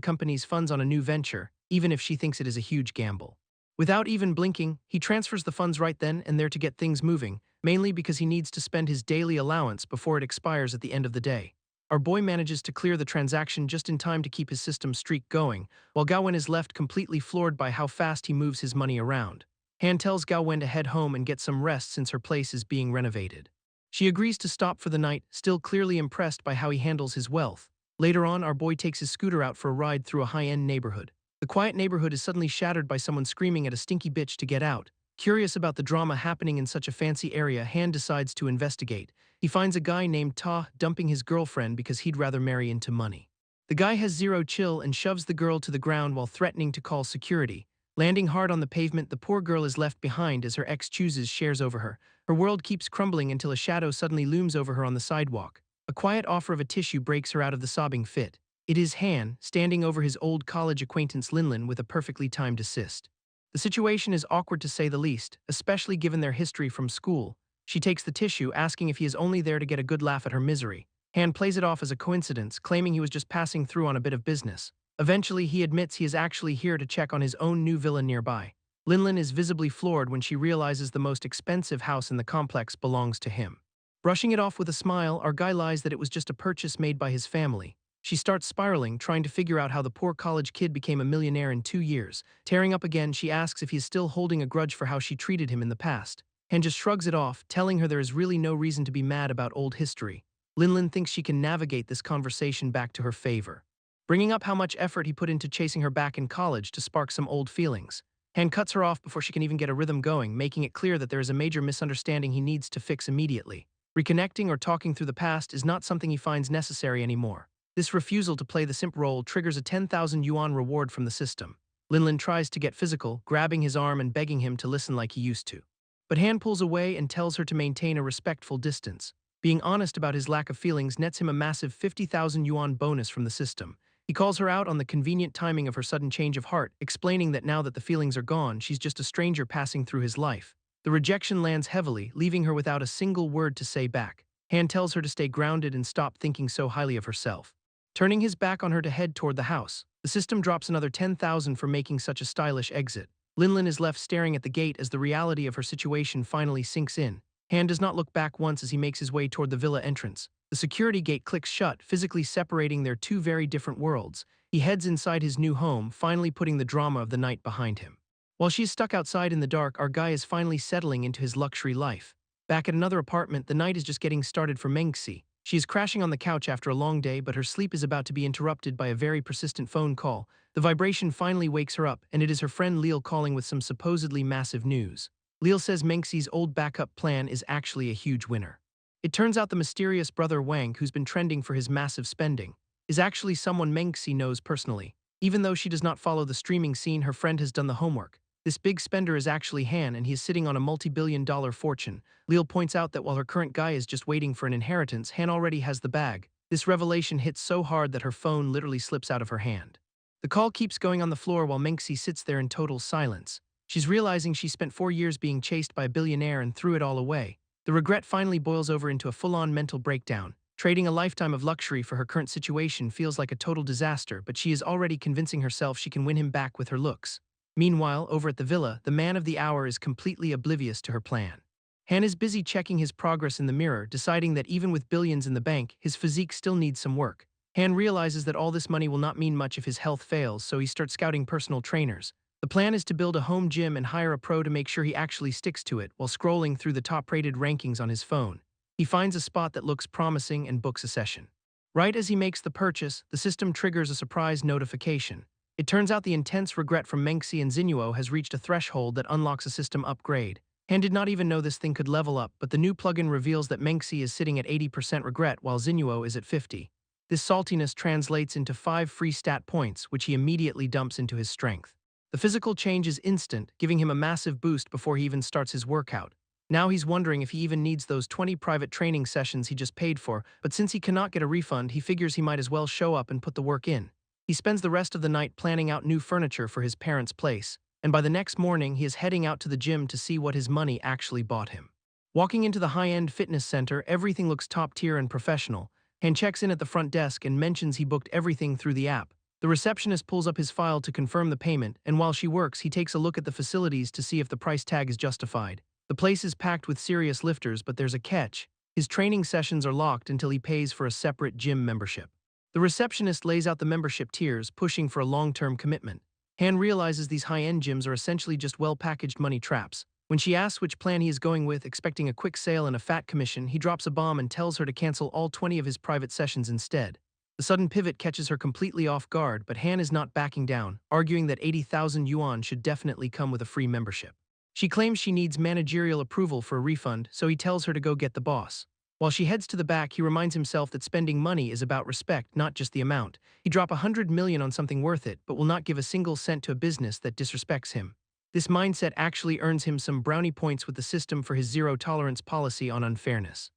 company's funds on a new venture, even if she thinks it is a huge gamble. Without even blinking, he transfers the funds right then and there to get things moving, mainly because he needs to spend his daily allowance before it expires at the end of the day. Our boy manages to clear the transaction just in time to keep his system streak going, while Gawain is left completely floored by how fast he moves his money around. Han tells Gawain to head home and get some rest since her place is being renovated. She agrees to stop for the night, still clearly impressed by how he handles his wealth. Later on, our boy takes his scooter out for a ride through a high-end neighborhood. The quiet neighborhood is suddenly shattered by someone screaming at a stinky bitch to get out. Curious about the drama happening in such a fancy area, Han decides to investigate. He finds a guy named Ta dumping his girlfriend because he'd rather marry into money. The guy has zero chill and shoves the girl to the ground while threatening to call security. Landing hard on the pavement, the poor girl is left behind as her ex chooses shares over her. Her world keeps crumbling until a shadow suddenly looms over her on the sidewalk. A quiet offer of a tissue breaks her out of the sobbing fit. It is Han, standing over his old college acquaintance Linlin with a perfectly timed assist. The situation is awkward to say the least, especially given their history from school. She takes the tissue, asking if he is only there to get a good laugh at her misery. Han plays it off as a coincidence, claiming he was just passing through on a bit of business. Eventually, he admits he is actually here to check on his own new villa nearby. Linlin is visibly floored when she realizes the most expensive house in the complex belongs to him. Brushing it off with a smile, our guy lies that it was just a purchase made by his family. She starts spiraling, trying to figure out how the poor college kid became a millionaire in 2 years. Tearing up again, she asks if he is still holding a grudge for how she treated him in the past. Han just shrugs it off, telling her there is really no reason to be mad about old history. Linlin thinks she can navigate this conversation back to her favor, bringing up how much effort he put into chasing her back in college to spark some old feelings. Han cuts her off before she can even get a rhythm going, making it clear that there is a major misunderstanding he needs to fix immediately. Reconnecting or talking through the past is not something he finds necessary anymore. This refusal to play the simp role triggers a 10,000 yuan reward from the system. Linlin tries to get physical, grabbing his arm and begging him to listen like he used to. But Han pulls away and tells her to maintain a respectful distance. Being honest about his lack of feelings nets him a massive 50,000 yuan bonus from the system. He calls her out on the convenient timing of her sudden change of heart, explaining that now that the feelings are gone, she's just a stranger passing through his life. The rejection lands heavily, leaving her without a single word to say back. Han tells her to stay grounded and stop thinking so highly of herself. Turning his back on her to head toward the house, the system drops another 10,000 for making such a stylish exit. Linlin is left staring at the gate as the reality of her situation finally sinks in. Han does not look back once as he makes his way toward the villa entrance. The security gate clicks shut, physically separating their two very different worlds. He heads inside his new home, finally putting the drama of the night behind him. While she's stuck outside in the dark, our guy is finally settling into his luxury life. Back at another apartment, the night is just getting started for Mengxi. She is crashing on the couch after a long day, but her sleep is about to be interrupted by a very persistent phone call. The vibration finally wakes her up, and it is her friend Leal calling with some supposedly massive news. Leal says Mengxi's old backup plan is actually a huge winner. It turns out the mysterious brother Wang, who's been trending for his massive spending, is actually someone Mengxi knows personally. Even though she does not follow the streaming scene, her friend has done the homework. This big spender is actually Han, and he is sitting on a multi-billion-dollar fortune. Leal points out that while her current guy is just waiting for an inheritance, Han already has the bag. This revelation hits so hard that her phone literally slips out of her hand. The call keeps going on the floor while Mengxi sits there in total silence. She's realizing she spent 4 years being chased by a billionaire and threw it all away. The regret finally boils over into a full-on mental breakdown. Trading a lifetime of luxury for her current situation feels like a total disaster, but she is already convincing herself she can win him back with her looks. Meanwhile, over at the villa, the man of the hour is completely oblivious to her plan. Han is busy checking his progress in the mirror, deciding that even with billions in the bank, his physique still needs some work. Han realizes that all this money will not mean much if his health fails, so he starts scouting personal trainers. The plan is to build a home gym and hire a pro to make sure he actually sticks to it, while scrolling through the top-rated rankings on his phone. He finds a spot that looks promising and books a session. Right as he makes the purchase, the system triggers a surprise notification. It turns out the intense regret from Mengxi and Xinuo has reached a threshold that unlocks a system upgrade. Han did not even know this thing could level up, but the new plugin reveals that Mengxi is sitting at 80% regret while Xinyuo is at 50. This saltiness translates into 5 free stat points, which he immediately dumps into his strength. The physical change is instant, giving him a massive boost before he even starts his workout. Now he's wondering if he even needs those 20 private training sessions he just paid for, but since he cannot get a refund, he figures he might as well show up and put the work in. He spends the rest of the night planning out new furniture for his parents' place, and by the next morning he is heading out to the gym to see what his money actually bought him. Walking into the high-end fitness center, everything looks top-tier and professional. Han checks in at the front desk and mentions he booked everything through the app. The receptionist pulls up his file to confirm the payment, and while she works, he takes a look at the facilities to see if the price tag is justified. The place is packed with serious lifters, but there's a catch. His training sessions are locked until he pays for a separate gym membership. The receptionist lays out the membership tiers, pushing for a long-term commitment. Han realizes these high-end gyms are essentially just well-packaged money traps. When she asks which plan he is going with, expecting a quick sale and a fat commission, he drops a bomb and tells her to cancel all 20 of his private sessions instead. The sudden pivot catches her completely off guard, but Han is not backing down, arguing that 80,000 yuan should definitely come with a free membership. She claims she needs managerial approval for a refund, so he tells her to go get the boss. While she heads to the back, he reminds himself that spending money is about respect, not just the amount. He'd drop 100 million on something worth it, but will not give a single cent to a business that disrespects him. This mindset actually earns him some brownie points with the system for his zero-tolerance policy on unfairness.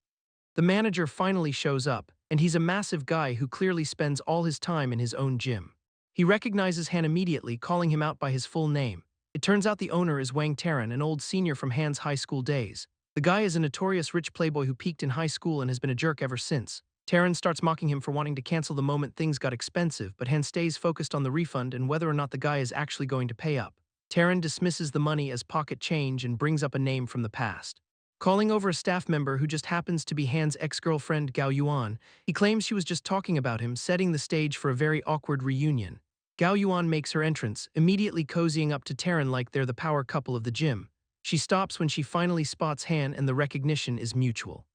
The manager finally shows up, and he's a massive guy who clearly spends all his time in his own gym. He recognizes Han immediately, calling him out by his full name. It turns out the owner is Wang Taran, an old senior from Han's high school days. The guy is a notorious rich playboy who peaked in high school and has been a jerk ever since. Taran starts mocking him for wanting to cancel the moment things got expensive, but Han stays focused on the refund and whether or not the guy is actually going to pay up. Taran dismisses the money as pocket change and brings up a name from the past. Calling over a staff member who just happens to be Han's ex-girlfriend Gao Yuan, he claims she was just talking about him, setting the stage for a very awkward reunion. Gao Yuan makes her entrance, immediately cozying up to Taran like they're the power couple of the gym. She stops when she finally spots Han and the recognition is mutual.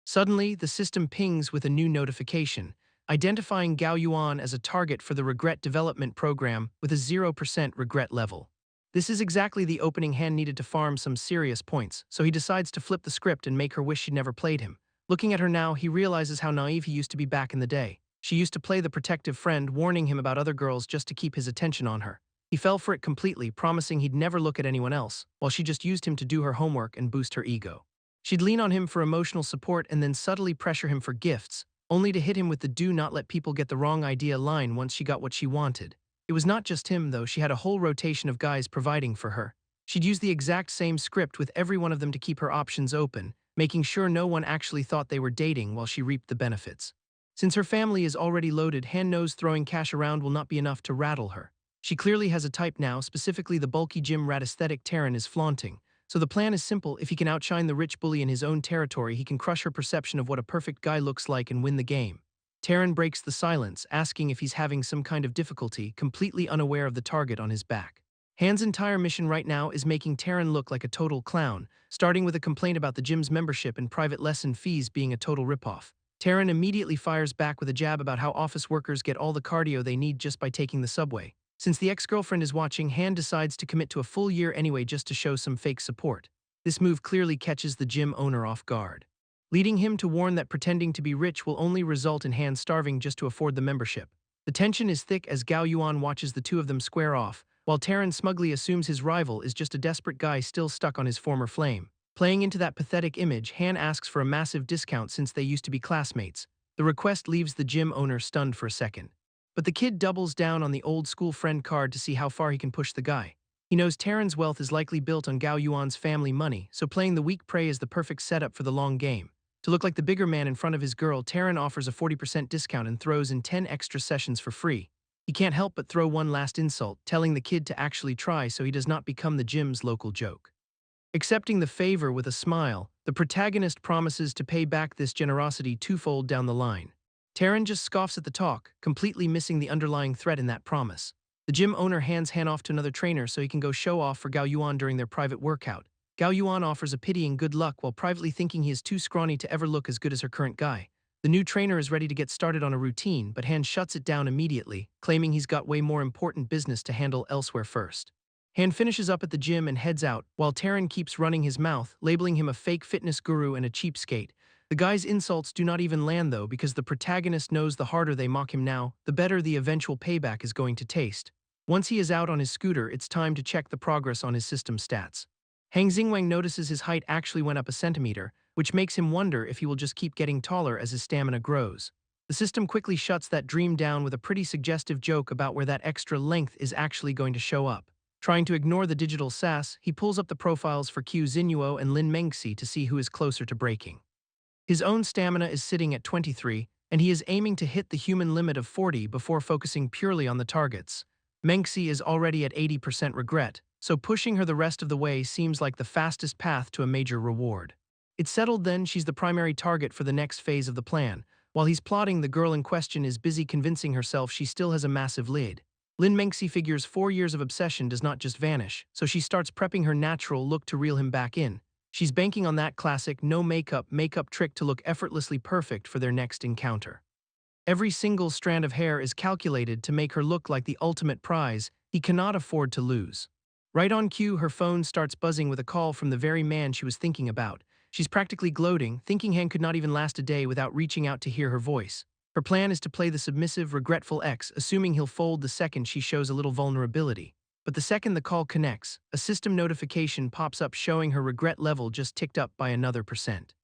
Suddenly, the system pings with a new notification, identifying Gao Yuan as a target for the Regret Development Program with a 0% regret level. This is exactly the opening Han needed to farm some serious points, so he decides to flip the script and make her wish she'd never played him. Looking at her now, he realizes how naive he used to be back in the day. She used to play the protective friend, warning him about other girls just to keep his attention on her. He fell for it completely, promising he'd never look at anyone else, while she just used him to do her homework and boost her ego. She'd lean on him for emotional support and then subtly pressure him for gifts, only to hit him with the "do not let people get the wrong idea" line once she got what she wanted. It was not just him, though. She had a whole rotation of guys providing for her. She'd use the exact same script with every one of them to keep her options open, making sure no one actually thought they were dating while she reaped the benefits. Since her family is already loaded, Han knows throwing cash around will not be enough to rattle her. She clearly has a type now, specifically the bulky gym rat aesthetic Taran is flaunting. So the plan is simple: if he can outshine the rich bully in his own territory, he can crush her perception of what a perfect guy looks like and win the game. Taran breaks the silence, asking if he's having some kind of difficulty, completely unaware of the target on his back. Han's entire mission right now is making Taran look like a total clown, starting with a complaint about the gym's membership and private lesson fees being a total ripoff. Taran immediately fires back with a jab about how office workers get all the cardio they need just by taking the subway. Since the ex-girlfriend is watching, Han decides to commit to a full year anyway just to show some fake support. This move clearly catches the gym owner off guard, leading him to warn that pretending to be rich will only result in Han starving just to afford the membership. The tension is thick as Gao Yuan watches the two of them square off, while Taran smugly assumes his rival is just a desperate guy still stuck on his former flame. Playing into that pathetic image, Han asks for a massive discount since they used to be classmates. The request leaves the gym owner stunned for a second. But the kid doubles down on the old school friend card to see how far he can push the guy. He knows Taran's wealth is likely built on Gao Yuan's family money, so playing the weak prey is the perfect setup for the long game. To look like the bigger man in front of his girl, Taran offers a 40% discount and throws in 10 extra sessions for free. He can't help but throw one last insult, telling the kid to actually try so he does not become the gym's local joke. Accepting the favor with a smile, the protagonist promises to pay back this generosity twofold down the line. Taran just scoffs at the talk, completely missing the underlying threat in that promise. The gym owner hands Han off to another trainer so he can go show off for Gao Yuan during their private workout. Gao Yuan offers a pitying good luck while privately thinking he is too scrawny to ever look as good as her current guy. The new trainer is ready to get started on a routine, but Han shuts it down immediately, claiming he's got way more important business to handle elsewhere first. Han finishes up at the gym and heads out, while Taran keeps running his mouth, labeling him a fake fitness guru and a cheapskate. The guy's insults do not even land though, because the protagonist knows the harder they mock him now, the better the eventual payback is going to taste. Once he is out on his scooter, it's time to check the progress on his system stats. Hang Xingwang notices his height actually went up a centimeter, which makes him wonder if he will just keep getting taller as his stamina grows. The system quickly shuts that dream down with a pretty suggestive joke about where that extra length is actually going to show up. Trying to ignore the digital sass, he pulls up the profiles for Qiu Xinyuo and Lin Mengxi to see who is closer to breaking. His own stamina is sitting at 23, and he is aiming to hit the human limit of 40 before focusing purely on the targets. Mengxi is already at 80% regret, so pushing her the rest of the way seems like the fastest path to a major reward. It's settled then she's the primary target for the next phase of the plan. While he's plotting, the girl in question is busy convincing herself she still has a massive lead. Lin Mengxi figures 4 years of obsession does not just vanish, so she starts prepping her natural look to reel him back in. She's banking on that classic no-makeup makeup trick to look effortlessly perfect for their next encounter. Every single strand of hair is calculated to make her look like the ultimate prize he cannot afford to lose. Right on cue, her phone starts buzzing with a call from the very man she was thinking about. She's practically gloating, thinking Han could not even last a day without reaching out to hear her voice. Her plan is to play the submissive, regretful ex, assuming he'll fold the second she shows a little vulnerability. But the second the call connects, a system notification pops up showing her regret level just ticked up by another %.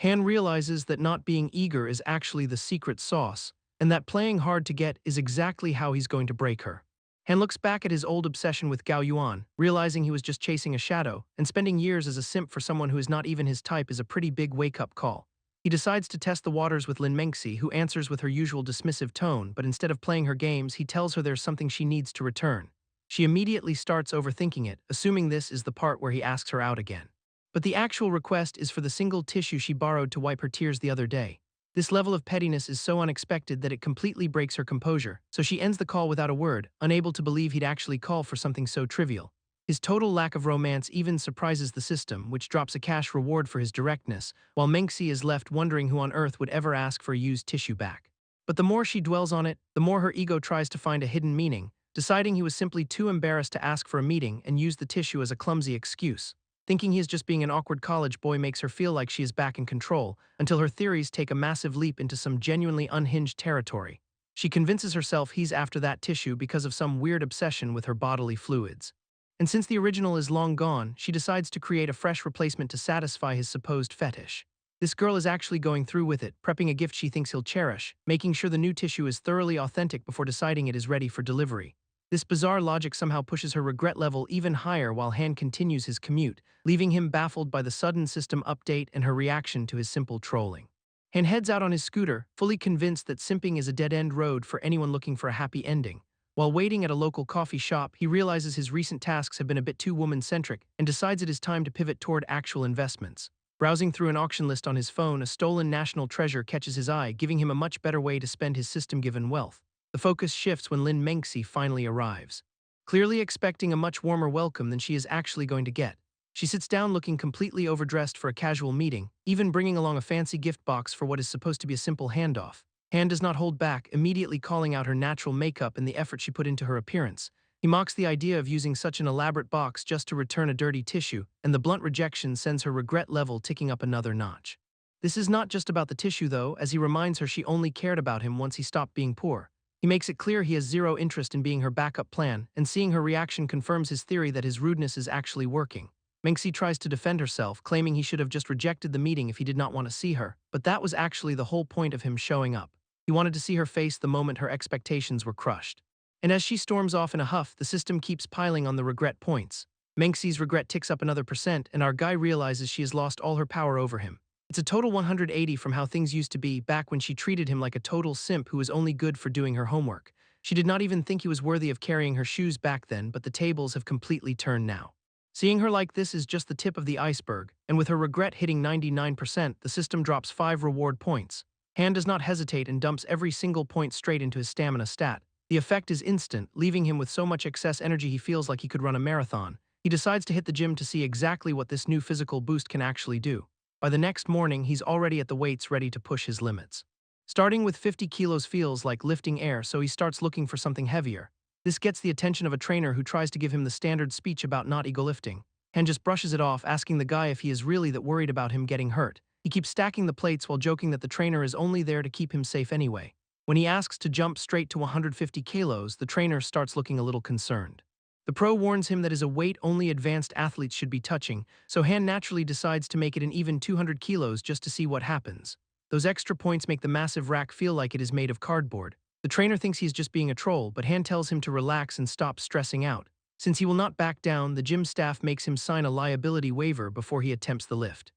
Han realizes that not being eager is actually the secret sauce, and that playing hard to get is exactly how he's going to break her. Han looks back at his old obsession with Gao Yuan, realizing he was just chasing a shadow, and spending years as a simp for someone who is not even his type is a pretty big wake-up call. He decides to test the waters with Lin Mengxi, who answers with her usual dismissive tone, but instead of playing her games, he tells her there's something she needs to return. She immediately starts overthinking it, assuming this is the part where he asks her out again. But the actual request is for the single tissue she borrowed to wipe her tears the other day. This level of pettiness is so unexpected that it completely breaks her composure, so she ends the call without a word, unable to believe he'd actually call for something so trivial. His total lack of romance even surprises the system, which drops a cash reward for his directness, while Mengxi is left wondering who on earth would ever ask for a used tissue back. But the more she dwells on it, the more her ego tries to find a hidden meaning, deciding he was simply too embarrassed to ask for a meeting and used the tissue as a clumsy excuse. Thinking he is just being an awkward college boy makes her feel like she is back in control, until her theories take a massive leap into some genuinely unhinged territory. She convinces herself he's after that tissue because of some weird obsession with her bodily fluids. And since the original is long gone, she decides to create a fresh replacement to satisfy his supposed fetish. This girl is actually going through with it, prepping a gift she thinks he'll cherish, making sure the new tissue is thoroughly authentic before deciding it is ready for delivery. This bizarre logic somehow pushes her regret level even higher while Han continues his commute, leaving him baffled by the sudden system update and her reaction to his simple trolling. Han heads out on his scooter, fully convinced that simping is a dead-end road for anyone looking for a happy ending. While waiting at a local coffee shop, he realizes his recent tasks have been a bit too woman-centric and decides it is time to pivot toward actual investments. Browsing through an auction list on his phone, a stolen national treasure catches his eye, giving him a much better way to spend his system-given wealth. The focus shifts when Lin Mengxi finally arrives. Clearly expecting a much warmer welcome than she is actually going to get. She sits down looking completely overdressed for a casual meeting, even bringing along a fancy gift box for what is supposed to be a simple handoff. Han does not hold back, immediately calling out her natural makeup and the effort she put into her appearance. He mocks the idea of using such an elaborate box just to return a dirty tissue, and the blunt rejection sends her regret level ticking up another notch. This is not just about the tissue though, as he reminds her she only cared about him once he stopped being poor. He makes it clear he has zero interest in being her backup plan, and seeing her reaction confirms his theory that his rudeness is actually working. Mengxi tries to defend herself, claiming he should have just rejected the meeting if he did not want to see her, but that was actually the whole point of him showing up. He wanted to see her face the moment her expectations were crushed. And as she storms off in a huff, the system keeps piling on the regret points. Mengxi's regret ticks up another %, and our guy realizes she has lost all her power over him. It's a total 180 from how things used to be back when she treated him like a total simp who was only good for doing her homework. She did not even think he was worthy of carrying her shoes back then, but the tables have completely turned now. Seeing her like this is just the tip of the iceberg, and with her regret hitting 99%, the system drops 5 reward points. Han does not hesitate and dumps every single point straight into his stamina stat. The effect is instant, leaving him with so much excess energy he feels like he could run a marathon. He decides to hit the gym to see exactly what this new physical boost can actually do. By the next morning, he's already at the weights ready to push his limits. Starting with 50 kilos feels like lifting air, so he starts looking for something heavier. This gets the attention of a trainer who tries to give him the standard speech about not ego lifting. Han just brushes it off, asking the guy if he is really that worried about him getting hurt. He keeps stacking the plates while joking that the trainer is only there to keep him safe anyway. When he asks to jump straight to 150 kilos, the trainer starts looking a little concerned. The pro warns him that is a weight only advanced athletes should be touching, so Han naturally decides to make it an even 200 kilos just to see what happens. Those extra points make the massive rack feel like it is made of cardboard. The trainer thinks he's just being a troll, but Han tells him to relax and stop stressing out. Since he will not back down, the gym staff makes him sign a liability waiver before he attempts the lift.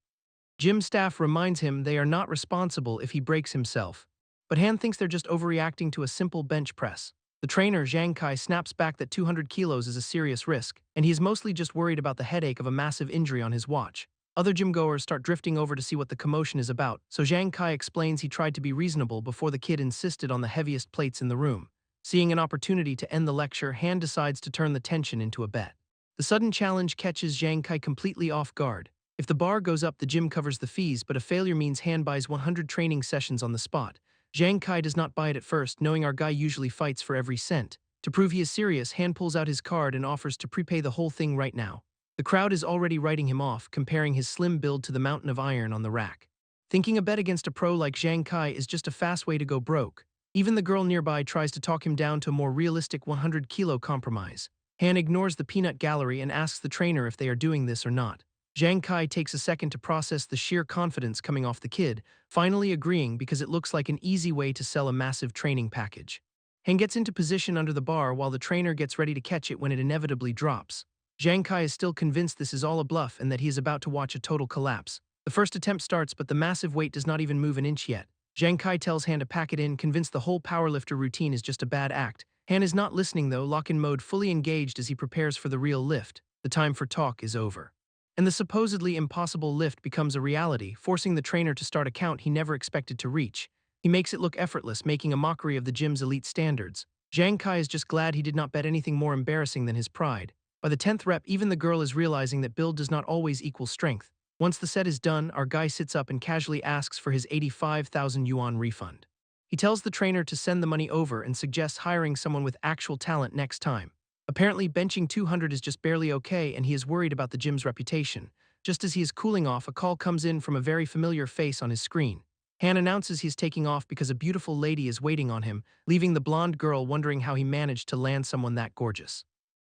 Gym staff reminds him they are not responsible if he breaks himself, but Han thinks they're just overreacting to a simple bench press. The trainer, Zhang Kai, snaps back that 200 kilos is a serious risk, and he is mostly just worried about the headache of a massive injury on his watch. Other gym-goers start drifting over to see what the commotion is about, so Zhang Kai explains he tried to be reasonable before the kid insisted on the heaviest plates in the room. Seeing an opportunity to end the lecture, Han decides to turn the tension into a bet. The sudden challenge catches Zhang Kai completely off guard. If the bar goes up, the gym covers the fees, but a failure means Han buys 100 training sessions on the spot. Zhang Kai does not buy it at first, knowing our guy usually fights for every cent. To prove he is serious, Han pulls out his card and offers to prepay the whole thing right now. The crowd is already writing him off, comparing his slim build to the mountain of iron on the rack. Thinking a bet against a pro like Zhang Kai is just a fast way to go broke. Even the girl nearby tries to talk him down to a more realistic 100-kilo compromise. Han ignores the peanut gallery and asks the trainer if they are doing this or not. Zhang Kai takes a second to process the sheer confidence coming off the kid, finally agreeing because it looks like an easy way to sell a massive training package. Han gets into position under the bar while the trainer gets ready to catch it when it inevitably drops. Zhang Kai is still convinced this is all a bluff and that he is about to watch a total collapse. The first attempt starts, but the massive weight does not even move an inch yet. Zhang Kai tells Han to pack it in, convinced the whole powerlifter routine is just a bad act. Han is not listening though, lock-in mode fully engaged as he prepares for the real lift. The time for talk is over. And the supposedly impossible lift becomes a reality, forcing the trainer to start a count he never expected to reach. He makes it look effortless, making a mockery of the gym's elite standards. Zhang Kai is just glad he did not bet anything more embarrassing than his pride. By the 10th rep, even the girl is realizing that build does not always equal strength. Once the set is done, our guy sits up and casually asks for his 85,000 yuan refund. He tells the trainer to send the money over and suggests hiring someone with actual talent next time. Apparently, benching 200 is just barely okay, and he is worried about the gym's reputation. Just as he is cooling off, a call comes in from a very familiar face on his screen. Han announces he is taking off because a beautiful lady is waiting on him, leaving the blonde girl wondering how he managed to land someone that gorgeous.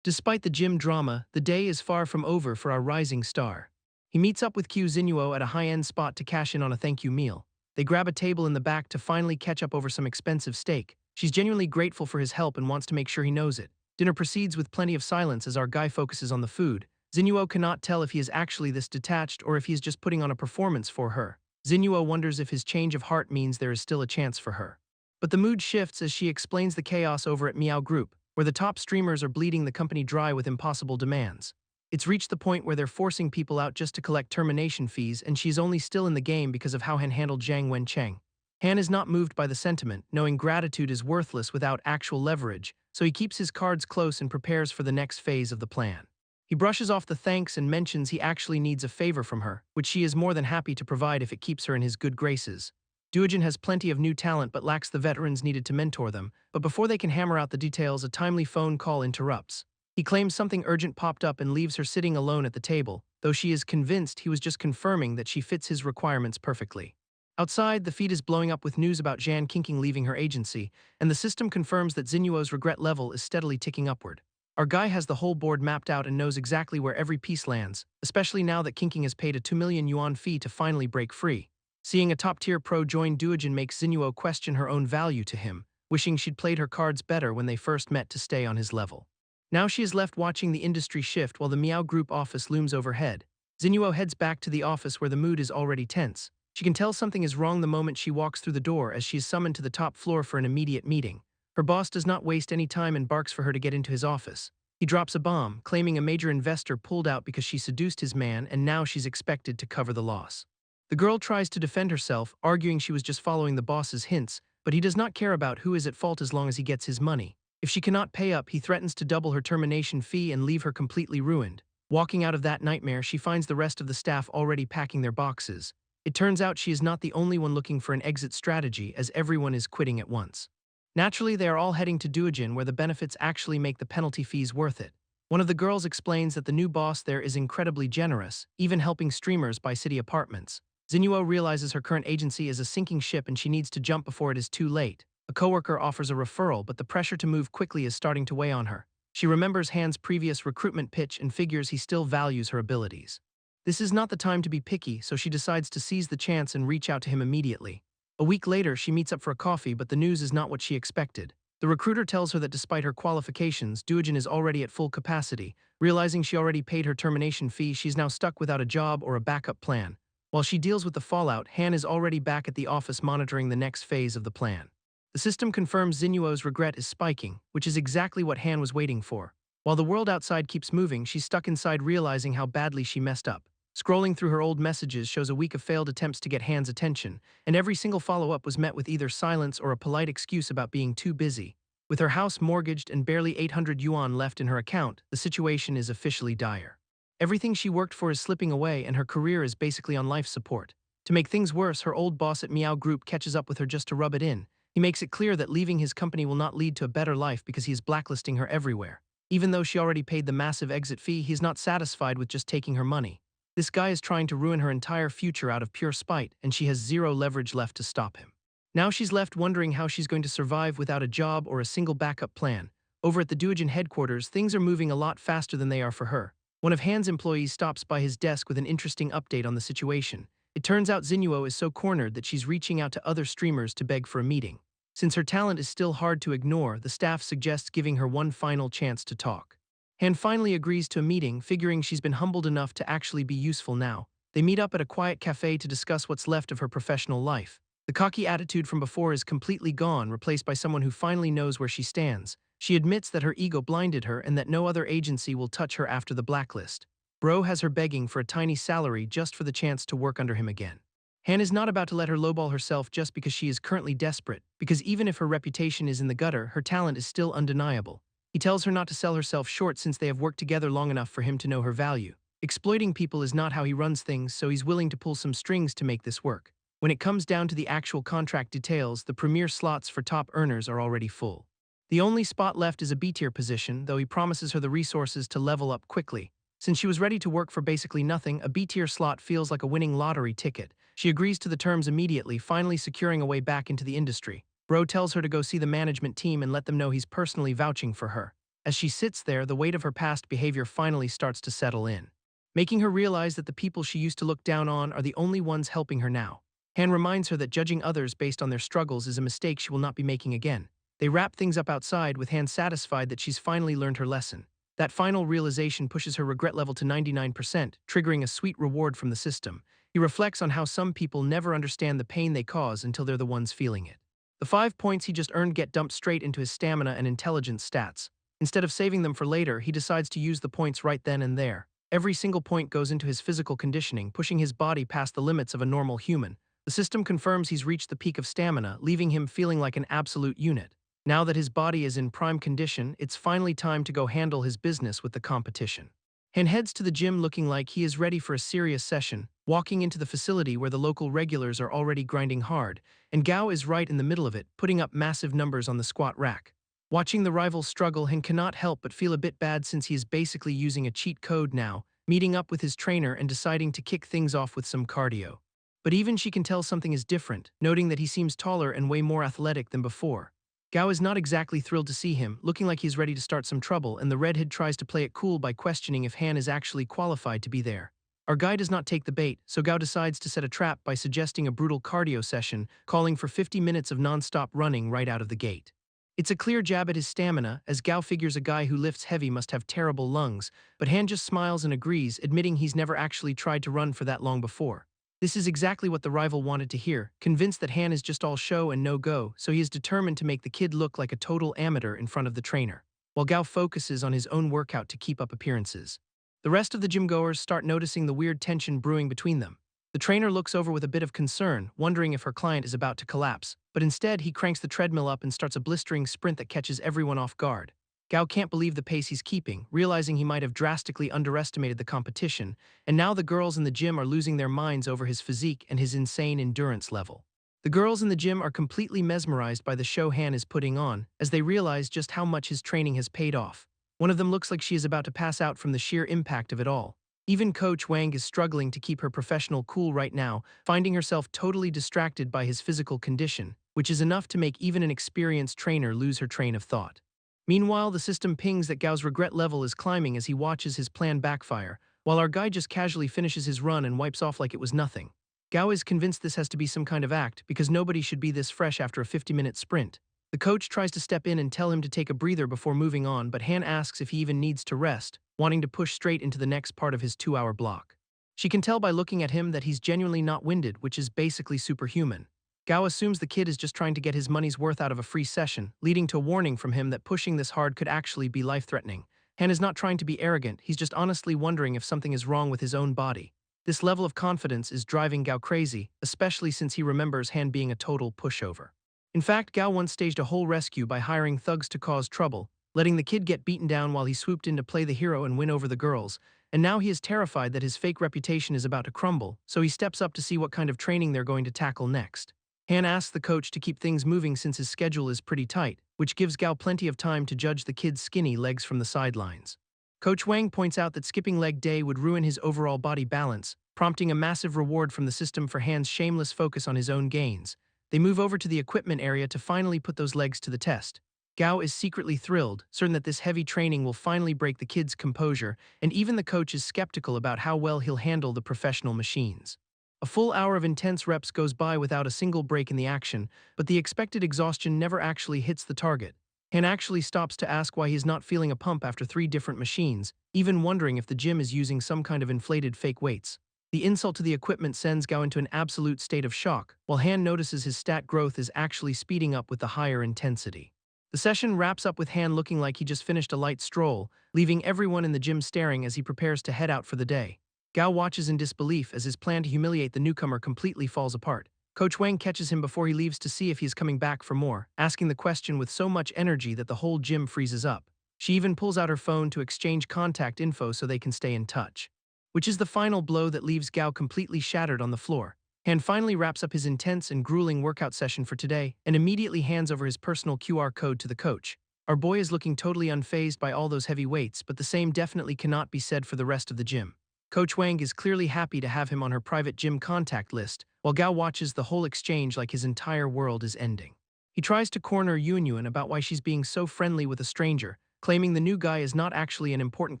Despite the gym drama, the day is far from over for our rising star. He meets up with Q Zinuo at a high-end spot to cash in on a thank-you meal. They grab a table in the back to finally catch up over some expensive steak. She's genuinely grateful for his help and wants to make sure he knows it. Dinner proceeds with plenty of silence as our guy focuses on the food. Zinuo cannot tell if he is actually this detached or if he is just putting on a performance for her. Zinuo wonders if his change of heart means there is still a chance for her. But the mood shifts as she explains the chaos over at Meow Group, where the top streamers are bleeding the company dry with impossible demands. It's reached the point where they're forcing people out just to collect termination fees, and she's only still in the game because of how Han handled Zhang Wencheng. Han is not moved by the sentiment, knowing gratitude is worthless without actual leverage, so he keeps his cards close and prepares for the next phase of the plan. He brushes off the thanks and mentions he actually needs a favor from her, which she is more than happy to provide if it keeps her in his good graces. Duojin has plenty of new talent but lacks the veterans needed to mentor them, but before they can hammer out the details, a timely phone call interrupts. He claims something urgent popped up and leaves her sitting alone at the table, though she is convinced he was just confirming that she fits his requirements perfectly. Outside, the feed is blowing up with news about Zhan Qingqing leaving her agency, and the system confirms that Zinuo's regret level is steadily ticking upward. Our guy has the whole board mapped out and knows exactly where every piece lands, especially now that Qingqing has paid a 2 million yuan fee to finally break free. Seeing a top-tier pro join Duojin makes Zinuo question her own value to him, wishing she'd played her cards better when they first met to stay on his level. Now she is left watching the industry shift while the Meow Group office looms overhead. Zinuo heads back to the office where the mood is already tense. She can tell something is wrong the moment she walks through the door as she is summoned to the top floor for an immediate meeting. Her boss does not waste any time and barks for her to get into his office. He drops a bomb, claiming a major investor pulled out because she seduced his man and now she's expected to cover the loss. The girl tries to defend herself, arguing she was just following the boss's hints, but he does not care about who is at fault as long as he gets his money. If she cannot pay up, he threatens to double her termination fee and leave her completely ruined. Walking out of that nightmare, she finds the rest of the staff already packing their boxes. It turns out she is not the only one looking for an exit strategy, as everyone is quitting at once. Naturally, they are all heading to Duojin where the benefits actually make the penalty fees worth it. One of the girls explains that the new boss there is incredibly generous, even helping streamers buy city apartments. Xinuo realizes her current agency is a sinking ship and she needs to jump before it is too late. A coworker offers a referral, but the pressure to move quickly is starting to weigh on her. She remembers Han's previous recruitment pitch and figures he still values her abilities. This is not the time to be picky, so she decides to seize the chance and reach out to him immediately. A week later, she meets up for a coffee, but the news is not what she expected. The recruiter tells her that despite her qualifications, Duojin is already at full capacity. Realizing she already paid her termination fee, she's now stuck without a job or a backup plan. While she deals with the fallout, Han is already back at the office monitoring the next phase of the plan. The system confirms Xinuo's regret is spiking, which is exactly what Han was waiting for. While the world outside keeps moving, she's stuck inside realizing how badly she messed up. Scrolling through her old messages shows a week of failed attempts to get Han's attention, and every single follow-up was met with either silence or a polite excuse about being too busy. With her house mortgaged and barely 800 yuan left in her account, the situation is officially dire. Everything she worked for is slipping away and her career is basically on life support. To make things worse, her old boss at Meow Group catches up with her just to rub it in. He makes it clear that leaving his company will not lead to a better life because he is blacklisting her everywhere. Even though she already paid the massive exit fee, he is not satisfied with just taking her money. This guy is trying to ruin her entire future out of pure spite, and she has zero leverage left to stop him. Now she's left wondering how she's going to survive without a job or a single backup plan. Over at the Duojin headquarters, things are moving a lot faster than they are for her. One of Han's employees stops by his desk with an interesting update on the situation. It turns out Xinuo is so cornered that she's reaching out to other streamers to beg for a meeting. Since her talent is still hard to ignore, the staff suggests giving her one final chance to talk. Han finally agrees to a meeting, figuring she's been humbled enough to actually be useful now. They meet up at a quiet cafe to discuss what's left of her professional life. The cocky attitude from before is completely gone, replaced by someone who finally knows where she stands. She admits that her ego blinded her and that no other agency will touch her after the blacklist. Bro has her begging for a tiny salary just for the chance to work under him again. Han is not about to let her lowball herself just because she is currently desperate, because even if her reputation is in the gutter, her talent is still undeniable. He tells her not to sell herself short since they have worked together long enough for him to know her value. Exploiting people is not how he runs things, so he's willing to pull some strings to make this work. When it comes down to the actual contract details, the premier slots for top earners are already full. The only spot left is a B-tier position, though he promises her the resources to level up quickly. Since she was ready to work for basically nothing, a B-tier slot feels like a winning lottery ticket. She agrees to the terms immediately, finally securing a way back into the industry. Bro tells her to go see the management team and let them know he's personally vouching for her. As she sits there, the weight of her past behavior finally starts to settle in, making her realize that the people she used to look down on are the only ones helping her now. Han reminds her that judging others based on their struggles is a mistake she will not be making again. They wrap things up outside, with Han satisfied that she's finally learned her lesson. That final realization pushes her regret level to 99%, triggering a sweet reward from the system. He reflects on how some people never understand the pain they cause until they're the ones feeling it. The 5 points he just earned get dumped straight into his stamina and intelligence stats. Instead of saving them for later, he decides to use the points right then and there. Every single point goes into his physical conditioning, pushing his body past the limits of a normal human. The system confirms he's reached the peak of stamina, leaving him feeling like an absolute unit. Now that his body is in prime condition, it's finally time to go handle his business with the competition. Han heads to the gym looking like he is ready for a serious session, walking into the facility where the local regulars are already grinding hard, and Gao is right in the middle of it, putting up massive numbers on the squat rack. Watching the rivals struggle, Han cannot help but feel a bit bad since he is basically using a cheat code now, meeting up with his trainer and deciding to kick things off with some cardio. But even she can tell something is different, noting that he seems taller and way more athletic than before. Gao is not exactly thrilled to see him, looking like he's ready to start some trouble, and the redhead tries to play it cool by questioning if Han is actually qualified to be there. Our guy does not take the bait, so Gao decides to set a trap by suggesting a brutal cardio session, calling for 50 minutes of non-stop running right out of the gate. It's a clear jab at his stamina, as Gao figures a guy who lifts heavy must have terrible lungs, but Han just smiles and agrees, admitting he's never actually tried to run for that long before. This is exactly what the rival wanted to hear, convinced that Han is just all show and no go, so he is determined to make the kid look like a total amateur in front of the trainer, while Gao focuses on his own workout to keep up appearances. The rest of the gym-goers start noticing the weird tension brewing between them. The trainer looks over with a bit of concern, wondering if her client is about to collapse, but instead he cranks the treadmill up and starts a blistering sprint that catches everyone off guard. Gao can't believe the pace he's keeping, realizing he might have drastically underestimated the competition, and now the girls in the gym are losing their minds over his physique and his insane endurance level. The girls in the gym are completely mesmerized by the show Han is putting on, as they realize just how much his training has paid off. One of them looks like she is about to pass out from the sheer impact of it all. Even Coach Wang is struggling to keep her professional cool right now, finding herself totally distracted by his physical condition, which is enough to make even an experienced trainer lose her train of thought. Meanwhile, the system pings that Gao's regret level is climbing as he watches his plan backfire, while our guy just casually finishes his run and wipes off like it was nothing. Gao is convinced this has to be some kind of act because nobody should be this fresh after a 50-minute sprint. The coach tries to step in and tell him to take a breather before moving on, but Han asks if he even needs to rest, wanting to push straight into the next part of his 2-hour block. She can tell by looking at him that he's genuinely not winded, which is basically superhuman. Gao assumes the kid is just trying to get his money's worth out of a free session, leading to a warning from him that pushing this hard could actually be life-threatening. Han is not trying to be arrogant, he's just honestly wondering if something is wrong with his own body. This level of confidence is driving Gao crazy, especially since he remembers Han being a total pushover. In fact, Gao once staged a whole rescue by hiring thugs to cause trouble, letting the kid get beaten down while he swooped in to play the hero and win over the girls, and now he is terrified that his fake reputation is about to crumble, so he steps up to see what kind of training they're going to tackle next. Han asks the coach to keep things moving since his schedule is pretty tight, which gives Gao plenty of time to judge the kid's skinny legs from the sidelines. Coach Wang points out that skipping leg day would ruin his overall body balance, prompting a massive reward from the system for Han's shameless focus on his own gains. They move over to the equipment area to finally put those legs to the test. Gao is secretly thrilled, certain that this heavy training will finally break the kid's composure, and even the coach is skeptical about how well he'll handle the professional machines. A full hour of intense reps goes by without a single break in the action, but the expected exhaustion never actually hits the target. Han actually stops to ask why he's not feeling a pump after 3 different machines, even wondering if the gym is using some kind of inflated fake weights. The insult to the equipment sends Gao into an absolute state of shock, while Han notices his stat growth is actually speeding up with the higher intensity. The session wraps up with Han looking like he just finished a light stroll, leaving everyone in the gym staring as he prepares to head out for the day. Gao watches in disbelief as his plan to humiliate the newcomer completely falls apart. Coach Wang catches him before he leaves to see if he is coming back for more, asking the question with so much energy that the whole gym freezes up. She even pulls out her phone to exchange contact info so they can stay in touch. Which is the final blow that leaves Gao completely shattered on the floor. Han finally wraps up his intense and grueling workout session for today and immediately hands over his personal QR code to the coach. Our boy is looking totally unfazed by all those heavy weights, but the same definitely cannot be said for the rest of the gym. Coach Wang is clearly happy to have him on her private gym contact list, while Gao watches the whole exchange like his entire world is ending. He tries to corner Yunyuan about why she's being so friendly with a stranger, claiming the new guy is not actually an important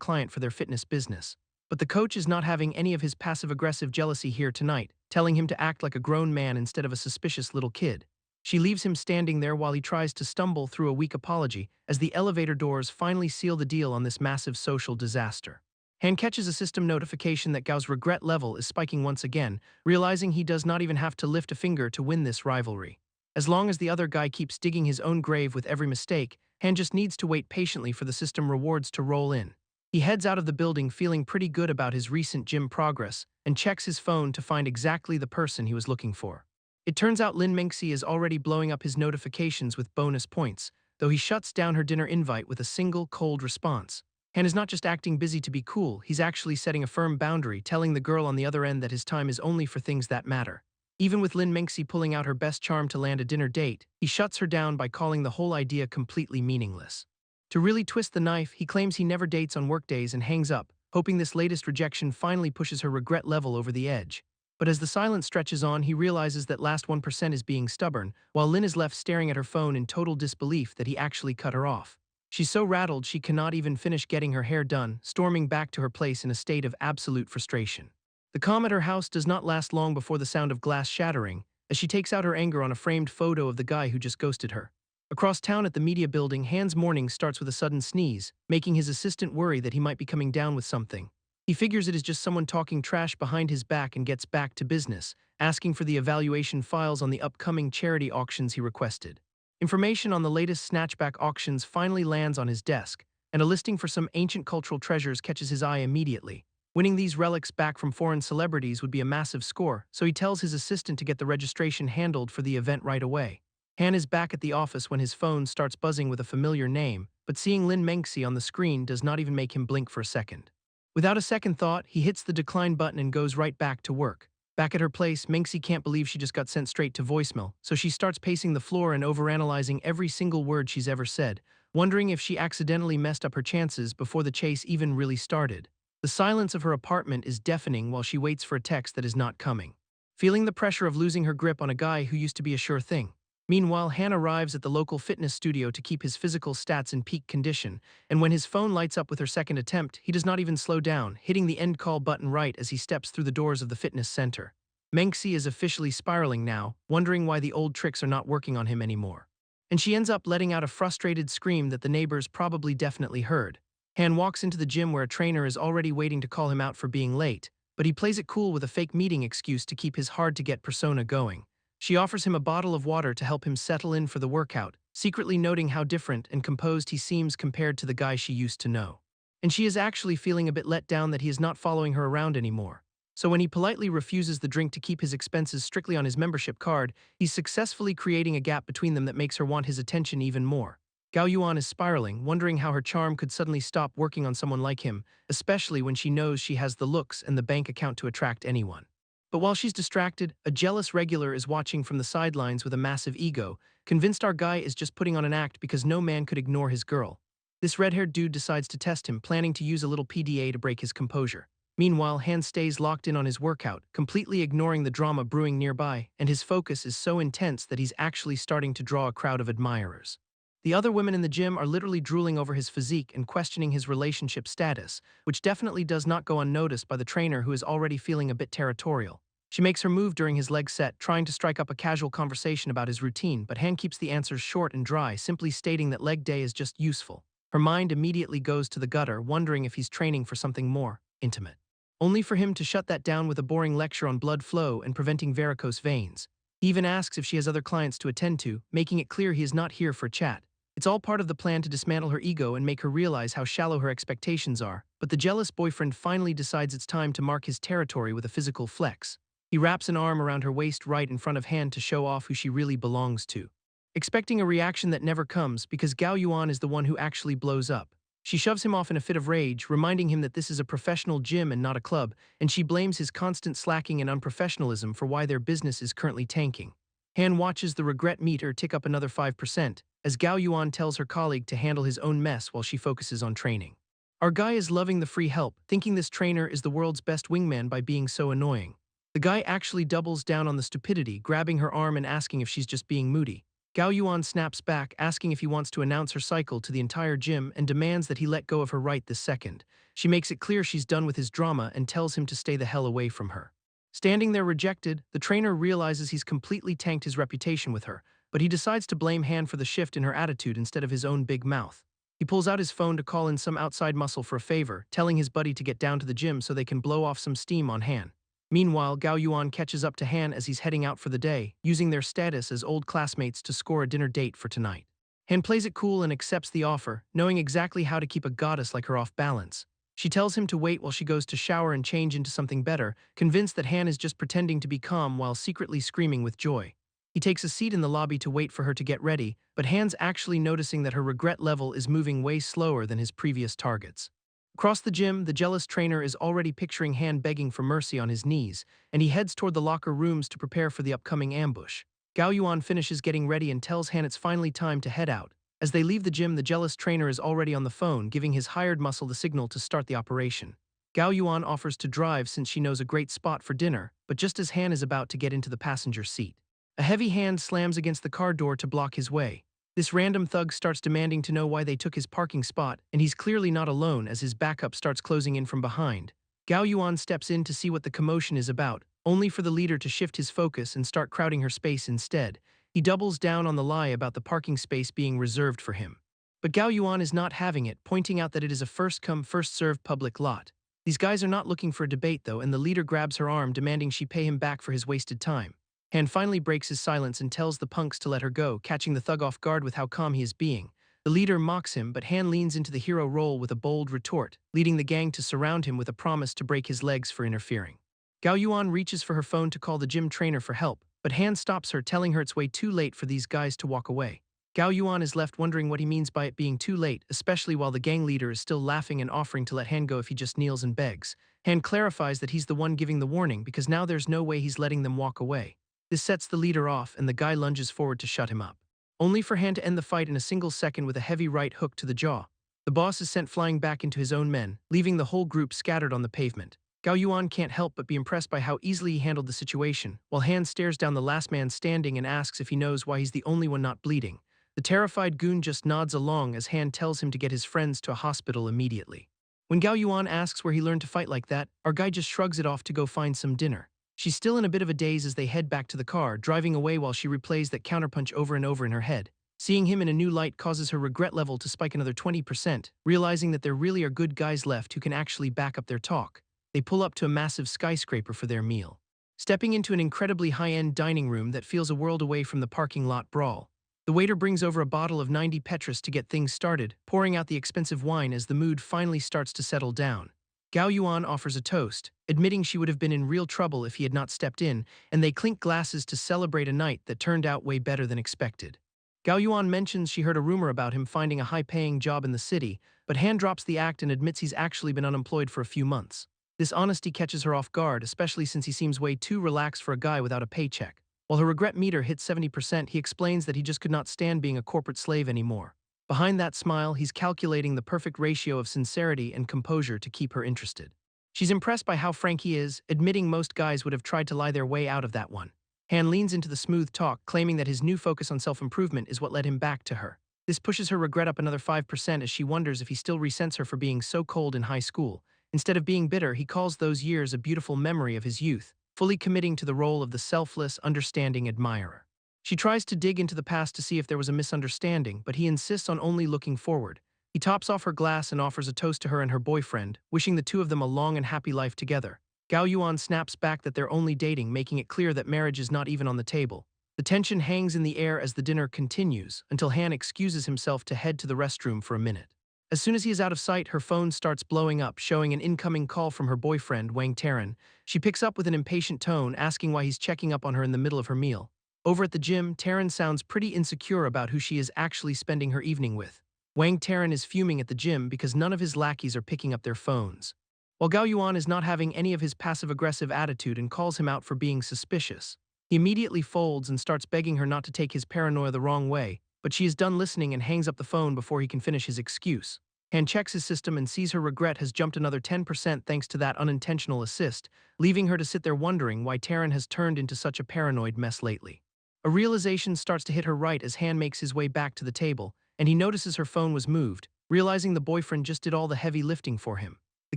client for their fitness business. But the coach is not having any of his passive-aggressive jealousy here tonight, telling him to act like a grown man instead of a suspicious little kid. She leaves him standing there while he tries to stumble through a weak apology as the elevator doors finally seal the deal on this massive social disaster. Han catches a system notification that Gao's regret level is spiking once again, realizing he does not even have to lift a finger to win this rivalry. As long as the other guy keeps digging his own grave with every mistake, Han just needs to wait patiently for the system rewards to roll in. He heads out of the building feeling pretty good about his recent gym progress and checks his phone to find exactly the person he was looking for. It turns out Lin Mengxi is already blowing up his notifications with bonus points, though he shuts down her dinner invite with a single cold response. Han is not just acting busy to be cool, he's actually setting a firm boundary, telling the girl on the other end that his time is only for things that matter. Even with Lin Mengxi pulling out her best charm to land a dinner date, he shuts her down by calling the whole idea completely meaningless. To really twist the knife, he claims he never dates on workdays and hangs up, hoping this latest rejection finally pushes her regret level over the edge. But as the silence stretches on, he realizes that last 1% is being stubborn, while Lin is left staring at her phone in total disbelief that he actually cut her off. She's so rattled she cannot even finish getting her hair done, storming back to her place in a state of absolute frustration. The calm at her house does not last long before the sound of glass shattering, as she takes out her anger on a framed photo of the guy who just ghosted her. Across town at the media building, Han's morning starts with a sudden sneeze, making his assistant worry that he might be coming down with something. He figures it is just someone talking trash behind his back and gets back to business, asking for the evaluation files on the upcoming charity auctions he requested. Information on the latest snatchback auctions finally lands on his desk, and a listing for some ancient cultural treasures catches his eye immediately. Winning these relics back from foreign celebrities would be a massive score, so he tells his assistant to get the registration handled for the event right away. Han is back at the office when his phone starts buzzing with a familiar name, but seeing Lin Mengxi on the screen does not even make him blink for a second. Without a second thought, he hits the decline button and goes right back to work. Back at her place, Minxie can't believe she just got sent straight to voicemail, so she starts pacing the floor and overanalyzing every single word she's ever said, wondering if she accidentally messed up her chances before the chase even really started. The silence of her apartment is deafening while she waits for a text that is not coming. Feeling the pressure of losing her grip on a guy who used to be a sure thing. Meanwhile, Han arrives at the local fitness studio to keep his physical stats in peak condition, and when his phone lights up with her second attempt, he does not even slow down, hitting the end call button right as he steps through the doors of the fitness center. Menxie is officially spiraling now, wondering why the old tricks are not working on him anymore. And she ends up letting out a frustrated scream that the neighbors probably definitely heard. Han walks into the gym where a trainer is already waiting to call him out for being late, but he plays it cool with a fake meeting excuse to keep his hard-to-get persona going. She offers him a bottle of water to help him settle in for the workout, secretly noting how different and composed he seems compared to the guy she used to know. And she is actually feeling a bit let down that he is not following her around anymore. So when he politely refuses the drink to keep his expenses strictly on his membership card, he's successfully creating a gap between them that makes her want his attention even more. Gao Yuan is spiraling, wondering how her charm could suddenly stop working on someone like him, especially when she knows she has the looks and the bank account to attract anyone. But while she's distracted, a jealous regular is watching from the sidelines with a massive ego, convinced our guy is just putting on an act because no man could ignore his girl. This red-haired dude decides to test him, planning to use a little PDA to break his composure. Meanwhile, Han stays locked in on his workout, completely ignoring the drama brewing nearby, and his focus is so intense that he's actually starting to draw a crowd of admirers. The other women in the gym are literally drooling over his physique and questioning his relationship status, which definitely does not go unnoticed by the trainer who is already feeling a bit territorial. She makes her move during his leg set, trying to strike up a casual conversation about his routine, but Han keeps the answers short and dry, simply stating that leg day is just useful. Her mind immediately goes to the gutter, wondering if he's training for something more intimate. Only for him to shut that down with a boring lecture on blood flow and preventing varicose veins. He even asks if she has other clients to attend to, making it clear he is not here for chat. It's all part of the plan to dismantle her ego and make her realize how shallow her expectations are, but the jealous boyfriend finally decides it's time to mark his territory with a physical flex. He wraps an arm around her waist right in front of Han to show off who she really belongs to. Expecting a reaction that never comes because Gao Yuan is the one who actually blows up. She shoves him off in a fit of rage, reminding him that this is a professional gym and not a club, and she blames his constant slacking and unprofessionalism for why their business is currently tanking. Han watches the regret meter tick up another 5%, as Gao Yuan tells her colleague to handle his own mess while she focuses on training. Our guy is loving the free help, thinking this trainer is the world's best wingman by being so annoying. The guy actually doubles down on the stupidity, grabbing her arm and asking if she's just being moody. Gao Yuan snaps back, asking if he wants to announce her cycle to the entire gym and demands that he let go of her right this second. She makes it clear she's done with his drama and tells him to stay the hell away from her. Standing there rejected, the trainer realizes he's completely tanked his reputation with her, but he decides to blame Han for the shift in her attitude instead of his own big mouth. He pulls out his phone to call in some outside muscle for a favor, telling his buddy to get down to the gym so they can blow off some steam on Han. Meanwhile, Gao Yuan catches up to Han as he's heading out for the day, using their status as old classmates to score a dinner date for tonight. Han plays it cool and accepts the offer, knowing exactly how to keep a goddess like her off balance. She tells him to wait while she goes to shower and change into something better, convinced that Han is just pretending to be calm while secretly screaming with joy. He takes a seat in the lobby to wait for her to get ready, but Han's actually noticing that her regret level is moving way slower than his previous targets. Across the gym, the jealous trainer is already picturing Han begging for mercy on his knees, and he heads toward the locker rooms to prepare for the upcoming ambush. Gao Yuan finishes getting ready and tells Han it's finally time to head out. As they leave the gym, the jealous trainer is already on the phone, giving his hired muscle the signal to start the operation. Gao Yuan offers to drive since she knows a great spot for dinner, but just as Han is about to get into the passenger seat, a heavy hand slams against the car door to block his way. This random thug starts demanding to know why they took his parking spot, and he's clearly not alone as his backup starts closing in from behind. Gao Yuan steps in to see what the commotion is about, only for the leader to shift his focus and start crowding her space instead. He doubles down on the lie about the parking space being reserved for him. But Gao Yuan is not having it, pointing out that it is a first-come, first-served public lot. These guys are not looking for a debate, though, and the leader grabs her arm, demanding she pay him back for his wasted time. Han finally breaks his silence and tells the punks to let her go, catching the thug off guard with how calm he is being. The leader mocks him, but Han leans into the hero role with a bold retort, leading the gang to surround him with a promise to break his legs for interfering. Gao Yuan reaches for her phone to call the gym trainer for help, but Han stops her, telling her it's way too late for these guys to walk away. Gao Yuan is left wondering what he means by it being too late, especially while the gang leader is still laughing and offering to let Han go if he just kneels and begs. Han clarifies that he's the one giving the warning because now there's no way he's letting them walk away. This sets the leader off and the guy lunges forward to shut him up. Only for Han to end the fight in a single second with a heavy right hook to the jaw. The boss is sent flying back into his own men, leaving the whole group scattered on the pavement. Gao Yuan can't help but be impressed by how easily he handled the situation, while Han stares down the last man standing and asks if he knows why he's the only one not bleeding. The terrified goon just nods along as Han tells him to get his friends to a hospital immediately. When Gao Yuan asks where he learned to fight like that, our guy just shrugs it off to go find some dinner. She's still in a bit of a daze as they head back to the car, driving away while she replays that counterpunch over and over in her head. Seeing him in a new light causes her regret level to spike another 20%, realizing that there really are good guys left who can actually back up their talk. They pull up to a massive skyscraper for their meal. Stepping into an incredibly high-end dining room that feels a world away from the parking lot brawl. The waiter brings over a bottle of 90 Petrus to get things started, pouring out the expensive wine as the mood finally starts to settle down. Gao Yuan offers a toast, admitting she would have been in real trouble if he had not stepped in, and they clink glasses to celebrate a night that turned out way better than expected. Gao Yuan mentions she heard a rumor about him finding a high-paying job in the city, but Han drops the act and admits he's actually been unemployed for a few months. This honesty catches her off guard, especially since he seems way too relaxed for a guy without a paycheck. While her regret meter hits 70%, he explains that he just could not stand being a corporate slave anymore. Behind that smile, he's calculating the perfect ratio of sincerity and composure to keep her interested. She's impressed by how frank he is, admitting most guys would have tried to lie their way out of that one. Han leans into the smooth talk, claiming that his new focus on self-improvement is what led him back to her. This pushes her regret up another 5% as she wonders if he still resents her for being so cold in high school. Instead of being bitter, he calls those years a beautiful memory of his youth, fully committing to the role of the selfless, understanding admirer. She tries to dig into the past to see if there was a misunderstanding, but he insists on only looking forward. He tops off her glass and offers a toast to her and her boyfriend, wishing the two of them a long and happy life together. Gao Yuan snaps back that they're only dating, making it clear that marriage is not even on the table. The tension hangs in the air as the dinner continues, until Han excuses himself to head to the restroom for a minute. As soon as he is out of sight, her phone starts blowing up, showing an incoming call from her boyfriend, Wang Taran. She picks up with an impatient tone, asking why he's checking up on her in the middle of her meal. Over at the gym, Taran sounds pretty insecure about who she is actually spending her evening with. Wang Taran is fuming at the gym because none of his lackeys are picking up their phones. While Gao Yuan is not having any of his passive-aggressive attitude and calls him out for being suspicious. He immediately folds and starts begging her not to take his paranoia the wrong way, but she is done listening and hangs up the phone before he can finish his excuse. Han checks his system and sees her regret has jumped another 10% thanks to that unintentional assist, leaving her to sit there wondering why Taran has turned into such a paranoid mess lately. A realization starts to hit her right as Han makes his way back to the table, and he notices her phone was moved, realizing the boyfriend just did all the heavy lifting for him. The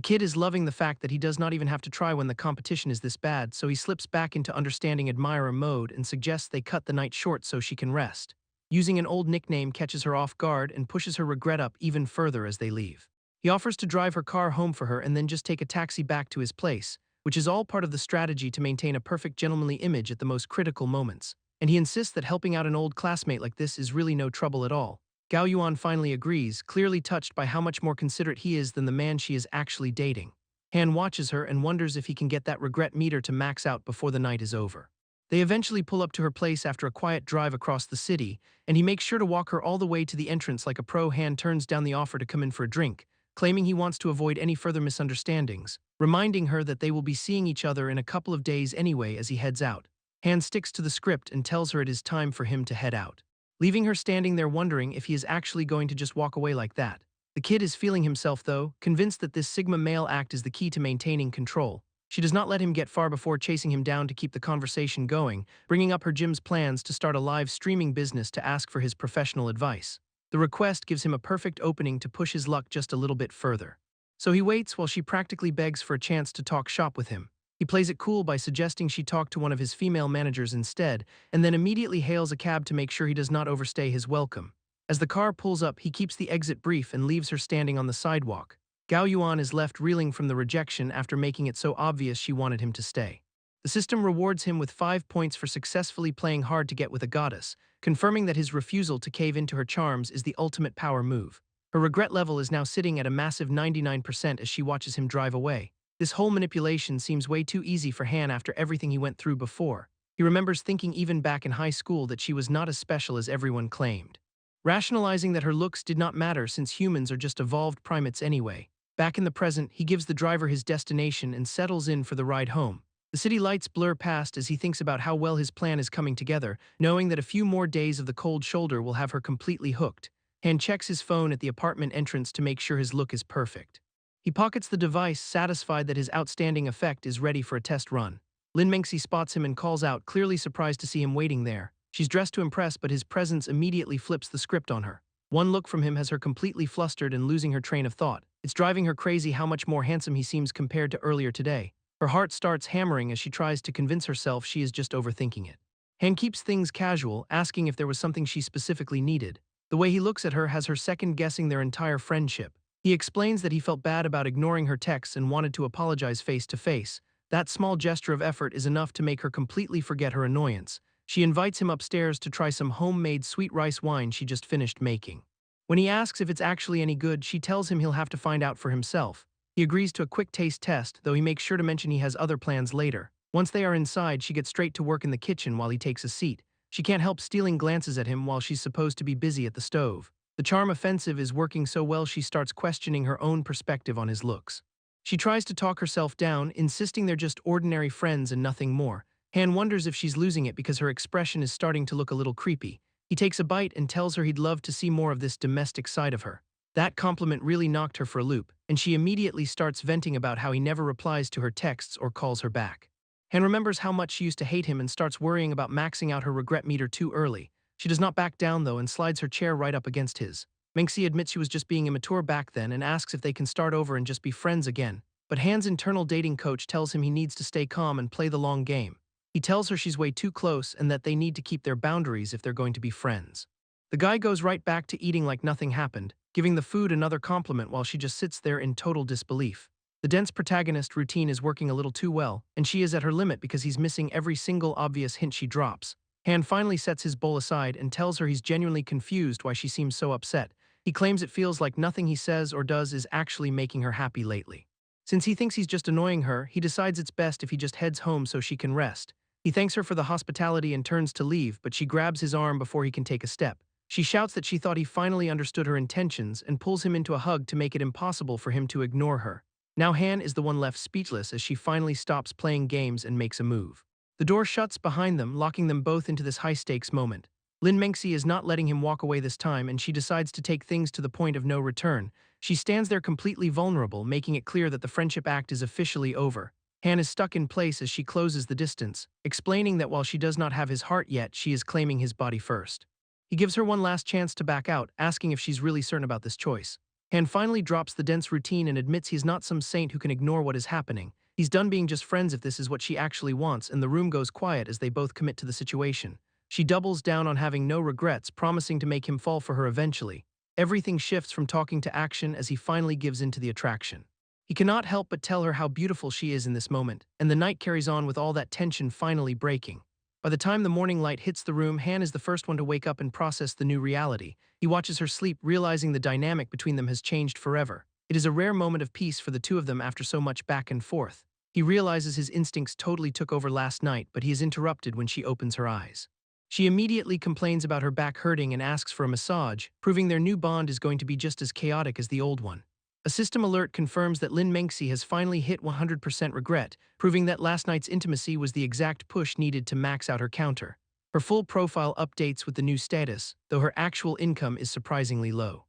kid is loving the fact that he does not even have to try when the competition is this bad, so he slips back into understanding admirer mode and suggests they cut the night short so she can rest. Using an old nickname catches her off guard and pushes her regret up even further as they leave. He offers to drive her car home for her and then just take a taxi back to his place, which is all part of the strategy to maintain a perfect gentlemanly image at the most critical moments. And he insists that helping out an old classmate like this is really no trouble at all. Gao Yuan finally agrees, clearly touched by how much more considerate he is than the man she is actually dating. Han watches her and wonders if he can get that regret meter to max out before the night is over. They eventually pull up to her place after a quiet drive across the city, and he makes sure to walk her all the way to the entrance like a pro. Han turns down the offer to come in for a drink, claiming he wants to avoid any further misunderstandings, reminding her that they will be seeing each other in a couple of days anyway as he heads out. Han sticks to the script and tells her it is time for him to head out, leaving her standing there wondering if he is actually going to just walk away like that. The kid is feeling himself though, convinced that this Sigma male act is the key to maintaining control. She does not let him get far before chasing him down to keep the conversation going, bringing up her gym's plans to start a live streaming business to ask for his professional advice. The request gives him a perfect opening to push his luck just a little bit further. So he waits while she practically begs for a chance to talk shop with him. He plays it cool by suggesting she talk to one of his female managers instead, and then immediately hails a cab to make sure he does not overstay his welcome. As the car pulls up, he keeps the exit brief and leaves her standing on the sidewalk. Gao Yuan is left reeling from the rejection after making it so obvious she wanted him to stay. The system rewards him with 5 points for successfully playing hard to get with a goddess, confirming that his refusal to cave into her charms is the ultimate power move. Her regret level is now sitting at a massive 99% as she watches him drive away. This whole manipulation seems way too easy for Han after everything he went through before. He remembers thinking even back in high school that she was not as special as everyone claimed, rationalizing that her looks did not matter since humans are just evolved primates anyway. Back in the present, he gives the driver his destination and settles in for the ride home. The city lights blur past as he thinks about how well his plan is coming together, knowing that a few more days of the cold shoulder will have her completely hooked. Han checks his phone at the apartment entrance to make sure his look is perfect. He pockets the device, satisfied that his outstanding effect is ready for a test run. Lin Mengxi spots him and calls out, clearly surprised to see him waiting there. She's dressed to impress, but his presence immediately flips the script on her. One look from him has her completely flustered and losing her train of thought. It's driving her crazy how much more handsome he seems compared to earlier today. Her heart starts hammering as she tries to convince herself she is just overthinking it. Han keeps things casual, asking if there was something she specifically needed. The way he looks at her has her second-guessing their entire friendship. He explains that he felt bad about ignoring her texts and wanted to apologize face-to-face. That small gesture of effort is enough to make her completely forget her annoyance. She invites him upstairs to try some homemade sweet rice wine she just finished making. When he asks if it's actually any good, she tells him he'll have to find out for himself. He agrees to a quick taste test, though he makes sure to mention he has other plans later. Once they are inside, she gets straight to work in the kitchen while he takes a seat. She can't help stealing glances at him while she's supposed to be busy at the stove. The charm offensive is working so well she starts questioning her own perspective on his looks. She tries to talk herself down, insisting they're just ordinary friends and nothing more. Han wonders if she's losing it because her expression is starting to look a little creepy. He takes a bite and tells her he'd love to see more of this domestic side of her. That compliment really knocked her for a loop, and she immediately starts venting about how he never replies to her texts or calls her back. Han remembers how much she used to hate him and starts worrying about maxing out her regret meter too early. She does not back down though and slides her chair right up against his. Mengxi admits she was just being immature back then and asks if they can start over and just be friends again. But Han's internal dating coach tells him he needs to stay calm and play the long game. He tells her she's way too close and that they need to keep their boundaries if they're going to be friends. The guy goes right back to eating like nothing happened, giving the food another compliment while she just sits there in total disbelief. The dense protagonist routine is working a little too well, and she is at her limit because he's missing every single obvious hint she drops. Han finally sets his bowl aside and tells her he's genuinely confused why she seems so upset. He claims it feels like nothing he says or does is actually making her happy lately. Since he thinks he's just annoying her, he decides it's best if he just heads home so she can rest. He thanks her for the hospitality and turns to leave, but she grabs his arm before he can take a step. She shouts that she thought he finally understood her intentions and pulls him into a hug to make it impossible for him to ignore her. Now Han is the one left speechless as she finally stops playing games and makes a move. The door shuts behind them, locking them both into this high-stakes moment. Lin Mengxi is not letting him walk away this time, and she decides to take things to the point of no return. She stands there completely vulnerable, making it clear that the friendship act is officially over. Han is stuck in place as she closes the distance, explaining that while she does not have his heart yet, she is claiming his body first. He gives her one last chance to back out, asking if she's really certain about this choice. Han finally drops the dense routine and admits he's not some saint who can ignore what is happening. He's done being just friends if this is what she actually wants, and the room goes quiet as they both commit to the situation. She doubles down on having no regrets, promising to make him fall for her eventually. Everything shifts from talking to action as he finally gives in to the attraction. He cannot help but tell her how beautiful she is in this moment, and the night carries on with all that tension finally breaking. By the time the morning light hits the room, Han is the first one to wake up and process the new reality. He watches her sleep, realizing the dynamic between them has changed forever. It is a rare moment of peace for the two of them after so much back and forth. He realizes his instincts totally took over last night, but he is interrupted when she opens her eyes. She immediately complains about her back hurting and asks for a massage, proving their new bond is going to be just as chaotic as the old one. A system alert confirms that Lin Mengxi has finally hit 100% regret, proving that last night's intimacy was the exact push needed to max out her counter. Her full profile updates with the new status, though her actual income is surprisingly low.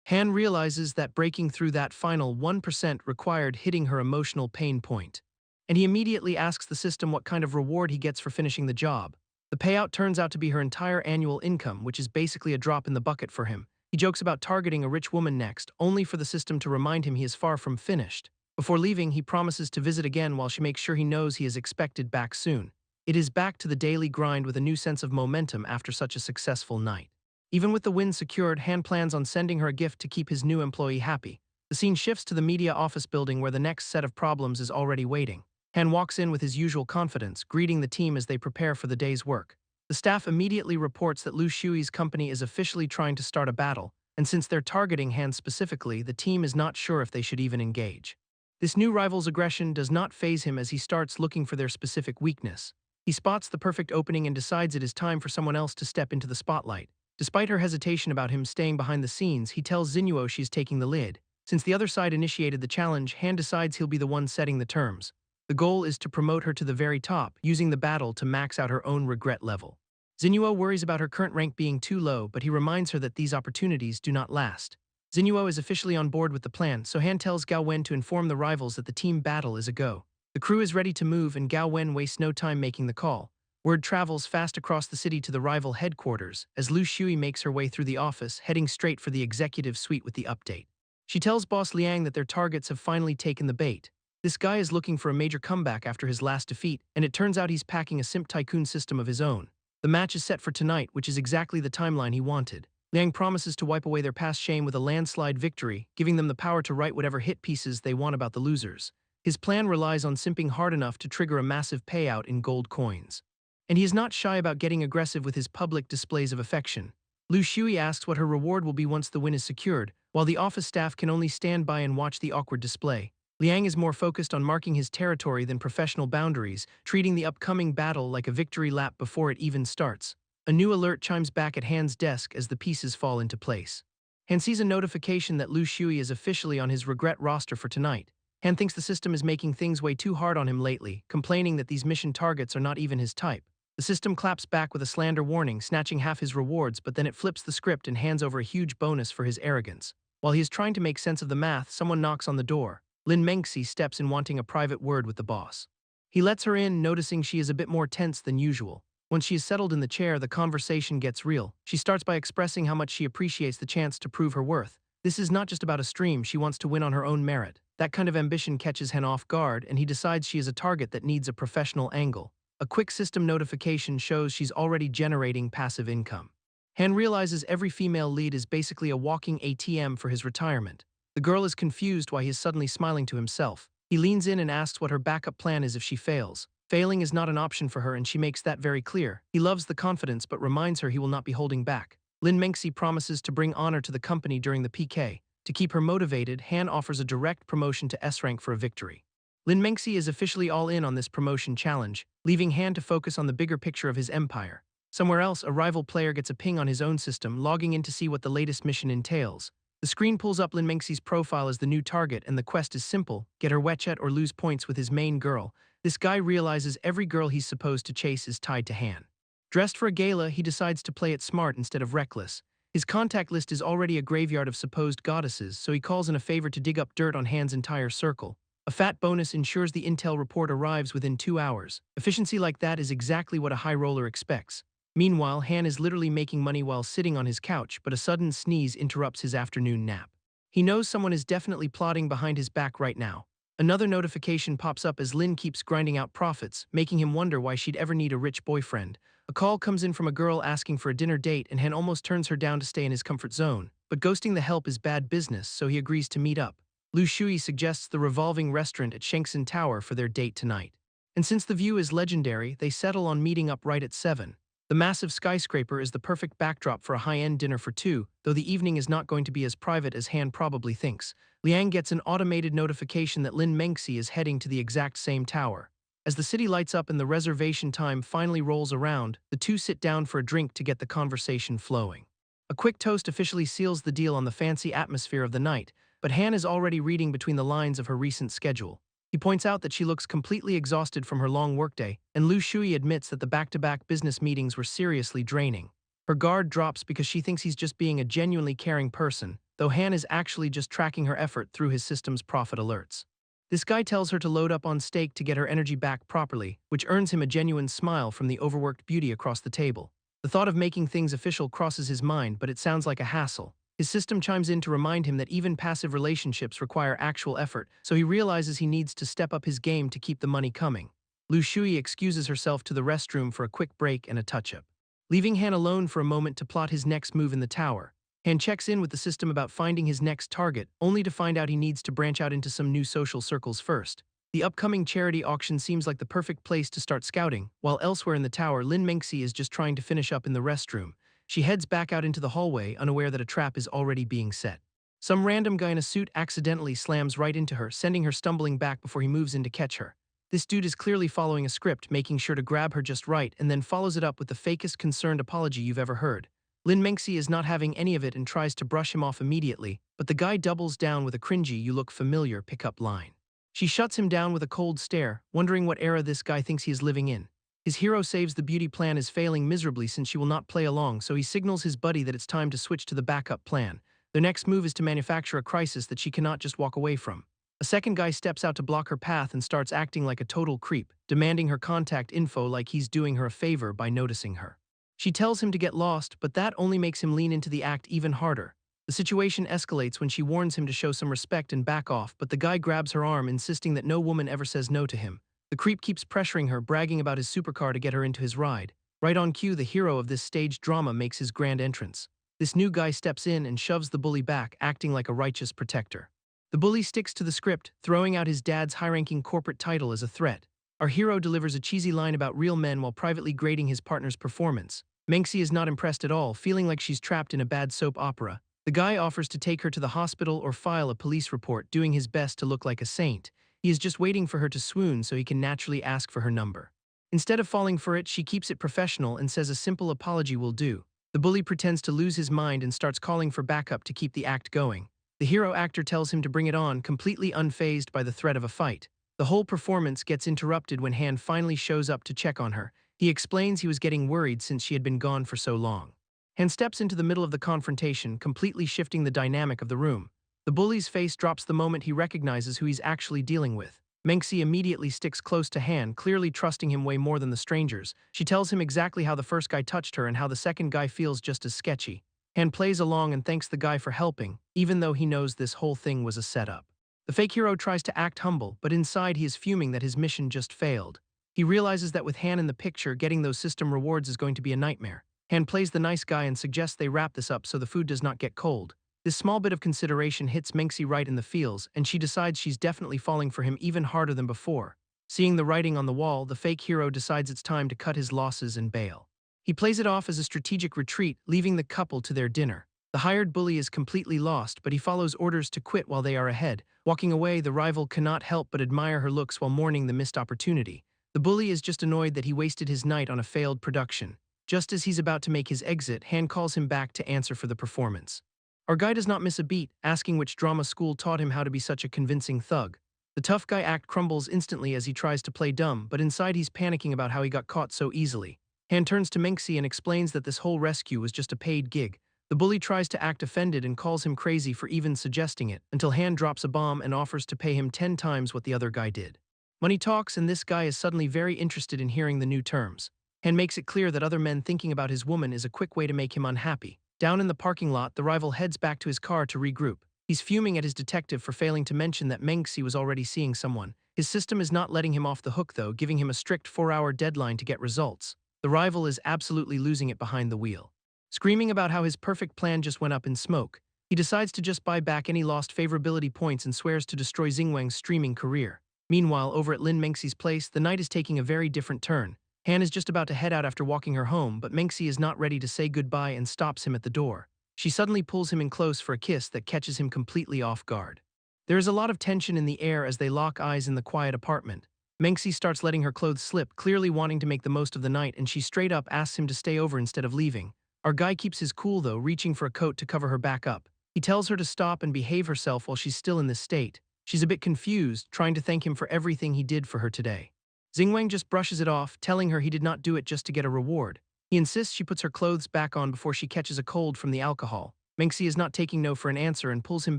Han realizes that breaking through that final 1% required hitting her emotional pain point. And he immediately asks the system what kind of reward he gets for finishing the job. The payout turns out to be her entire annual income, which is basically a drop in the bucket for him. He jokes about targeting a rich woman next, only for the system to remind him he is far from finished. Before leaving, he promises to visit again while she makes sure he knows he is expected back soon. It is back to the daily grind with a new sense of momentum after such a successful night. Even with the win secured, Han plans on sending her a gift to keep his new employee happy. The scene shifts to the media office building where the next set of problems is already waiting. Han walks in with his usual confidence, greeting the team as they prepare for the day's work. The staff immediately reports that Lu Shui's company is officially trying to start a battle, and since they're targeting Han specifically, the team is not sure if they should even engage. This new rival's aggression does not faze him as he starts looking for their specific weakness. He spots the perfect opening and decides it is time for someone else to step into the spotlight. Despite her hesitation about him staying behind the scenes, he tells Xinyuo she's taking the lead. Since the other side initiated the challenge, Han decides he'll be the one setting the terms. The goal is to promote her to the very top, using the battle to max out her own regret level. Xinyuo worries about her current rank being too low, but he reminds her that these opportunities do not last. Xinyuo is officially on board with the plan, so Han tells Gao Wen to inform the rivals that the team battle is a go. The crew is ready to move, and Gao Wen wastes no time making the call. Word travels fast across the city to the rival headquarters as Lu Shui makes her way through the office, heading straight for the executive suite with the update. She tells boss Liang that their targets have finally taken the bait. This guy is looking for a major comeback after his last defeat, and it turns out he's packing a simp tycoon system of his own. The match is set for tonight, which is exactly the timeline he wanted. Liang promises to wipe away their past shame with a landslide victory, giving them the power to write whatever hit pieces they want about the losers. His plan relies on simping hard enough to trigger a massive payout in gold coins. And he is not shy about getting aggressive with his public displays of affection. Lu Shui asks what her reward will be once the win is secured, while the office staff can only stand by and watch the awkward display. Liang is more focused on marking his territory than professional boundaries, treating the upcoming battle like a victory lap before it even starts. A new alert chimes back at Han's desk as the pieces fall into place. Han sees a notification that Lu Shui is officially on his regret roster for tonight. Han thinks the system is making things way too hard on him lately, complaining that these mission targets are not even his type. The system claps back with a slander warning, snatching half his rewards, but then it flips the script and hands over a huge bonus for his arrogance. While he is trying to make sense of the math, someone knocks on the door. Lin Mengxi steps in wanting a private word with the boss. He lets her in, noticing she is a bit more tense than usual. Once she is settled in the chair, the conversation gets real. She starts by expressing how much she appreciates the chance to prove her worth. This is not just about a stream, she wants to win on her own merit. That kind of ambition catches Han off guard, and he decides she is a target that needs a professional angle. A quick system notification shows she's already generating passive income. Han realizes every female lead is basically a walking ATM for his retirement. The girl is confused why he is suddenly smiling to himself. He leans in and asks what her backup plan is if she fails. Failing is not an option for her, and she makes that very clear. He loves the confidence but reminds her he will not be holding back. Lin Mengxi promises to bring honor to the company during the PK. To keep her motivated, Han offers a direct promotion to S rank for a victory. Lin Mengxi is officially all in on this promotion challenge, leaving Han to focus on the bigger picture of his empire. Somewhere else, a rival player gets a ping on his own system, logging in to see what the latest mission entails. The screen pulls up Lin Mengxi's profile as the new target, and the quest is simple: get her wechat or lose points with his main girl. This guy realizes every girl he's supposed to chase is tied to Han. Dressed for a gala, he decides to play it smart instead of reckless. His contact list is already a graveyard of supposed goddesses, so he calls in a favor to dig up dirt on Han's entire circle. A fat bonus ensures the intel report arrives within 2 hours. Efficiency like that is exactly what a high roller expects. Meanwhile, Han is literally making money while sitting on his couch, but a sudden sneeze interrupts his afternoon nap. He knows someone is definitely plotting behind his back right now. Another notification pops up as Lin keeps grinding out profits, making him wonder why she'd ever need a rich boyfriend. A call comes in from a girl asking for a dinner date, and Han almost turns her down to stay in his comfort zone. But ghosting the help is bad business, so he agrees to meet up. Lu Shui suggests the revolving restaurant at Shengxin Tower for their date tonight. And since the view is legendary, they settle on meeting up right at 7. The massive skyscraper is the perfect backdrop for a high-end dinner for two, though the evening is not going to be as private as Han probably thinks. Liang gets an automated notification that Lin Mengxi is heading to the exact same tower. As the city lights up and the reservation time finally rolls around, the two sit down for a drink to get the conversation flowing. A quick toast officially seals the deal on the fancy atmosphere of the night, but Han is already reading between the lines of her recent schedule. He points out that she looks completely exhausted from her long workday, and Lu Shui admits that the back-to-back business meetings were seriously draining. Her guard drops because she thinks he's just being a genuinely caring person, though Han is actually just tracking her effort through his system's profit alerts. This guy tells her to load up on steak to get her energy back properly, which earns him a genuine smile from the overworked beauty across the table. The thought of making things official crosses his mind, but it sounds like a hassle. His system chimes in to remind him that even passive relationships require actual effort, so he realizes he needs to step up his game to keep the money coming. Lu Shui excuses herself to the restroom for a quick break and a touch-up. Leaving Han alone for a moment to plot his next move in the tower, Han checks in with the system about finding his next target, only to find out he needs to branch out into some new social circles first. The upcoming charity auction seems like the perfect place to start scouting, while elsewhere in the tower, Lin Mengxi is just trying to finish up in the restroom. She heads back out into the hallway, unaware that a trap is already being set. Some random guy in a suit accidentally slams right into her, sending her stumbling back before he moves in to catch her. This dude is clearly following a script, making sure to grab her just right, and then follows it up with the fakest concerned apology you've ever heard. Lin Mengxi is not having any of it and tries to brush him off immediately, but the guy doubles down with a cringy "you look familiar" pickup line. She shuts him down with a cold stare, wondering what era this guy thinks he is living in. His hero saves the beauty plan is failing miserably since she will not play along, so he signals his buddy that it's time to switch to the backup plan. Their next move is to manufacture a crisis that she cannot just walk away from. A second guy steps out to block her path and starts acting like a total creep, demanding her contact info like he's doing her a favor by noticing her. She tells him to get lost, but that only makes him lean into the act even harder. The situation escalates when she warns him to show some respect and back off, but the guy grabs her arm, insisting that no woman ever says no to him. The creep keeps pressuring her, bragging about his supercar to get her into his ride. Right on cue, the hero of this staged drama makes his grand entrance. This new guy steps in and shoves the bully back, acting like a righteous protector. The bully sticks to the script, throwing out his dad's high-ranking corporate title as a threat. Our hero delivers a cheesy line about real men while privately grading his partner's performance. Mengxi is not impressed at all, feeling like she's trapped in a bad soap opera. The guy offers to take her to the hospital or file a police report, doing his best to look like a saint. He is just waiting for her to swoon so he can naturally ask for her number. Instead of falling for it, she keeps it professional and says a simple apology will do. The bully pretends to lose his mind and starts calling for backup to keep the act going. The hero actor tells him to bring it on, completely unfazed by the threat of a fight. The whole performance gets interrupted when Han finally shows up to check on her. He explains he was getting worried since she had been gone for so long. Han steps into the middle of the confrontation, completely shifting the dynamic of the room. The bully's face drops the moment he recognizes who he's actually dealing with. Mengxi immediately sticks close to Han, clearly trusting him way more than the strangers. She tells him exactly how the first guy touched her and how the second guy feels just as sketchy. Han plays along and thanks the guy for helping, even though he knows this whole thing was a setup. The fake hero tries to act humble, but inside he is fuming that his mission just failed. He realizes that with Han in the picture, getting those system rewards is going to be a nightmare. Han plays the nice guy and suggests they wrap this up so the food does not get cold. This small bit of consideration hits Mengxi right in the feels, and she decides she's definitely falling for him even harder than before. Seeing the writing on the wall, the fake hero decides it's time to cut his losses and bail. He plays it off as a strategic retreat, leaving the couple to their dinner. The hired bully is completely lost, but he follows orders to quit while they are ahead. Walking away, the rival cannot help but admire her looks while mourning the missed opportunity. The bully is just annoyed that he wasted his night on a failed production. Just as he's about to make his exit, Han calls him back to answer for the performance. Our guy does not miss a beat, asking which drama school taught him how to be such a convincing thug. The tough guy act crumbles instantly as he tries to play dumb, but inside he's panicking about how he got caught so easily. Han turns to Mengxi and explains that this whole rescue was just a paid gig. The bully tries to act offended and calls him crazy for even suggesting it, until Han drops a bomb and offers to pay him 10 times what the other guy did. Money talks, and this guy is suddenly very interested in hearing the new terms. Han makes it clear that other men thinking about his woman is a quick way to make him unhappy. Down in the parking lot, the rival heads back to his car to regroup. He's fuming at his detective for failing to mention that Mengxi was already seeing someone. His system is not letting him off the hook though, giving him a strict 4-hour deadline to get results. The rival is absolutely losing it behind the wheel. Screaming about how his perfect plan just went up in smoke, he decides to just buy back any lost favorability points and swears to destroy Xingwang's streaming career. Meanwhile, over at Lin Mengxi's place, the night is taking a very different turn. Han is just about to head out after walking her home, but Mengxi is not ready to say goodbye and stops him at the door. She suddenly pulls him in close for a kiss that catches him completely off guard. There is a lot of tension in the air as they lock eyes in the quiet apartment. Mengxi starts letting her clothes slip, clearly wanting to make the most of the night, and she straight up asks him to stay over instead of leaving. Our guy keeps his cool though, reaching for a coat to cover her back up. He tells her to stop and behave herself while she's still in this state. She's a bit confused, trying to thank him for everything he did for her today. Xingwang just brushes it off, telling her he did not do it just to get a reward. He insists she puts her clothes back on before she catches a cold from the alcohol. Mengxi is not taking no for an answer and pulls him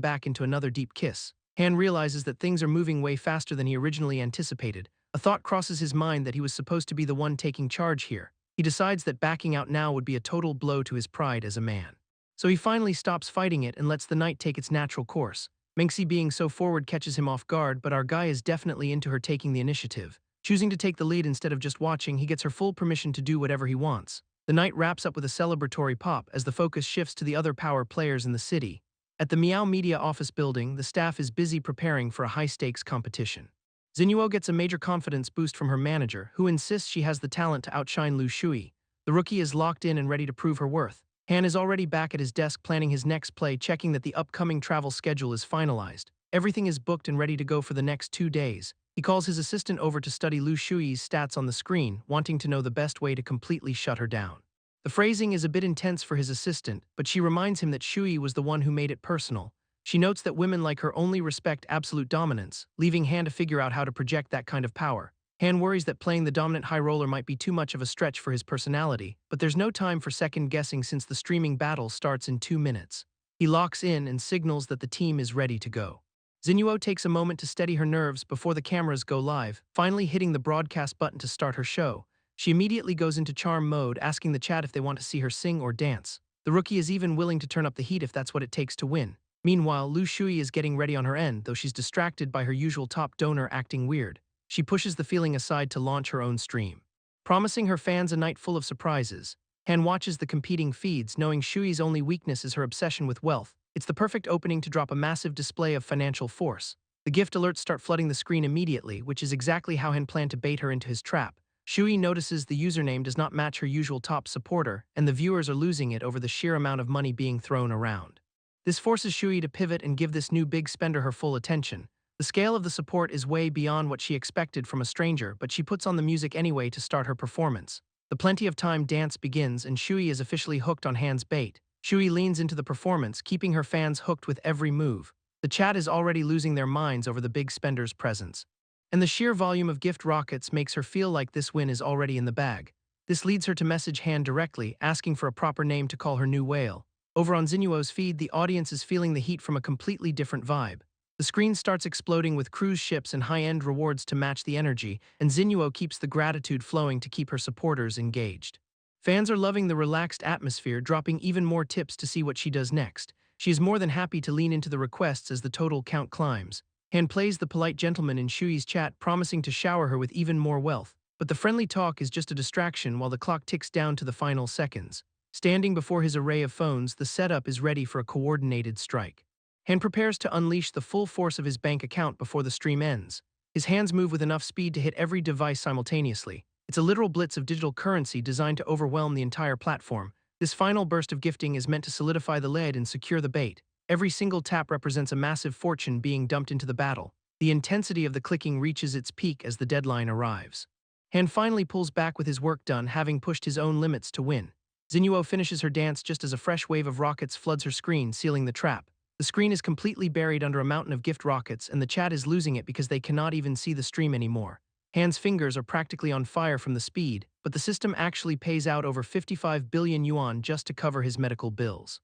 back into another deep kiss. Han realizes that things are moving way faster than he originally anticipated. A thought crosses his mind that he was supposed to be the one taking charge here. He decides that backing out now would be a total blow to his pride as a man. So he finally stops fighting it and lets the night take its natural course. Mengxi being so forward catches him off guard, but our guy is definitely into her taking the initiative. Choosing to take the lead instead of just watching, he gets her full permission to do whatever he wants. The night wraps up with a celebratory pop as the focus shifts to the other power players in the city. At the Meow Media office building, the staff is busy preparing for a high-stakes competition. Xinyuo gets a major confidence boost from her manager, who insists she has the talent to outshine Lu Shui. The rookie is locked in and ready to prove her worth. Han is already back at his desk planning his next play, checking that the upcoming travel schedule is finalized. Everything is booked and ready to go for the next 2 days. He calls his assistant over to study Lu Shui's stats on the screen, wanting to know the best way to completely shut her down. The phrasing is a bit intense for his assistant, but she reminds him that Shui was the one who made it personal. She notes that women like her only respect absolute dominance, leaving Han to figure out how to project that kind of power. Han worries that playing the dominant high roller might be too much of a stretch for his personality, but there's no time for second guessing since the streaming battle starts in 2 minutes. He locks in and signals that the team is ready to go. Xinyuo takes a moment to steady her nerves before the cameras go live, finally hitting the broadcast button to start her show. She immediately goes into charm mode, asking the chat if they want to see her sing or dance. The rookie is even willing to turn up the heat if that's what it takes to win. Meanwhile, Lu Shui is getting ready on her end, though she's distracted by her usual top donor acting weird. She pushes the feeling aside to launch her own stream. Promising her fans a night full of surprises, Han watches the competing feeds, knowing Shui's only weakness is her obsession with wealth. It's the perfect opening to drop a massive display of financial force. The gift alerts start flooding the screen immediately, which is exactly how Han planned to bait her into his trap. Shui notices the username does not match her usual top supporter, and the viewers are losing it over the sheer amount of money being thrown around. This forces Shui to pivot and give this new big spender her full attention. The scale of the support is way beyond what she expected from a stranger, but she puts on the music anyway to start her performance. The Plenty of Time dance begins, and Shui is officially hooked on Han's bait. Shui leans into the performance, keeping her fans hooked with every move. The chat is already losing their minds over the big spender's presence. And the sheer volume of gift rockets makes her feel like this win is already in the bag. This leads her to message Han directly, asking for a proper name to call her new whale. Over on Xinyuo's feed, the audience is feeling the heat from a completely different vibe. The screen starts exploding with cruise ships and high-end rewards to match the energy, and Xinyuo keeps the gratitude flowing to keep her supporters engaged. Fans are loving the relaxed atmosphere, dropping even more tips to see what she does next. She is more than happy to lean into the requests as the total count climbs. Han plays the polite gentleman in Shui's chat, promising to shower her with even more wealth. But the friendly talk is just a distraction while the clock ticks down to the final seconds. Standing before his array of phones, the setup is ready for a coordinated strike. Han prepares to unleash the full force of his bank account before the stream ends. His hands move with enough speed to hit every device simultaneously. It's a literal blitz of digital currency designed to overwhelm the entire platform. This final burst of gifting is meant to solidify the lead and secure the bait. Every single tap represents a massive fortune being dumped into the battle. The intensity of the clicking reaches its peak as the deadline arrives. Han finally pulls back with his work done, having pushed his own limits to win. Xinyuo finishes her dance just as a fresh wave of rockets floods her screen, sealing the trap. The screen is completely buried under a mountain of gift rockets, and the chat is losing it because they cannot even see the stream anymore. Han's fingers are practically on fire from the speed, but the system actually pays out over 55 billion yuan just to cover his medical bills.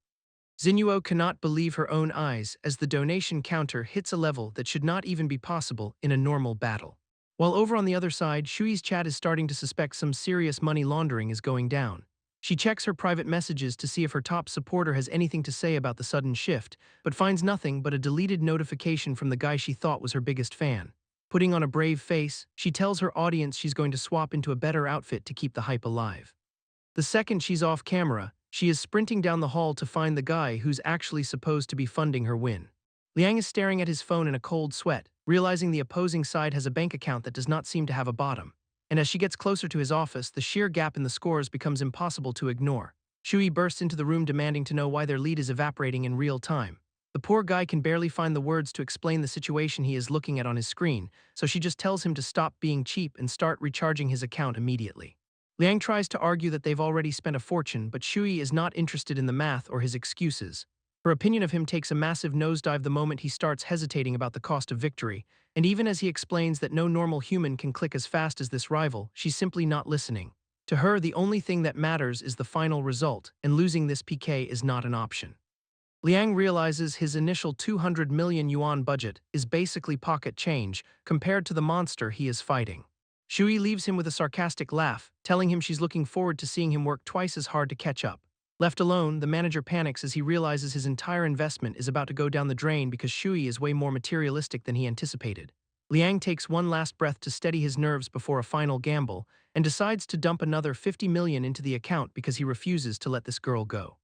Xinyuo cannot believe her own eyes as the donation counter hits a level that should not even be possible in a normal battle. While over on the other side, Shui's chat is starting to suspect some serious money laundering is going down. She checks her private messages to see if her top supporter has anything to say about the sudden shift, but finds nothing but a deleted notification from the guy she thought was her biggest fan. Putting on a brave face, she tells her audience she's going to swap into a better outfit to keep the hype alive. The second she's off camera, she is sprinting down the hall to find the guy who's actually supposed to be funding her win. Liang is staring at his phone in a cold sweat, realizing the opposing side has a bank account that does not seem to have a bottom. And as she gets closer to his office, the sheer gap in the scores becomes impossible to ignore. Shui bursts into the room demanding to know why their lead is evaporating in real time. The poor guy can barely find the words to explain the situation he is looking at on his screen, so she just tells him to stop being cheap and start recharging his account immediately. Liang tries to argue that they've already spent a fortune, but Shui is not interested in the math or his excuses. Her opinion of him takes a massive nosedive the moment he starts hesitating about the cost of victory, and even as he explains that no normal human can click as fast as this rival, she's simply not listening. To her, the only thing that matters is the final result, and losing this PK is not an option. Liang realizes his initial 200 million yuan budget is basically pocket change compared to the monster he is fighting. Shui leaves him with a sarcastic laugh, telling him she's looking forward to seeing him work twice as hard to catch up. Left alone, the manager panics as he realizes his entire investment is about to go down the drain because Shui is way more materialistic than he anticipated. Liang takes one last breath to steady his nerves before a final gamble and decides to dump another 50 million into the account because he refuses to let this girl go.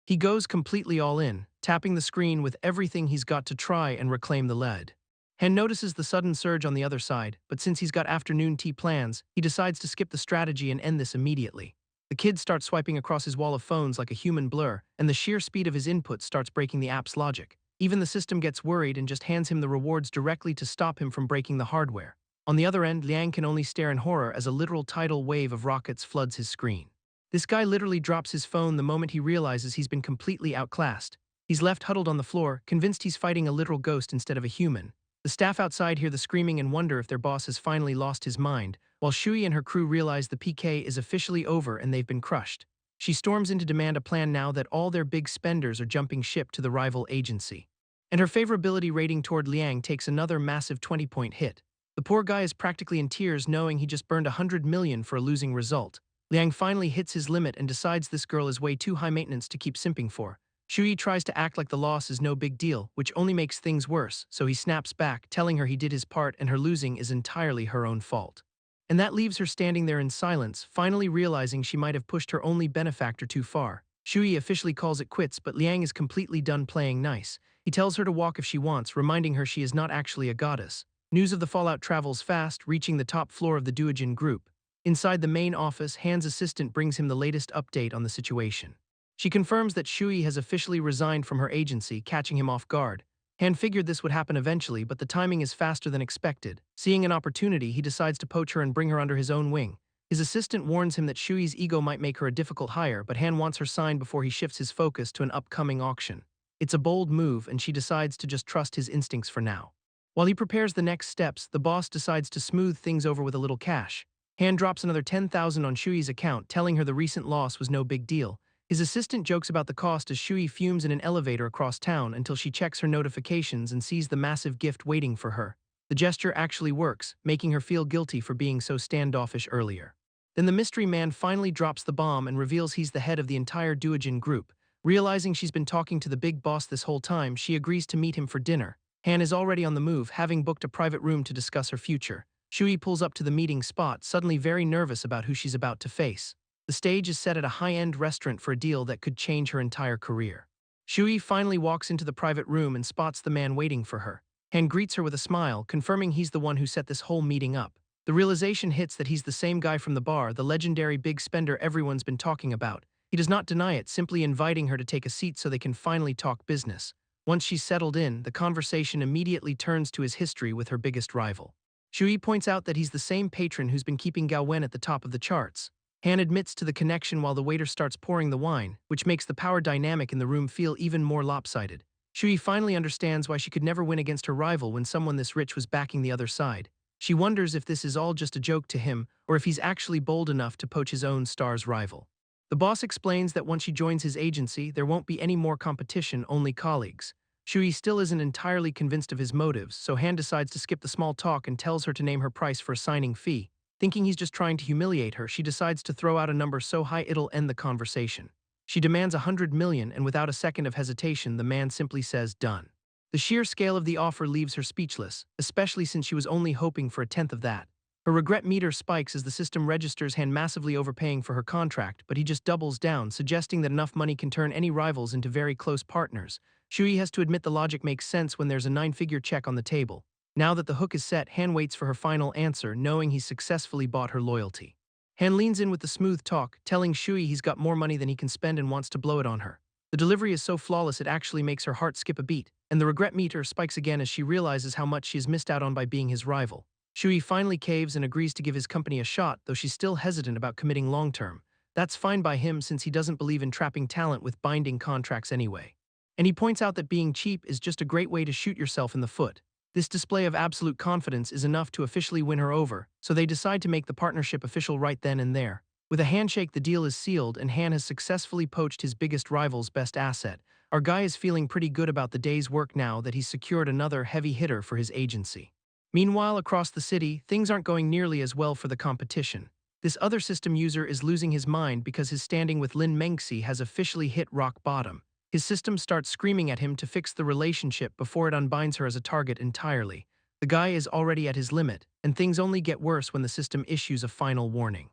He goes completely all in, tapping the screen with everything he's got to try and reclaim the lead. Han notices the sudden surge on the other side, but since he's got afternoon tea plans, he decides to skip the strategy and end this immediately. The kid starts swiping across his wall of phones like a human blur, and the sheer speed of his input starts breaking the app's logic. Even the system gets worried and just hands him the rewards directly to stop him from breaking the hardware. On the other end, Liang can only stare in horror as a literal tidal wave of rockets floods his screen. This guy literally drops his phone the moment he realizes he's been completely outclassed. He's left huddled on the floor, convinced he's fighting a literal ghost instead of a human. The staff outside hear the screaming and wonder if their boss has finally lost his mind, while Shui and her crew realize the PK is officially over and they've been crushed. She storms in to demand a plan now that all their big spenders are jumping ship to the rival agency. And her favorability rating toward Liang takes another massive 20-point hit. The poor guy is practically in tears knowing he just burned 100 million for a losing result. Liang finally hits his limit and decides this girl is way too high maintenance to keep simping for. Shui tries to act like the loss is no big deal, which only makes things worse, so he snaps back, telling her he did his part and her losing is entirely her own fault. And that leaves her standing there in silence, finally realizing she might have pushed her only benefactor too far. Shui officially calls it quits, but Liang is completely done playing nice. He tells her to walk if she wants, reminding her she is not actually a goddess. News of the fallout travels fast, reaching the top floor of the Duojin group. Inside the main office, Han's assistant brings him the latest update on the situation. She confirms that Shui has officially resigned from her agency, catching him off guard. Han figured this would happen eventually, but the timing is faster than expected. Seeing an opportunity, he decides to poach her and bring her under his own wing. His assistant warns him that Shui's ego might make her a difficult hire, but Han wants her signed before he shifts his focus to an upcoming auction. It's a bold move, and she decides to just trust his instincts for now. While he prepares the next steps, the boss decides to smooth things over with a little cash. Han drops another 10,000 on Shui's account, telling her the recent loss was no big deal. His assistant jokes about the cost as Shui fumes in an elevator across town until she checks her notifications and sees the massive gift waiting for her. The gesture actually works, making her feel guilty for being so standoffish earlier. Then the mystery man finally drops the bomb and reveals he's the head of the entire Duojin group. Realizing she's been talking to the big boss this whole time, she agrees to meet him for dinner. Han is already on the move, having booked a private room to discuss her future. Shui pulls up to the meeting spot, suddenly very nervous about who she's about to face. The stage is set at a high-end restaurant for a deal that could change her entire career. Shui finally walks into the private room and spots the man waiting for her. Han greets her with a smile, confirming he's the one who set this whole meeting up. The realization hits that he's the same guy from the bar, the legendary big spender everyone's been talking about. He does not deny it, simply inviting her to take a seat so they can finally talk business. Once she's settled in, the conversation immediately turns to his history with her biggest rival. Shui points out that he's the same patron who's been keeping Gao Wen at the top of the charts. Han admits to the connection while the waiter starts pouring the wine, which makes the power dynamic in the room feel even more lopsided. Shui finally understands why she could never win against her rival when someone this rich was backing the other side. She wonders if this is all just a joke to him, or if he's actually bold enough to poach his own star's rival. The boss explains that once she joins his agency, there won't be any more competition, only colleagues. Shui still isn't entirely convinced of his motives, so Han decides to skip the small talk and tells her to name her price for a signing fee. Thinking he's just trying to humiliate her, she decides to throw out a number so high it'll end the conversation. She demands 100 million, and without a second of hesitation, the man simply says, done. The sheer scale of the offer leaves her speechless, especially since she was only hoping for a tenth of that. Her regret meter spikes as the system registers Han massively overpaying for her contract, but he just doubles down, suggesting that enough money can turn any rivals into very close partners. Shui has to admit the logic makes sense when there's a 9-figure check on the table. Now that the hook is set, Han waits for her final answer, knowing he's successfully bought her loyalty. Han leans in with the smooth talk, telling Shui he's got more money than he can spend and wants to blow it on her. The delivery is so flawless it actually makes her heart skip a beat, and the regret meter spikes again as she realizes how much she has missed out on by being his rival. Shui finally caves and agrees to give his company a shot, though she's still hesitant about committing long-term. That's fine by him since he doesn't believe in trapping talent with binding contracts anyway. And he points out that being cheap is just a great way to shoot yourself in the foot. This display of absolute confidence is enough to officially win her over, so they decide to make the partnership official right then and there. With a handshake, the deal is sealed, and Han has successfully poached his biggest rival's best asset. Our guy is feeling pretty good about the day's work now that he's secured another heavy hitter for his agency. Meanwhile, across the city, things aren't going nearly as well for the competition. This other system user is losing his mind because his standing with Lin Mengxi has officially hit rock bottom. His system starts screaming at him to fix the relationship before it unbinds her as a target entirely. The guy is already at his limit, and things only get worse when the system issues a final warning.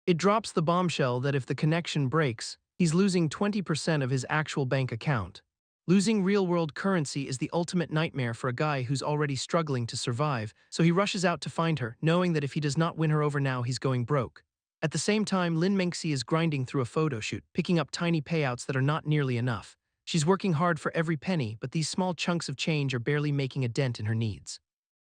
It drops the bombshell that if the connection breaks, he's losing 20% of his actual bank account. Losing real-world currency is the ultimate nightmare for a guy who's already struggling to survive, so he rushes out to find her, knowing that if he does not win her over now, he's going broke. At the same time, Lin Mengxi is grinding through a photo shoot, picking up tiny payouts that are not nearly enough. She's working hard for every penny, but these small chunks of change are barely making a dent in her needs.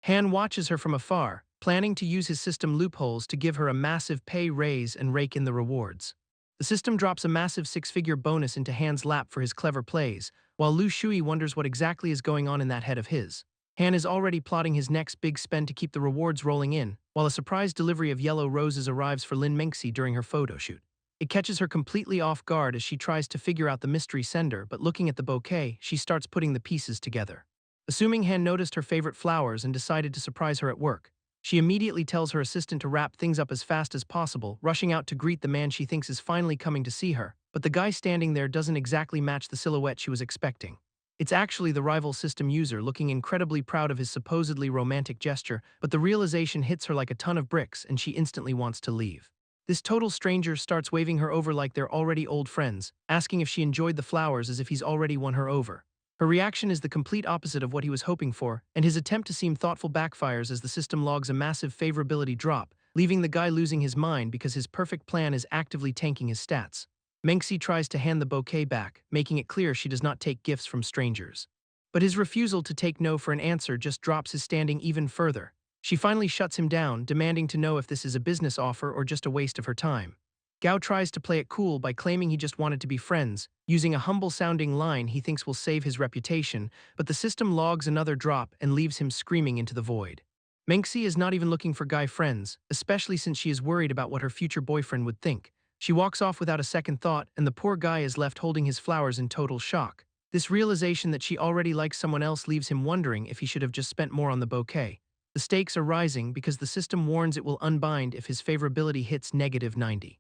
Han watches her from afar, planning to use his system loopholes to give her a massive pay raise and rake in the rewards. The system drops a massive six-figure bonus into Han's lap for his clever plays, while Lu Shui wonders what exactly is going on in that head of his. Han is already plotting his next big spend to keep the rewards rolling in, while a surprise delivery of yellow roses arrives for Lin Mengxi during her photo shoot. It catches her completely off guard as she tries to figure out the mystery sender, but looking at the bouquet, she starts putting the pieces together. Assuming Han noticed her favorite flowers and decided to surprise her at work, she immediately tells her assistant to wrap things up as fast as possible, rushing out to greet the man she thinks is finally coming to see her, but the guy standing there doesn't exactly match the silhouette she was expecting. It's actually the rival system user looking incredibly proud of his supposedly romantic gesture, but the realization hits her like a ton of bricks and she instantly wants to leave. This total stranger starts waving her over like they're already old friends, asking if she enjoyed the flowers as if he's already won her over. Her reaction is the complete opposite of what he was hoping for, and his attempt to seem thoughtful backfires as the system logs a massive favorability drop, leaving the guy losing his mind because his perfect plan is actively tanking his stats. Mengxi tries to hand the bouquet back, making it clear she does not take gifts from strangers. But his refusal to take no for an answer just drops his standing even further. She finally shuts him down, demanding to know if this is a business offer or just a waste of her time. Gao tries to play it cool by claiming he just wanted to be friends, using a humble-sounding line he thinks will save his reputation, but the system logs another drop and leaves him screaming into the void. Mengxi is not even looking for guy friends, especially since she is worried about what her future boyfriend would think. She walks off without a second thought, and the poor guy is left holding his flowers in total shock. This realization that she already likes someone else leaves him wondering if he should have just spent more on the bouquet. The stakes are rising because the system warns it will unbind if his favorability hits -90.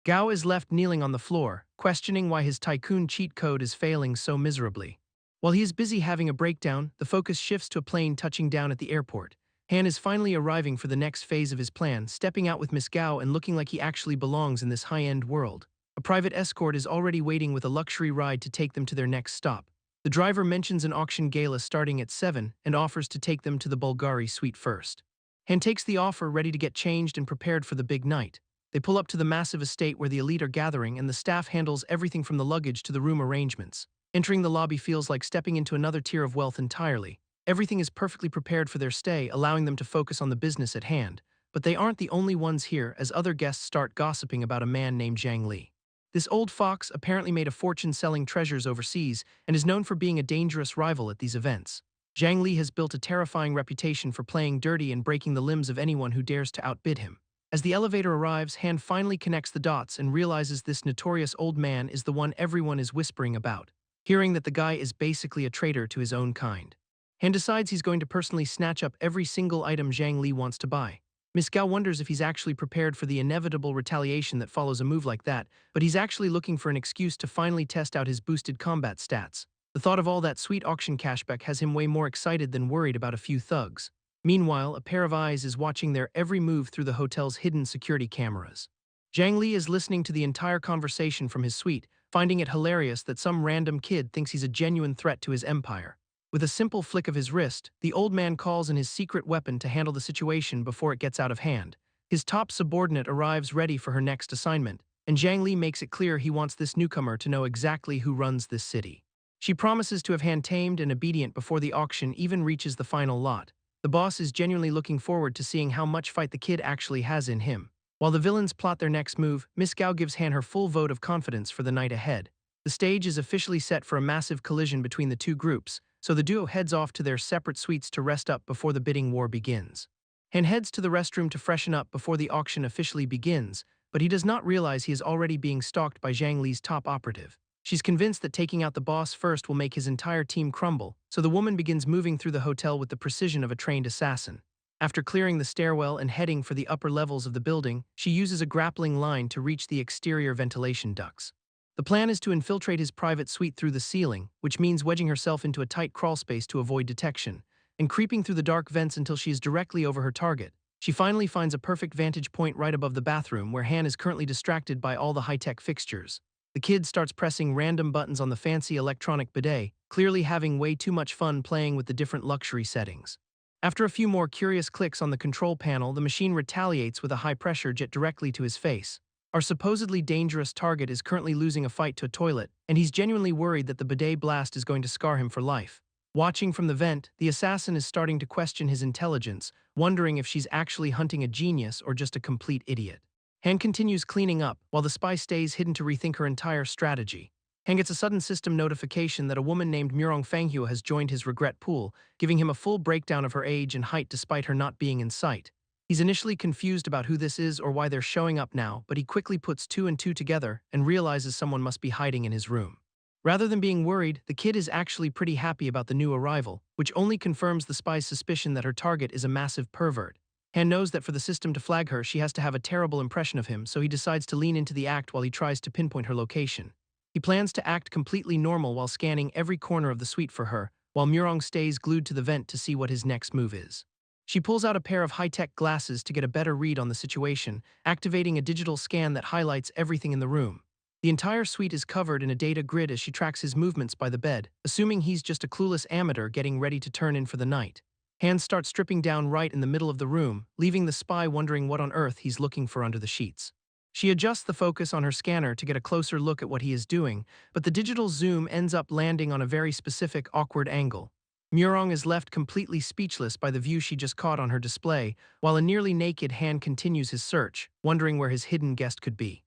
Gao is left kneeling on the floor, questioning why his tycoon cheat code is failing so miserably. While he is busy having a breakdown, the focus shifts to a plane touching down at the airport. Han is finally arriving for the next phase of his plan, stepping out with Miss Gao and looking like he actually belongs in this high-end world. A private escort is already waiting with a luxury ride to take them to their next stop. The driver mentions an auction gala starting at 7 and offers to take them to the Bulgari suite first. Han takes the offer, ready to get changed and prepared for the big night. They pull up to the massive estate where the elite are gathering, and the staff handles everything from the luggage to the room arrangements. Entering the lobby feels like stepping into another tier of wealth entirely. Everything is perfectly prepared for their stay, allowing them to focus on the business at hand. But they aren't the only ones here, as other guests start gossiping about a man named Zhang Li. This old fox apparently made a fortune selling treasures overseas and is known for being a dangerous rival at these events. Zhang Li has built a terrifying reputation for playing dirty and breaking the limbs of anyone who dares to outbid him. As the elevator arrives, Han finally connects the dots and realizes this notorious old man is the one everyone is whispering about, hearing that the guy is basically a traitor to his own kind. Han decides he's going to personally snatch up every single item Zhang Li wants to buy. Miss Gao wonders if he's actually prepared for the inevitable retaliation that follows a move like that, but he's actually looking for an excuse to finally test out his boosted combat stats. The thought of all that sweet auction cashback has him way more excited than worried about a few thugs. Meanwhile, a pair of eyes is watching their every move through the hotel's hidden security cameras. Zhang Li is listening to the entire conversation from his suite, finding it hilarious that some random kid thinks he's a genuine threat to his empire. With a simple flick of his wrist, the old man calls in his secret weapon to handle the situation before it gets out of hand. His top subordinate arrives ready for her next assignment, and Zhang Li makes it clear he wants this newcomer to know exactly who runs this city. She promises to have Han tamed and obedient before the auction even reaches the final lot. The boss is genuinely looking forward to seeing how much fight the kid actually has in him. While the villains plot their next move, Miss Gao gives Han her full vote of confidence for the night ahead. The stage is officially set for a massive collision between the two groups, so the duo heads off to their separate suites to rest up before the bidding war begins. Han heads to the restroom to freshen up before the auction officially begins, but he does not realize he is already being stalked by Zhang Li's top operative. She's convinced that taking out the boss first will make his entire team crumble, so the woman begins moving through the hotel with the precision of a trained assassin. After clearing the stairwell and heading for the upper levels of the building, she uses a grappling line to reach the exterior ventilation ducts. The plan is to infiltrate his private suite through the ceiling, which means wedging herself into a tight crawlspace to avoid detection, and creeping through the dark vents until she is directly over her target. She finally finds a perfect vantage point right above the bathroom, where Han is currently distracted by all the high-tech fixtures. The kid starts pressing random buttons on the fancy electronic bidet, clearly having way too much fun playing with the different luxury settings. After a few more curious clicks on the control panel, the machine retaliates with a high-pressure jet directly to his face. Our supposedly dangerous target is currently losing a fight to a toilet, and he's genuinely worried that the bidet blast is going to scar him for life. Watching from the vent, the assassin is starting to question his intelligence, wondering if she's actually hunting a genius or just a complete idiot. Han continues cleaning up, while the spy stays hidden to rethink her entire strategy. Han gets a sudden system notification that a woman named Murong Fanghua has joined his regret pool, giving him a full breakdown of her age and height despite her not being in sight. He's initially confused about who this is or why they're showing up now, but he quickly puts two and two together and realizes someone must be hiding in his room. Rather than being worried, the kid is actually pretty happy about the new arrival, which only confirms the spy's suspicion that her target is a massive pervert. Han knows that for the system to flag her, she has to have a terrible impression of him, so he decides to lean into the act while he tries to pinpoint her location. He plans to act completely normal while scanning every corner of the suite for her, while Murong stays glued to the vent to see what his next move is. She pulls out a pair of high-tech glasses to get a better read on the situation, activating a digital scan that highlights everything in the room. The entire suite is covered in a data grid as she tracks his movements by the bed, assuming he's just a clueless amateur getting ready to turn in for the night. Han starts stripping down right in the middle of the room, leaving the spy wondering what on earth he's looking for under the sheets. She adjusts the focus on her scanner to get a closer look at what he is doing, but the digital zoom ends up landing on a very specific, awkward angle. Murong is left completely speechless by the view she just caught on her display, while a nearly naked Han continues his search, wondering where his hidden guest could be.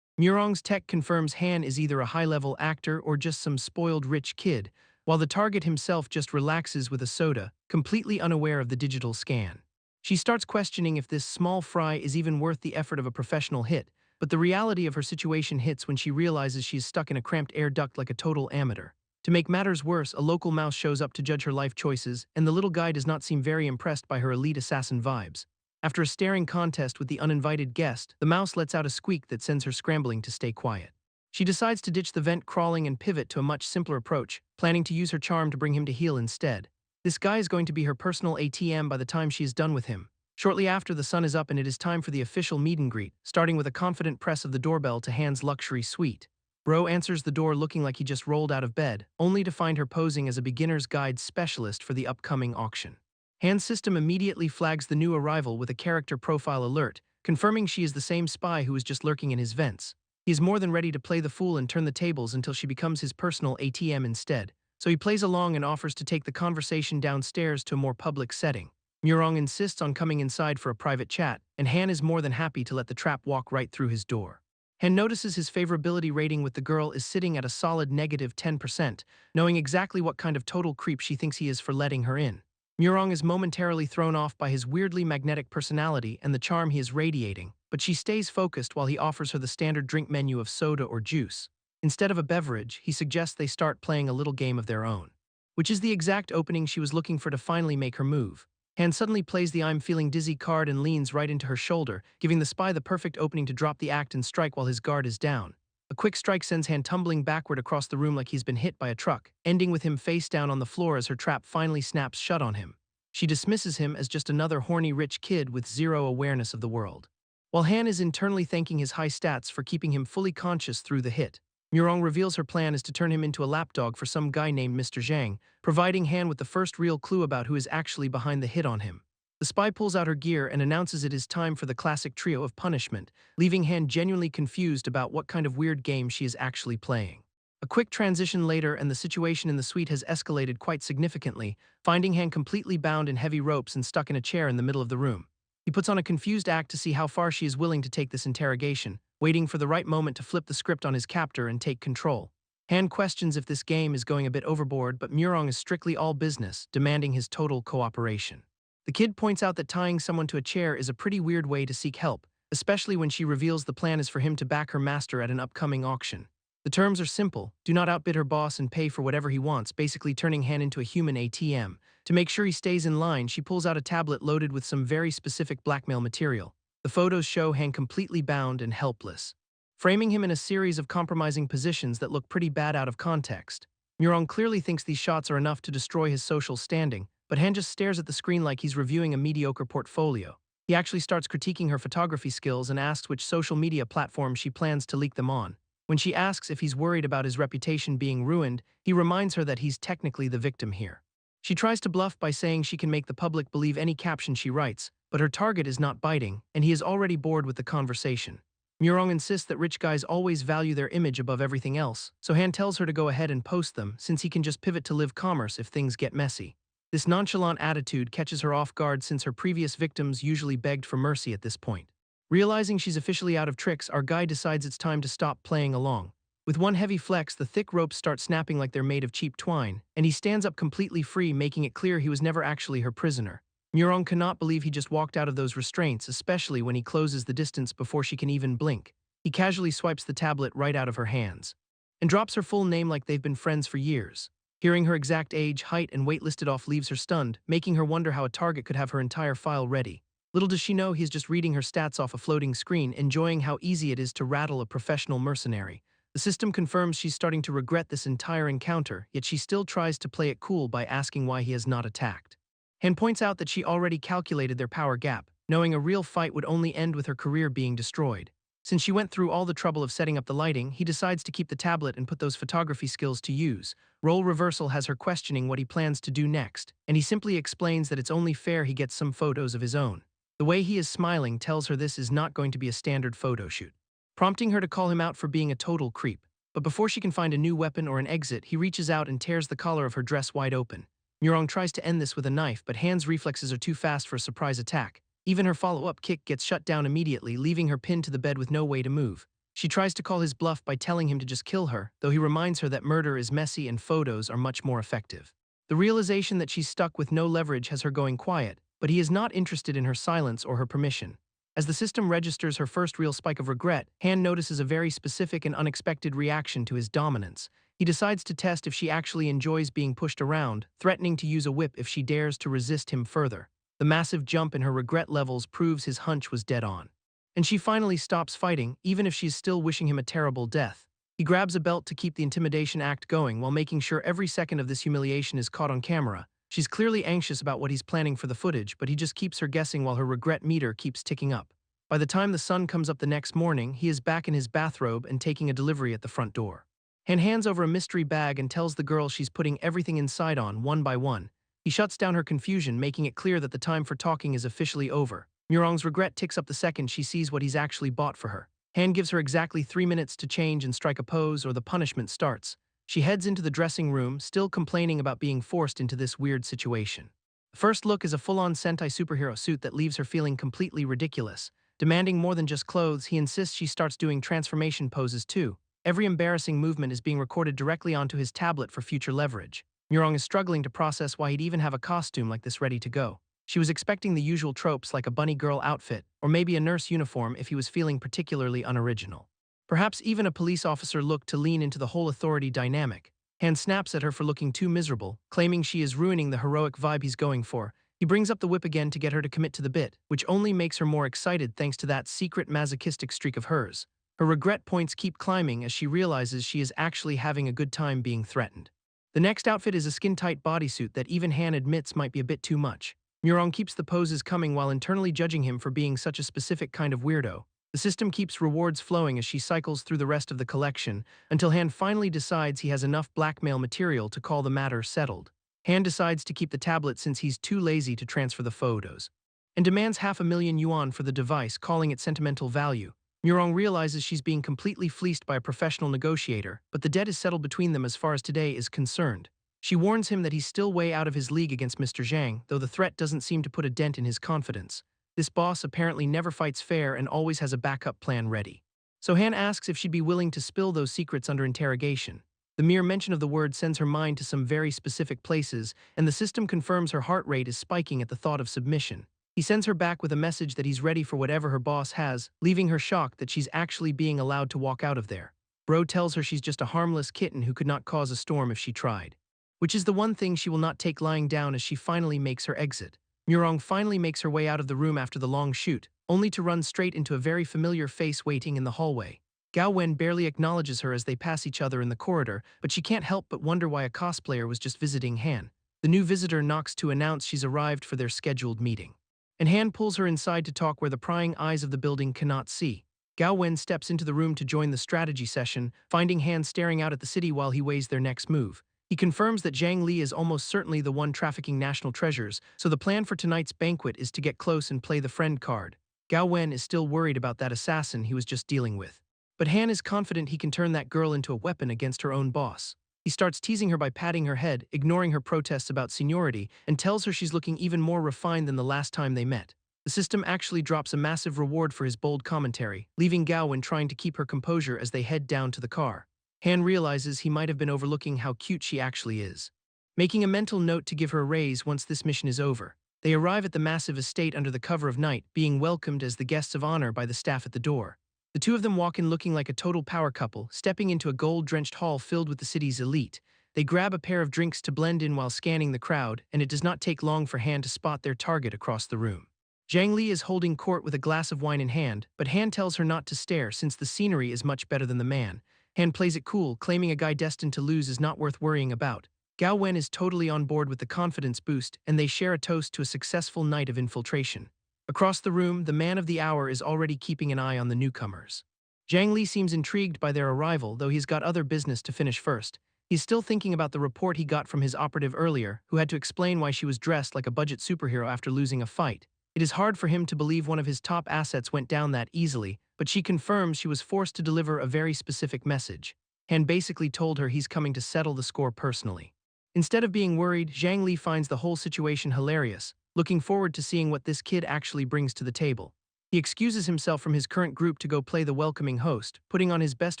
Murong's tech confirms Han is either a high-level actor or just some spoiled rich kid, while the target himself just relaxes with a soda, completely unaware of the digital scan. She starts questioning if this small fry is even worth the effort of a professional hit, but the reality of her situation hits when she realizes she is stuck in a cramped air duct like a total amateur. To make matters worse, a local mouse shows up to judge her life choices, and the little guy does not seem very impressed by her elite assassin vibes. After a staring contest with the uninvited guest, the mouse lets out a squeak that sends her scrambling to stay quiet. She decides to ditch the vent crawling and pivot to a much simpler approach, planning to use her charm to bring him to heel instead. This guy is going to be her personal ATM by the time she is done with him. Shortly after, the sun is up and it is time for the official meet and greet, starting with a confident press of the doorbell to Han's luxury suite. Bro answers the door looking like he just rolled out of bed, only to find her posing as a beginner's guide specialist for the upcoming auction. Han's system immediately flags the new arrival with a character profile alert, confirming she is the same spy who was just lurking in his vents. He is more than ready to play the fool and turn the tables until she becomes his personal ATM instead, so he plays along and offers to take the conversation downstairs to a more public setting. Murong insists on coming inside for a private chat, and Han is more than happy to let the trap walk right through his door. Han notices his favorability rating with the girl is sitting at a solid negative 10%, knowing exactly what kind of total creep she thinks he is for letting her in. Murong is momentarily thrown off by his weirdly magnetic personality and the charm he is radiating, but she stays focused while he offers her the standard drink menu of soda or juice. Instead of a beverage, he suggests they start playing a little game of their own, which is the exact opening she was looking for to finally make her move. Han suddenly plays the "I'm feeling dizzy" card and leans right into her shoulder, giving the spy the perfect opening to drop the act and strike while his guard is down. A quick strike sends Han tumbling backward across the room like he's been hit by a truck, ending with him face down on the floor as her trap finally snaps shut on him. She dismisses him as just another horny rich kid with zero awareness of the world. While Han is internally thanking his high stats for keeping him fully conscious through the hit, Murong reveals her plan is to turn him into a lapdog for some guy named Mr. Zhang, providing Han with the first real clue about who is actually behind the hit on him. The spy pulls out her gear and announces it is time for the classic trio of punishment, leaving Han genuinely confused about what kind of weird game she is actually playing. A quick transition later and the situation in the suite has escalated quite significantly, finding Han completely bound in heavy ropes and stuck in a chair in the middle of the room. He puts on a confused act to see how far she is willing to take this interrogation, waiting for the right moment to flip the script on his captor and take control. Han questions if this game is going a bit overboard, but Murong is strictly all business, demanding his total cooperation. The kid points out that tying someone to a chair is a pretty weird way to seek help, especially when she reveals the plan is for him to back her master at an upcoming auction. The terms are simple: do not outbid her boss and pay for whatever he wants, basically turning Han into a human ATM. To make sure he stays in line, she pulls out a tablet loaded with some very specific blackmail material. The photos show Han completely bound and helpless, framing him in a series of compromising positions that look pretty bad out of context. Murong clearly thinks these shots are enough to destroy his social standing, but Han just stares at the screen like he's reviewing a mediocre portfolio. He actually starts critiquing her photography skills and asks which social media platform she plans to leak them on. When she asks if he's worried about his reputation being ruined, he reminds her that he's technically the victim here. She tries to bluff by saying she can make the public believe any caption she writes, but her target is not biting, and he is already bored with the conversation. Murong insists that rich guys always value their image above everything else, so Han tells her to go ahead and post them since he can just pivot to live commerce if things get messy. This nonchalant attitude catches her off guard since her previous victims usually begged for mercy at this point. Realizing she's officially out of tricks, our guy decides it's time to stop playing along. With one heavy flex, the thick ropes start snapping like they're made of cheap twine, and he stands up completely free, making it clear he was never actually her prisoner. Murong cannot believe he just walked out of those restraints, especially when he closes the distance before she can even blink. He casually swipes the tablet right out of her hands and drops her full name like they've been friends for years. Hearing her exact age, height, and weight listed off leaves her stunned, making her wonder how a target could have her entire file ready. Little does she know he's just reading her stats off a floating screen, enjoying how easy it is to rattle a professional mercenary. The system confirms she's starting to regret this entire encounter, yet she still tries to play it cool by asking why he has not attacked. Han points out that she already calculated their power gap, knowing a real fight would only end with her career being destroyed. Since she went through all the trouble of setting up the lighting, he decides to keep the tablet and put those photography skills to use. Role reversal has her questioning what he plans to do next, and he simply explains that it's only fair he gets some photos of his own. The way he is smiling tells her this is not going to be a standard photo shoot, prompting her to call him out for being a total creep. But before she can find a new weapon or an exit, he reaches out and tears the collar of her dress wide open. Murong tries to end this with a knife, but Han's reflexes are too fast for a surprise attack. Even her follow-up kick gets shut down immediately, leaving her pinned to the bed with no way to move. She tries to call his bluff by telling him to just kill her, though he reminds her that murder is messy and photos are much more effective. The realization that she's stuck with no leverage has her going quiet, but he is not interested in her silence or her permission. As the system registers her first real spike of regret, Han notices a very specific and unexpected reaction to his dominance. He decides to test if she actually enjoys being pushed around, threatening to use a whip if she dares to resist him further. The massive jump in her regret levels proves his hunch was dead on. And she finally stops fighting, even if she's still wishing him a terrible death. He grabs a belt to keep the intimidation act going while making sure every second of this humiliation is caught on camera. She's clearly anxious about what he's planning for the footage, but he just keeps her guessing while her regret meter keeps ticking up. By the time the sun comes up the next morning, he is back in his bathrobe and taking a delivery at the front door. Han hands over a mystery bag and tells the girl she's putting everything inside on, one by one. He shuts down her confusion, making it clear that the time for talking is officially over. Murong's regret ticks up the second she sees what he's actually bought for her. Han gives her exactly 3 minutes to change and strike a pose, or the punishment starts. She heads into the dressing room, still complaining about being forced into this weird situation. The first look is a full-on Sentai superhero suit that leaves her feeling completely ridiculous. Demanding more than just clothes, he insists she starts doing transformation poses too. Every embarrassing movement is being recorded directly onto his tablet for future leverage. Murong is struggling to process why he'd even have a costume like this ready to go. She was expecting the usual tropes like a bunny girl outfit, or maybe a nurse uniform if he was feeling particularly unoriginal. Perhaps even a police officer looked to lean into the whole authority dynamic. Han snaps at her for looking too miserable, claiming she is ruining the heroic vibe he's going for. He brings up the whip again to get her to commit to the bit, which only makes her more excited thanks to that secret masochistic streak of hers. Her regret points keep climbing as she realizes she is actually having a good time being threatened. The next outfit is a skin-tight bodysuit that even Han admits might be a bit too much. Murong keeps the poses coming while internally judging him for being such a specific kind of weirdo. The system keeps rewards flowing as she cycles through the rest of the collection, until Han finally decides he has enough blackmail material to call the matter settled. Han decides to keep the tablet since he's too lazy to transfer the photos, and demands 500,000 yuan for the device, calling it sentimental value. Murong realizes she's being completely fleeced by a professional negotiator, but the debt is settled between them as far as today is concerned. She warns him that he's still way out of his league against Mr. Zhang, though the threat doesn't seem to put a dent in his confidence. This boss apparently never fights fair and always has a backup plan ready. So Han asks if she'd be willing to spill those secrets under interrogation. The mere mention of the word sends her mind to some very specific places, and the system confirms her heart rate is spiking at the thought of submission. He sends her back with a message that he's ready for whatever her boss has, leaving her shocked that she's actually being allowed to walk out of there. Bro tells her she's just a harmless kitten who could not cause a storm if she tried, which is the one thing she will not take lying down as she finally makes her exit. Murong finally makes her way out of the room after the long shoot, only to run straight into a very familiar face waiting in the hallway. Gao Wen barely acknowledges her as they pass each other in the corridor, but she can't help but wonder why a cosplayer was just visiting Han. The new visitor knocks to announce she's arrived for their scheduled meeting, and Han pulls her inside to talk where the prying eyes of the building cannot see. Gao Wen steps into the room to join the strategy session, finding Han staring out at the city while he weighs their next move. He confirms that Zhang Li is almost certainly the one trafficking national treasures, so the plan for tonight's banquet is to get close and play the friend card. Gao Wen is still worried about that assassin he was just dealing with, but Han is confident he can turn that girl into a weapon against her own boss. He starts teasing her by patting her head, ignoring her protests about seniority, and tells her she's looking even more refined than the last time they met. The system actually drops a massive reward for his bold commentary, leaving Gao Wen trying to keep her composure as they head down to the car. Han realizes he might have been overlooking how cute she actually is, making a mental note to give her a raise once this mission is over. They arrive at the massive estate under the cover of night, being welcomed as the guests of honor by the staff at the door. The two of them walk in looking like a total power couple, stepping into a gold-drenched hall filled with the city's elite. They grab a pair of drinks to blend in while scanning the crowd, and it does not take long for Han to spot their target across the room. Zhang Li is holding court with a glass of wine in hand, but Han tells her not to stare since the scenery is much better than the man. Han plays it cool, claiming a guy destined to lose is not worth worrying about. Gao Wen is totally on board with the confidence boost, and they share a toast to a successful night of infiltration. Across the room, the man of the hour is already keeping an eye on the newcomers. Zhang Li seems intrigued by their arrival, though he's got other business to finish first. He's still thinking about the report he got from his operative earlier, who had to explain why she was dressed like a budget superhero after losing a fight. It is hard for him to believe one of his top assets went down that easily, but she confirms she was forced to deliver a very specific message. Han basically told her he's coming to settle the score personally. Instead of being worried, Zhang Li finds the whole situation hilarious, looking forward to seeing what this kid actually brings to the table. He excuses himself from his current group to go play the welcoming host, putting on his best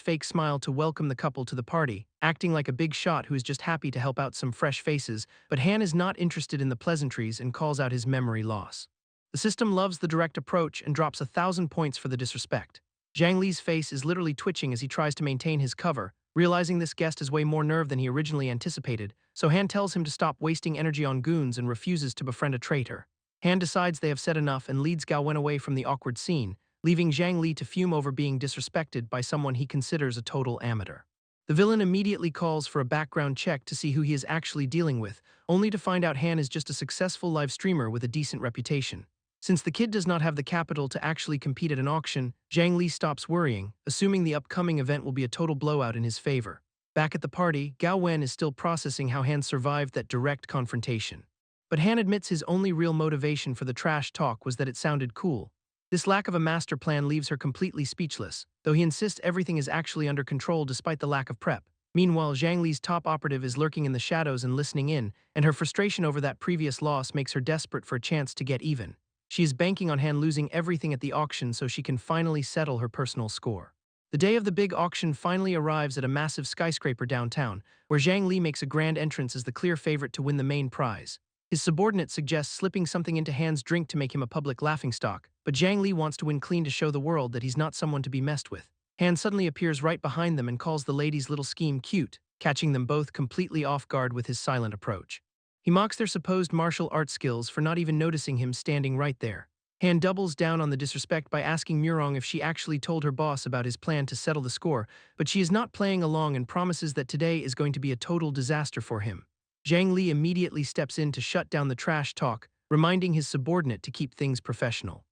fake smile to welcome the couple to the party, acting like a big shot who is just happy to help out some fresh faces, but Han is not interested in the pleasantries and calls out his memory loss. The system loves the direct approach and drops 1,000 points for the disrespect. Zhang Li's face is literally twitching as he tries to maintain his cover, realizing this guest has way more nerve than he originally anticipated, so Han tells him to stop wasting energy on goons and refuses to befriend a traitor. Han decides they have said enough and leads Gao Wen away from the awkward scene, leaving Zhang Li to fume over being disrespected by someone he considers a total amateur. The villain immediately calls for a background check to see who he is actually dealing with, only to find out Han is just a successful live streamer with a decent reputation. Since the kid does not have the capital to actually compete at an auction, Zhang Li stops worrying, assuming the upcoming event will be a total blowout in his favor. Back at the party, Gao Wen is still processing how Han survived that direct confrontation. But Han admits his only real motivation for the trash talk was that it sounded cool. This lack of a master plan leaves her completely speechless, though he insists everything is actually under control despite the lack of prep. Meanwhile, Zhang Li's top operative is lurking in the shadows and listening in, and her frustration over that previous loss makes her desperate for a chance to get even. She is banking on Han losing everything at the auction so she can finally settle her personal score. The day of the big auction finally arrives at a massive skyscraper downtown, where Zhang Li makes a grand entrance as the clear favorite to win the main prize. His subordinate suggests slipping something into Han's drink to make him a public laughingstock, but Zhang Li wants to win clean to show the world that he's not someone to be messed with. Han suddenly appears right behind them and calls the ladies' little scheme cute, catching them both completely off guard with his silent approach. He mocks their supposed martial arts skills for not even noticing him standing right there. Han doubles down on the disrespect by asking Murong if she actually told her boss about his plan to settle the score, but she is not playing along and promises that today is going to be a total disaster for him. Zhang Li immediately steps in to shut down the trash talk, reminding his subordinate to keep things professional.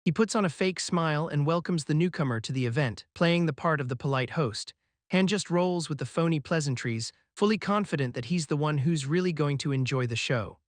He puts on a fake smile and welcomes the newcomer to the event, playing the part of the polite host. Han just rolls with the phony pleasantries, fully confident that he's the one who's really going to enjoy the show.